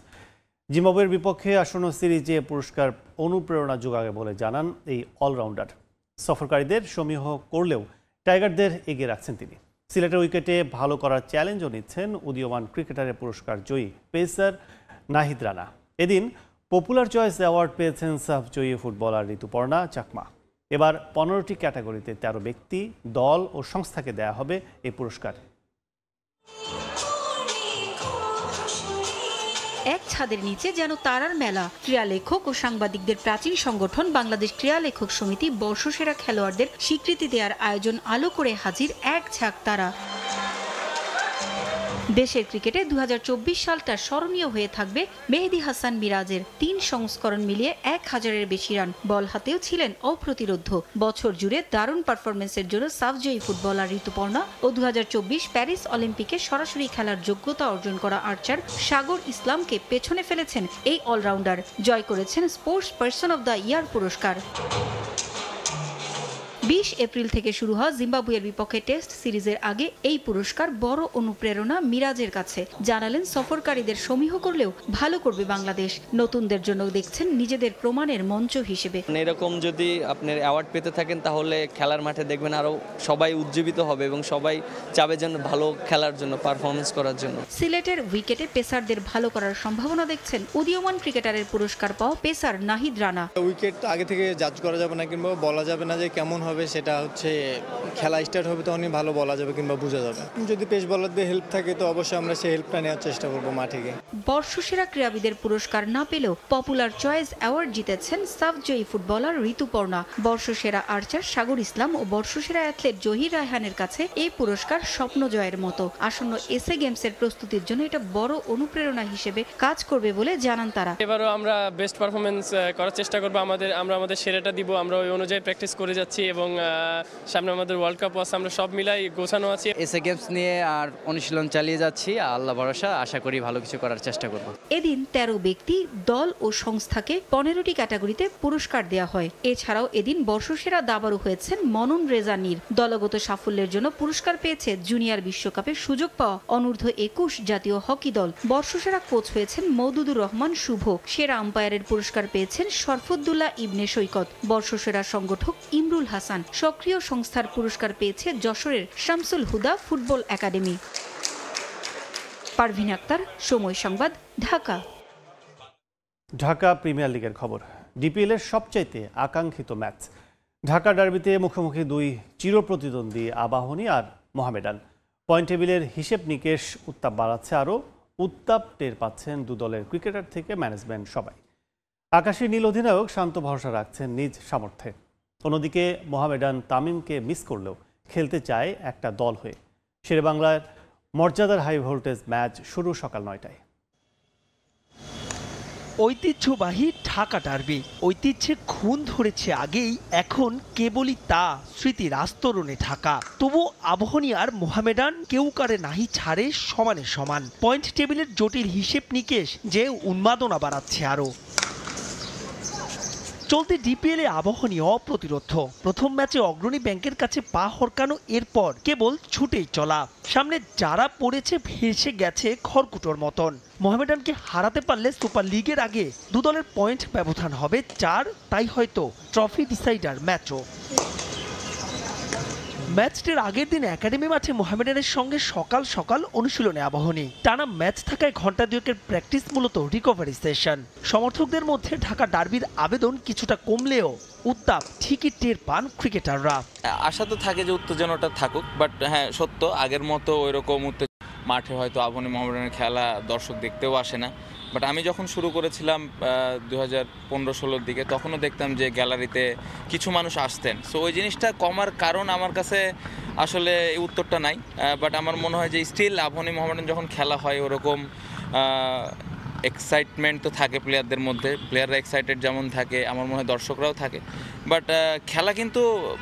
জিম্বাবুয়ের বিপক্ষে আসন্ন সিরিজে পুরস্কার অনুপ্রেরণা যোগাবে বলে জানান এই অলরাউন্ডার। সফরকারীদের সমীহ করলেও টাইগারদের এগিয়ে রাখছেন তিনি। সিলেটের উইকেটে ভালো করার চ্যালেঞ্জও নিচ্ছেন উদীয়মান ক্রিকেটারের পুরস্কার জয়ী পেসার নাহিদ রানা। এদিন পপুলার চয়েস অ্যাওয়ার্ড পেয়েছেন সাফ জয়ী ফুটবলার ঋতুপর্ণা চাকমা। এবার 15টি ক্যাটাগরিতে 13 ব্যক্তি, দল ও সংস্থাকে দেয়া হবে এই পুরস্কার। এক ছাদের নিচে যেন তারার মেলা। ক্রীড়া লেখক ও সাংবাদিকদের প্রাচীন সংগঠন বাংলাদেশ ক্রীড়া লেখক সমিতি বর্ষসেরা খেলোয়াড়দের স্বীকৃতি দেওয়ার আয়োজন আলো করে হাজির এক ঝাঁক তারা। দেশের ক্রিকেটে 2024 সালটা স্মরণীয় হয়ে থাকবে মেহেদী হাসান মিরাজের। 3 সংস্করণ মিলিয়ে 1000-এর বেশি রান, বল হাতেও ছিলেন অপ্রতিরোধ্য। বছর জুড়ে দারুণ পারফরমেন্সের জন্য সাফজয়ী ফুটবলার ঋতুপর্ণা ও 2024 প্যারিস অলিম্পিকে সরাসরি খেলার যোগ্যতা অর্জন করা আর্চার সাগর ইসলামকে পেছনে ফেলেছেন এই অলরাউন্ডার। জয় করেছেন sports person of the year পুরস্কার। 20 এপ্রিল থেকে শুরু হওয়া জিম্বাবুয়ের বিপক্ষে টেস্ট সিরিজের আগে এই পুরস্কার বড় অনুপ্রেরণা মিরাজের কাছে। জানালেন সফরকারীদের সমীহ করলেও ভালো করবে বাংলাদেশ। নতুনদের জন্য দেখছেন নিজেদের প্রমাণের মঞ্চ হিসেবে। এরকম যদি আপনার অ্যাওয়ার্ড পেতে থাকেন তাহলে খেলার মাঠে দেখবেন আরো সবাই উজ্জীবিত হবে এবং সবাই চাবে যেন ভালো খেলার জন্য, পারফরমেন্স করার জন্য। সিলেটের উইকেটে পেসারদের ভালো করার সম্ভাবনা দেখছেন উদীয়মান ক্রিকেটারের পুরস্কার পাওয়া পেসার নাহিদ রানা। উইকেট আগে থেকে জাজ করা যাবে না কিংবা বলা যাবে না যে কেমন হবে, সেটা হচ্ছে খেলা স্টার্ট হবে তখনই ভালো বলা যাবে কিংবা বোঝা যাবে। যদি পেস বোলারদের হেল্প থাকে তো অবশ্যই আমরা সেই হেল্পটা নেওয়ার চেষ্টা করব মাঠে গিয়ে। বর্ষসেরা ক্রীড়াবিদের পুরস্কার না পেলেও পপুলার চয়েস অ্যাওয়ার্ড জিতেছেন সাফজয়ী ফুটবলার ঋতুপর্ণা। বর্ষসেরা আর্চার সাগর ইসলাম ও বর্ষসেরা অ্যাথলেট জহির রায়হানের কাছে এই পুরস্কার স্বপ্ন জয়ের মতো। আসন্ন এসএ গেমসের প্রস্তুতির জন্য এটা বড় অনুপ্রেরণা হিসেবে কাজ করবে বলে জানান তারা। এবারও আমরা বেস্ট পারফরমেন্স করার চেষ্টা করব। আমরা আমাদের সেরাটা দিব। আমরা ওই অনুযায়ী প্র্যাকটিস করে যাচ্ছি এবং সামনে আমাদের ওয়ার্ল্ড কাপ আছে, আমরা সব মিলাই গোছানো আছি। এসএ গেমস নিয়ে আর অনুশীলন চালিয়ে যাচ্ছি। আল্লাহ ভরসা, আশা করি ভালো কিছু করার চেষ্টা করব। এদিন 13 ব্যক্তি, দল ও সংস্থাকে 15টি ক্যাটাগরিতে পুরস্কার দেওয়া হয়। এছাড়াও এদিন বর্ষসেরা দাবাড়ু হয়েছেন মনন রেজা নীর। দলগত সাফল্যের জন্য পুরস্কার পেয়েছে জুনিয়র বিশ্বকাপে সুযোগ পাওয়া অনূর্ধ্ব 21 জাতীয় হকি দল। বর্ষসেরা কোচ হয়েছেন মওদুদুর রহমান শুভ। সেরা আম্পায়ারের পুরস্কার পেয়েছেন শরফুদ্দুল্লাহ ইবনে সৈকত। বর্ষসেরা সংগঠক ইমরুল হাসান। সক্রিয় সংস্থার পুরস্কার পেয়েছে যশোরের শামসুল হুদা ফুটবল একাডেমি। পারভিন আক্তার, সময় সংবাদ, ঢাকা। ঢাকা প্রিমিয়ার লিগের খবর। ডিপিএল এর সবচাইতে আকাঙ্ক্ষিত ম্যাচ। ঢাকা ডার্বিতে মুখোমুখি দুই চিরপ্রতিদ্বন্দ্বী আবাহনী আর মোহামেডান। পয়েন্ট টেবিলের হিসেব নিকেশ উত্তাপ বাড়াচ্ছে আরও। উত্তাপ টের পাচ্ছেন দু দলের ক্রিকেটার থেকে ম্যানেজমেন্ট সবাই। আকাশী নীল অধিনায়ক শান্ত ভরসা রাখছেন নিজ সামর্থ্যে। অন্যদিকে মোহামেডান তামিমকে মিস করলেও খেলতে চায় একটা দল হয়ে। শেরেবাংলার মর্যাদার হাই ভোল্টেজ ম্যাচ শুরু সকাল 9টায়। ঐতিহ্যবাহী ঢাকা ডার্বি ঐতিহ্যে খুন ধরেছে আগেই, এখন কেবলই তা স্মৃতির আস্তরণে ঢাকা। তবু আবাহনী আর মোহামেডান কেউ কারে নাহি ছাড়ে সমানে সমান। পয়েন্ট টেবিলের জটিল হিসেব নিকেশ যে উন্মাদনা বাড়াচ্ছে আরও। চলতি ডিপিএলে আবাহনী অপ্রতিরোধ। প্রথম ম্যাচে অগ্রণী ব্যাংকের কাছে পা হরকানো, এরপর কেবল ছুটেই চলা। সামনে যারা পড়েছে ভেসে গেছে খড়কুটোর মতন। মোহামেডানকে হারাতে পারলে সুপার লিগের আগে দু দলের পয়েন্ট ব্যবধান হবে 4, তাই হয়তো ট্রফি ডিসাইডার ম্যাচও। ম্যাচটির আগের দিন একাডেমি মাঠে মোহামেডানের সঙ্গে সকাল সকাল অনুশীলনে আবাহনী। টানা ম্যাচ থাকায় ঘন্টা দুয়েকের প্র্যাকটিস মূলত রিকভারি সেশন। সমর্থকদের মধ্যে ঢাকা ডার্বির আবেদন কিছুটা কমলেও উত্তাপ ঠিকই টের পান ক্রিকেটাররা। আশা তো থাকে যে উত্তেজনাটা থাকুক, বাট হ্যাঁ সত্য আগের মতো ওইরকম মাঠে হয়তো আবাহনী মোহামেডানের খেলা দর্শক দেখতেও আসে না। বাট আমি যখন শুরু করেছিলাম 2015-16 দিকে, তখনও দেখতাম যে গ্যালারিতে কিছু মানুষ আসতেন। সো ওই জিনিসটা কমার কারণ আমার কাছে আসলে এই উত্তরটা নাই। বাট আমার মনে হয় যে স্টিল আবাহনী মোহামেডান যখন খেলা হয় ওরকম এক্সাইটমেন্ট তো থাকে প্লেয়ারদের মধ্যে, প্লেয়াররা এক্সাইটেড যেমন থাকে আমার মনে হয় দর্শকরাও থাকে, বাট খেলা কিন্তু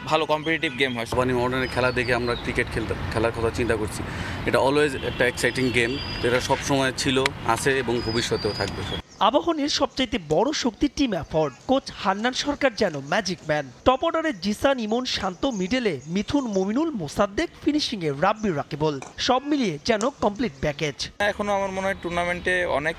ভালো কম্পিটিটিভ গেম হয়। মডার্নের খেলা দেখে আমরা ক্রিকেট খেলার কথা চিন্তা করছি। এটা অলওয়েজ একটা এক্সাইটিং গেম, এটা সবসময় ছিল, আছে এবং ভবিষ্যতেও থাকবে। আবাহনীর সবচাইতে বড় শক্তি টিম এফোর্ট। কোচ হান্নান সরকার যেন ম্যাজিক ম্যান। টপ অর্ডারে জিসান, ইমন, শান্ত, মিডলে মিথুন, মমিনুল, মোসাদ্দেক, ফিনিশিং এ রাব্বি, রাকিবুল, সব মিলিয়ে যেন কমপ্লিট প্যাকেজ। এখনো আমার মনে হয় টুর্নামেন্টে অনেক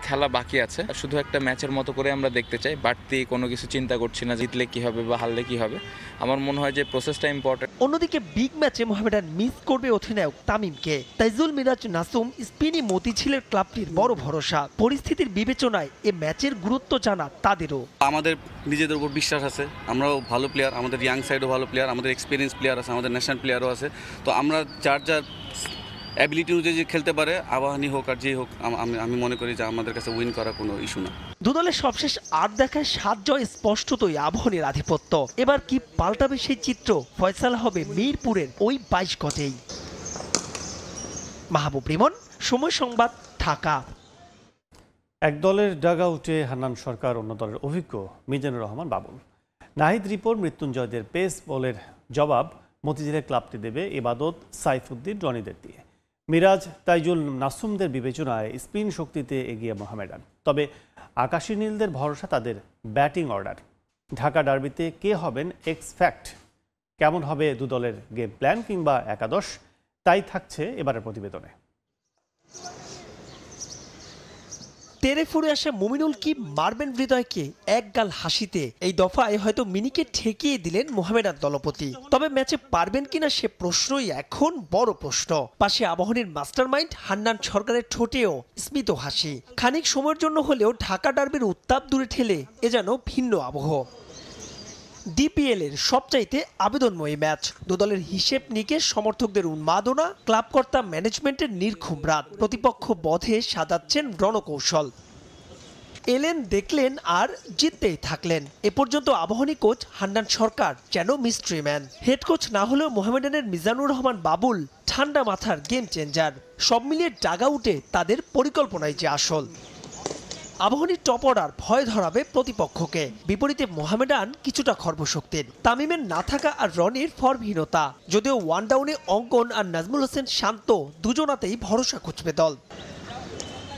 খেলা বাকি আছে, শুধু একটা ম্যাচের মতো করে আমরা দেখতে চাই, বাড়তি কোনো কিছু চিন্তা করছি না জিতলে কি হবে বা হারলে কি হবে। আমার মনে হয় যে প্রসেসটা ইম্পর্টেন্ট। অন্যদিকে বিগ ম্যাচে মোহামেডান মিস করবে অধিনায়ক তামিমকে। তাইজুল, মিরাজ, নাসুম, স্পিনি মতিঝিলের ক্লাবটির বড় ভরসা। পরিস্থিতির বিবেচনায় এ ম্যাচের গুরুত্ব জানা তাদেরও। আমাদের নিজেদের উপর বিশ্বাস আছে, আমরাও ভালো প্লেয়ার, আমাদের ইয়াং সাইডও ভালো প্লেয়ার, আমাদের এক্সপিরিয়েন্স প্লেয়ার আছে, আমাদের ন্যাশনাল প্লেয়ারও আছে। তো আমরা যার অ্যাবিলিটি অনুযায়ী যে খেলতে পারে, আবাহনী হোক আর যেই হোক, আমি মনে করি যে আমাদের কাছে উইন করা কোনো ইস্যু না। দুদলের সবশেষ 8 দেখায় 7 জয়, স্পষ্টতই আবাহনীর আধিপত্য। এবার কি পাল্টাবে সেই চিত্র? ফয়সালা হবে মিরপুরের ওই 22 গজেই। মাহবুব রিমন, সময় সংবাদ, ঢাকা। এক দলের ডাগআউটে হান্নান সরকার, অন্য দলের অভিজ্ঞ মিজানুর রহমান বাবুল। নাহিদ, রিপন, মৃত্যুঞ্জয়দের পেস বলের জবাব মতিঝিলের ক্লাবটি দেবে ইবাদত, সাইফুদ্দিন, রনিদের দিয়ে। মিরাজ, তাইজুল, নাসুমদের বিবেচনায় স্পিন শক্তিতে এগিয়ে মোহামেডান। তবে আকাশী নীলদের ভরসা তাদের ব্যাটিং অর্ডার। ঢাকা ডার্বিতে কে হবেন এক্স ফ্যাক্ট, কেমন হবে দু দলের গেম প্ল্যান কিংবা একাদশ, তাই থাকছে এবারের প্রতিবেদনে। তেরে ফুরে আসা মুমিনুল কি মারবেন হৃদয়কে এক গাল হাসিতে? এই দফায় হয়তো মিনিকে ঠেকিয়ে দিলেন মোহামেডান দলপতি। তবে ম্যাচে পারবেন কিনা সে প্রশ্নই এখন বড় প্রশ্ন। পাশে আবাহনীর মাস্টারমাইন্ড হান্নান সরকারের ঠোঁটেও স্মিত হাসি। খানিক সময়ের জন্য হলেও ঢাকা ডার্বির উত্তাপ দূরে ঠেলে এ যেন ভিন্ন আবহ। ডিপিএল এর সবচাইতে আবেদনময়ী ম্যাচ। দুদলের হিসেব নিকেশ, সমর্থকদের উন্মাদনা, ক্লাবকর্তা ম্যানেজমেন্টের নির্ঘুম রাত। প্রতিপক্ষ বধে সাজাচ্ছেন রণকৌশল। এলেন, দেখলেন আর জিততেই থাকলেন। এ পর্যন্ত আবাহনী কোচ হান্নান সরকার যেন মিস্ট্রি ম্যান। হেড কোচ না হলেও মোহামেডানের মিজানুর রহমান বাবুল ঠান্ডা মাথার গেম চেঞ্জার। সব মিলিয়ে ডাগআউটে তাদের পরিকল্পনাই যে আসল। আবাহনীর টপ অর্ডার ভয় ধরাবে প্রতিপক্ষকে। বিপরীতে মোহামেডান কিছুটা খর্বশক্তির। তামিমের না থাকা আর রনির ফর্মহীনতা। যদিও ওয়ান ডাউনে অঙ্কন আর নাজমুল হোসেন শান্ত দুজনাতেই ভরসা খুঁজবে দল।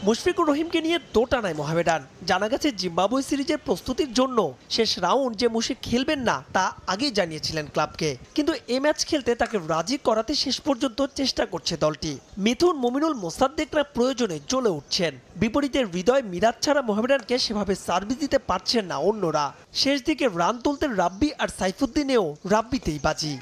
মুশফিকুর রহিমকে নিয়ে দোটানায় মোহামেডান। জানা গেছে জিম্বাবুয়ে সিরিজের প্রস্তুতির জন্য শেষ রাউন্ড যে মুশফিক খেলবেন না তা আগেই জানিয়েছিলেন ক্লাবকে, কিন্তু এই ম্যাচ খেলতে তাকে রাজি করাতে শেষ পর্যন্ত চেষ্টা করছে দলটি। মিথুন, মমিনুল, মোসাদ্দেকরা প্রয়োজনে জ্বলে উঠছেন। বিপরীতে হৃদয়, মিরাজ ছাড়া মোহামেডানকে সেভাবে সার্ভিস দিতে পারছেন না অন্যরা। শেষ দিকে রান তুলতেন রাব্বি আর সাইফুদ্দিনেও রাব্বিতেই বাজি।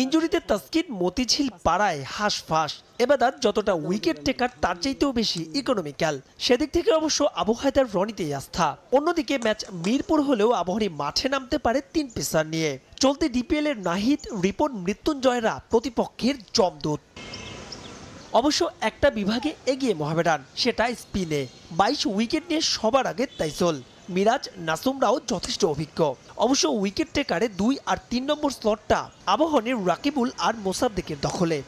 ইনজুরিতে তাসকিন, মতিঝিল পাড়ায় হাঁসফাঁস। এবাদাত যতটা উইকেট টেকার তার চাইতেও বেশি ইকোনমিক্যাল। সেদিক থেকে অবশ্য আবু হায়দার রনিতেই আস্থা। অন্যদিকে ম্যাচ মিরপুর হলেও আবাহনী মাঠে নামতে পারে 3 পেসার নিয়ে। চলতি ডিপিএল এর নাহিদ, রিপন, মৃত্যুঞ্জয়রা প্রতিপক্ষের জমদূত। অবশ্য একটা বিভাগে এগিয়ে মোহামেডান, সেটা স্পিনে। 22 উইকেট নিয়ে সবার আগে তাইজুল, মিরাজ, নাসুমরাও যথেষ্ট অভিজ্ঞ। অবশ্য উইকেট টেকারে 2 আর 3 নম্বর স্লটটা আবাহনীর রাকিবুল আর মোসাদ্দেকের দখলে।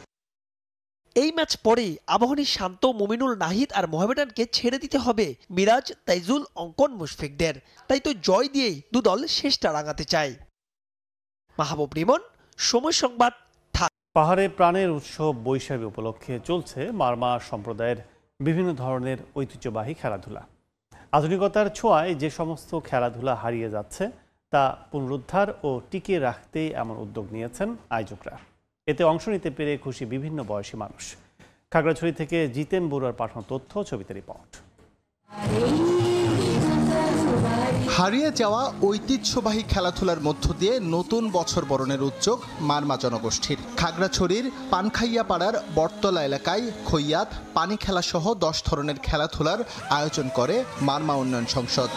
এই ম্যাচ পরেই আবাহনী শান্ত, মুমিনুল, নাহিদ আর মোহামেডানকে ছেড়ে দিতে হবে মিরাজ, তাইজুল, অঙ্কন, মুশফিকদের। তাই তো জয় দিয়েই দুদল শেষটা রাঙাতে চায়। মাহবুব রিমন, সময় সংবাদ, ঢাকা। পাহাড়ে প্রাণের উৎসব বৈশাখী উপলক্ষে চলছে মারমা সম্প্রদায়ের বিভিন্ন ধরনের ঐতিহ্যবাহী খেলাধুলা। আধুনিকতার ছোঁয়ায় যে সমস্ত খেলাধুলা হারিয়ে যাচ্ছে তা পুনরুদ্ধার ও টিকিয়ে রাখতেই এমন উদ্যোগ নিয়েছেন আয়োজকরা। এতে অংশ নিতে পেরে খুশি বিভিন্ন বয়সী মানুষ। খাগড়াছড়ি থেকে জিতেন বড়ুয়ার পাঠানো তথ্য, ছবিতে রিপোর্ট। হারিয়ে যাওয়া ঐতিহ্যবাহী খেলাধুলার মধ্য দিয়ে নতুন বছর বরণের উদ্যোগ মারমা জনগোষ্ঠীর। খাগড়াছড়ির পানখাইয়া পাড়ার বটতলা এলাকায় খৈয়াত, পানি খেলা সহ 10 ধরনের খেলাধুলার আয়োজন করে মারমা উন্নয়ন সংসদ।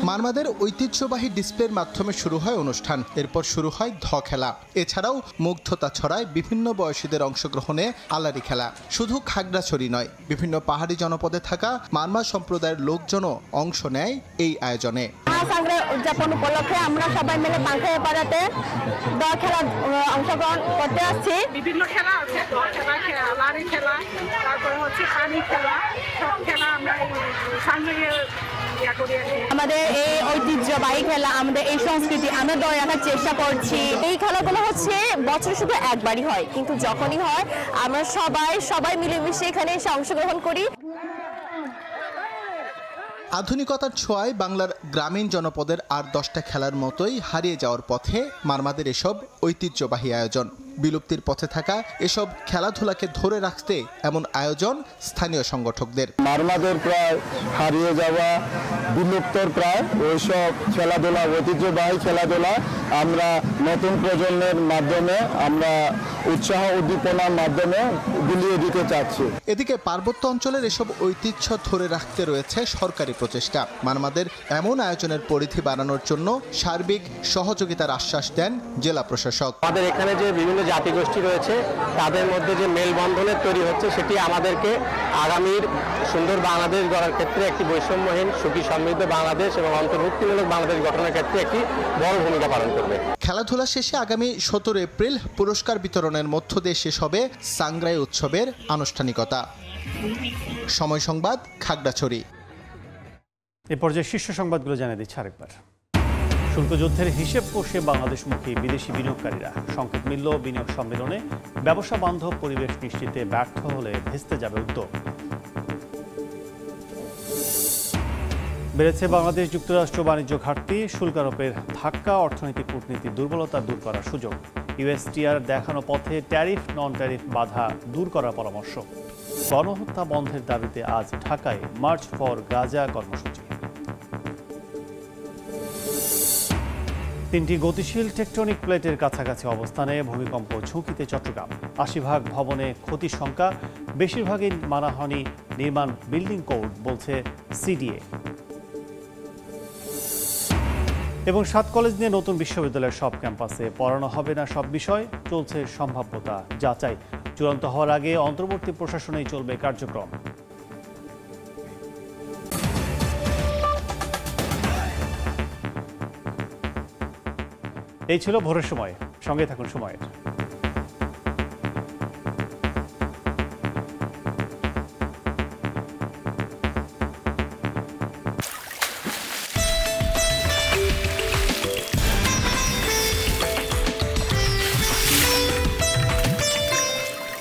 মারমাদের ঐতিহ্যবাহী ডিসপ্লের মাধ্যমে শুরু হয় অনুষ্ঠান। এরপর শুরু হয় ধ খেলা। এছাড়াও মুগ্ধতা ছড়ায় বিভিন্ন বয়সীদের অংশগ্রহণে আলারি খেলা। শুধু খাগড়াছড়ি নয়, বিভিন্ন পাহাড়ি জনপদে থাকা মারমা সম্প্রদায়ের লোকজনও অংশ নেয় এই আয়োজনে। উদযাপন উপলক্ষে আমরা সবাই মিলে পানখাইয়া পাড়াতে দ খেলা অংশগ্রহণ করতে আসছি। বিভিন্ন খেলা আছে, লারি খেলা, তারপর তারপরে হচ্ছে পানি খেলা, সব খেলা আমরা আমাদের এই ঐতিহ্যবাহী খেলা, আমাদের এই সংস্কৃতি আমরা ধরে রাখার চেষ্টা করছি। এই খেলাগুলো হচ্ছে বছরে শুধু একবারই হয়, কিন্তু যখনই হয় আমরা সবাই মিলেমিশে এখানে এসে অংশগ্রহণ করি। আধুনিকতার ছোঁয়ায় বাংলার গ্রামীণ জনপদের আর 10টা খেলার মতোই হারিয়ে যাওয়ার পথে মারমাদের এসব ঐতিহ্যবাহী আয়োজন। বিলুপ্তির পথে থাকা এসব খেলাধুলাকে ধরে রাখতে এমন আয়োজন স্থানীয় সংগঠকদের। মারমাদের প্রায় হারিয়ে যাওয়া, বিলুপ্তর প্রায় ওইসব খেলাধুলা, ঐতিহ্যবাহী খেলাধুলা আমরা নতুন প্রজন্মের মাধ্যমে আমরা উৎসাহ উদ্দীপনার মাধ্যমে বিলিয়ে দিতে চাচ্ছি। এদিকে পার্বত্য অঞ্চলের এসব ঐতিহ্য ধরে রাখতে রয়েছে সরকারি প্রচেষ্টা। মারমাদের এমন আয়োজনের পরিধি বাড়ানোর জন্য সার্বিক সহযোগিতার আশ্বাস দেন জেলা প্রশাসক। আমাদের এখানে যে বিভিন্ন জাতিগোষ্ঠী রয়েছে তাদের মধ্যে যে মেলবন্ধনের তৈরি হচ্ছে সেটি আমাদেরকে আগামীর সুন্দর বাংলাদেশ গড়ার ক্ষেত্রে একটি বৈষম্যহীন, সুখী, সমৃদ্ধ বাংলাদেশ এবং অন্তর্ভুক্তিমূলক বাংলাদেশ গঠনের ক্ষেত্রে একটি বড় ভূমিকা পালন করবে। খেলাধুলা শেষে আগামী 17 এপ্রিল পুরস্কার বিতরণের মধ্য দিয়ে শেষ হবে সাংগ্রাই উৎসবের আনুষ্ঠানিকতা। সময় সংবাদ, খাগড়াছড়ি। এ পর্যায়ে শীর্ষ সংবাদগুলো জানিয়ে দিচ্ছে আরেকবার। শুল্ক যুদ্ধের হিসেব কষে বাংলাদেশমুখী বিদেশি বিনিয়োগকারীরা। সংকেত মিলল বিনিয়োগ সম্মেলনে ব্যবসা বান্ধব পরিবেশ নিশ্চিতে ব্যর্থ হলে ভেস্তে যাবে উদ্যোগ। বেড়েছে বাংলাদেশ যুক্তরাষ্ট্র বাণিজ্য ঘাটতি, শুল্ক আরোপের ধাক্কা অর্থনৈতিক কূটনীতির দুর্বলতা দূর করার সুযোগ। ইউএসটিআর দেখানো পথে ট্যারিফ নন ট্যারিফ বাধা দূর করার পরামর্শ। গণহত্যা বন্ধের দাবিতে আজ ঢাকায় মার্চ ফর গাজা কর্মসূচি। 3টি গতিশীল টেকটনিক প্লেটের কাছাকাছি অবস্থানে ভূমিকম্প ঝুঁকিতে চট্টগ্রাম। 80% ভবনে ক্ষতির শঙ্কা, বেশিরভাগই মানহানি নির্মাণ বিল্ডিং কোড বলছে সিডিএ। এবং 7 কলেজ নিয়ে নতুন বিশ্ববিদ্যালয়ের সব ক্যাম্পাসে পড়ানো হবে না সব বিষয়, চলছে সম্ভাব্যতা যাচাই। চূড়ান্ত হওয়ার আগে অন্তর্বর্তী প্রশাসনেই চলবে কার্যক্রম। এই ছিল ভোরের সময়। সঙ্গে থাকুন সময়ের।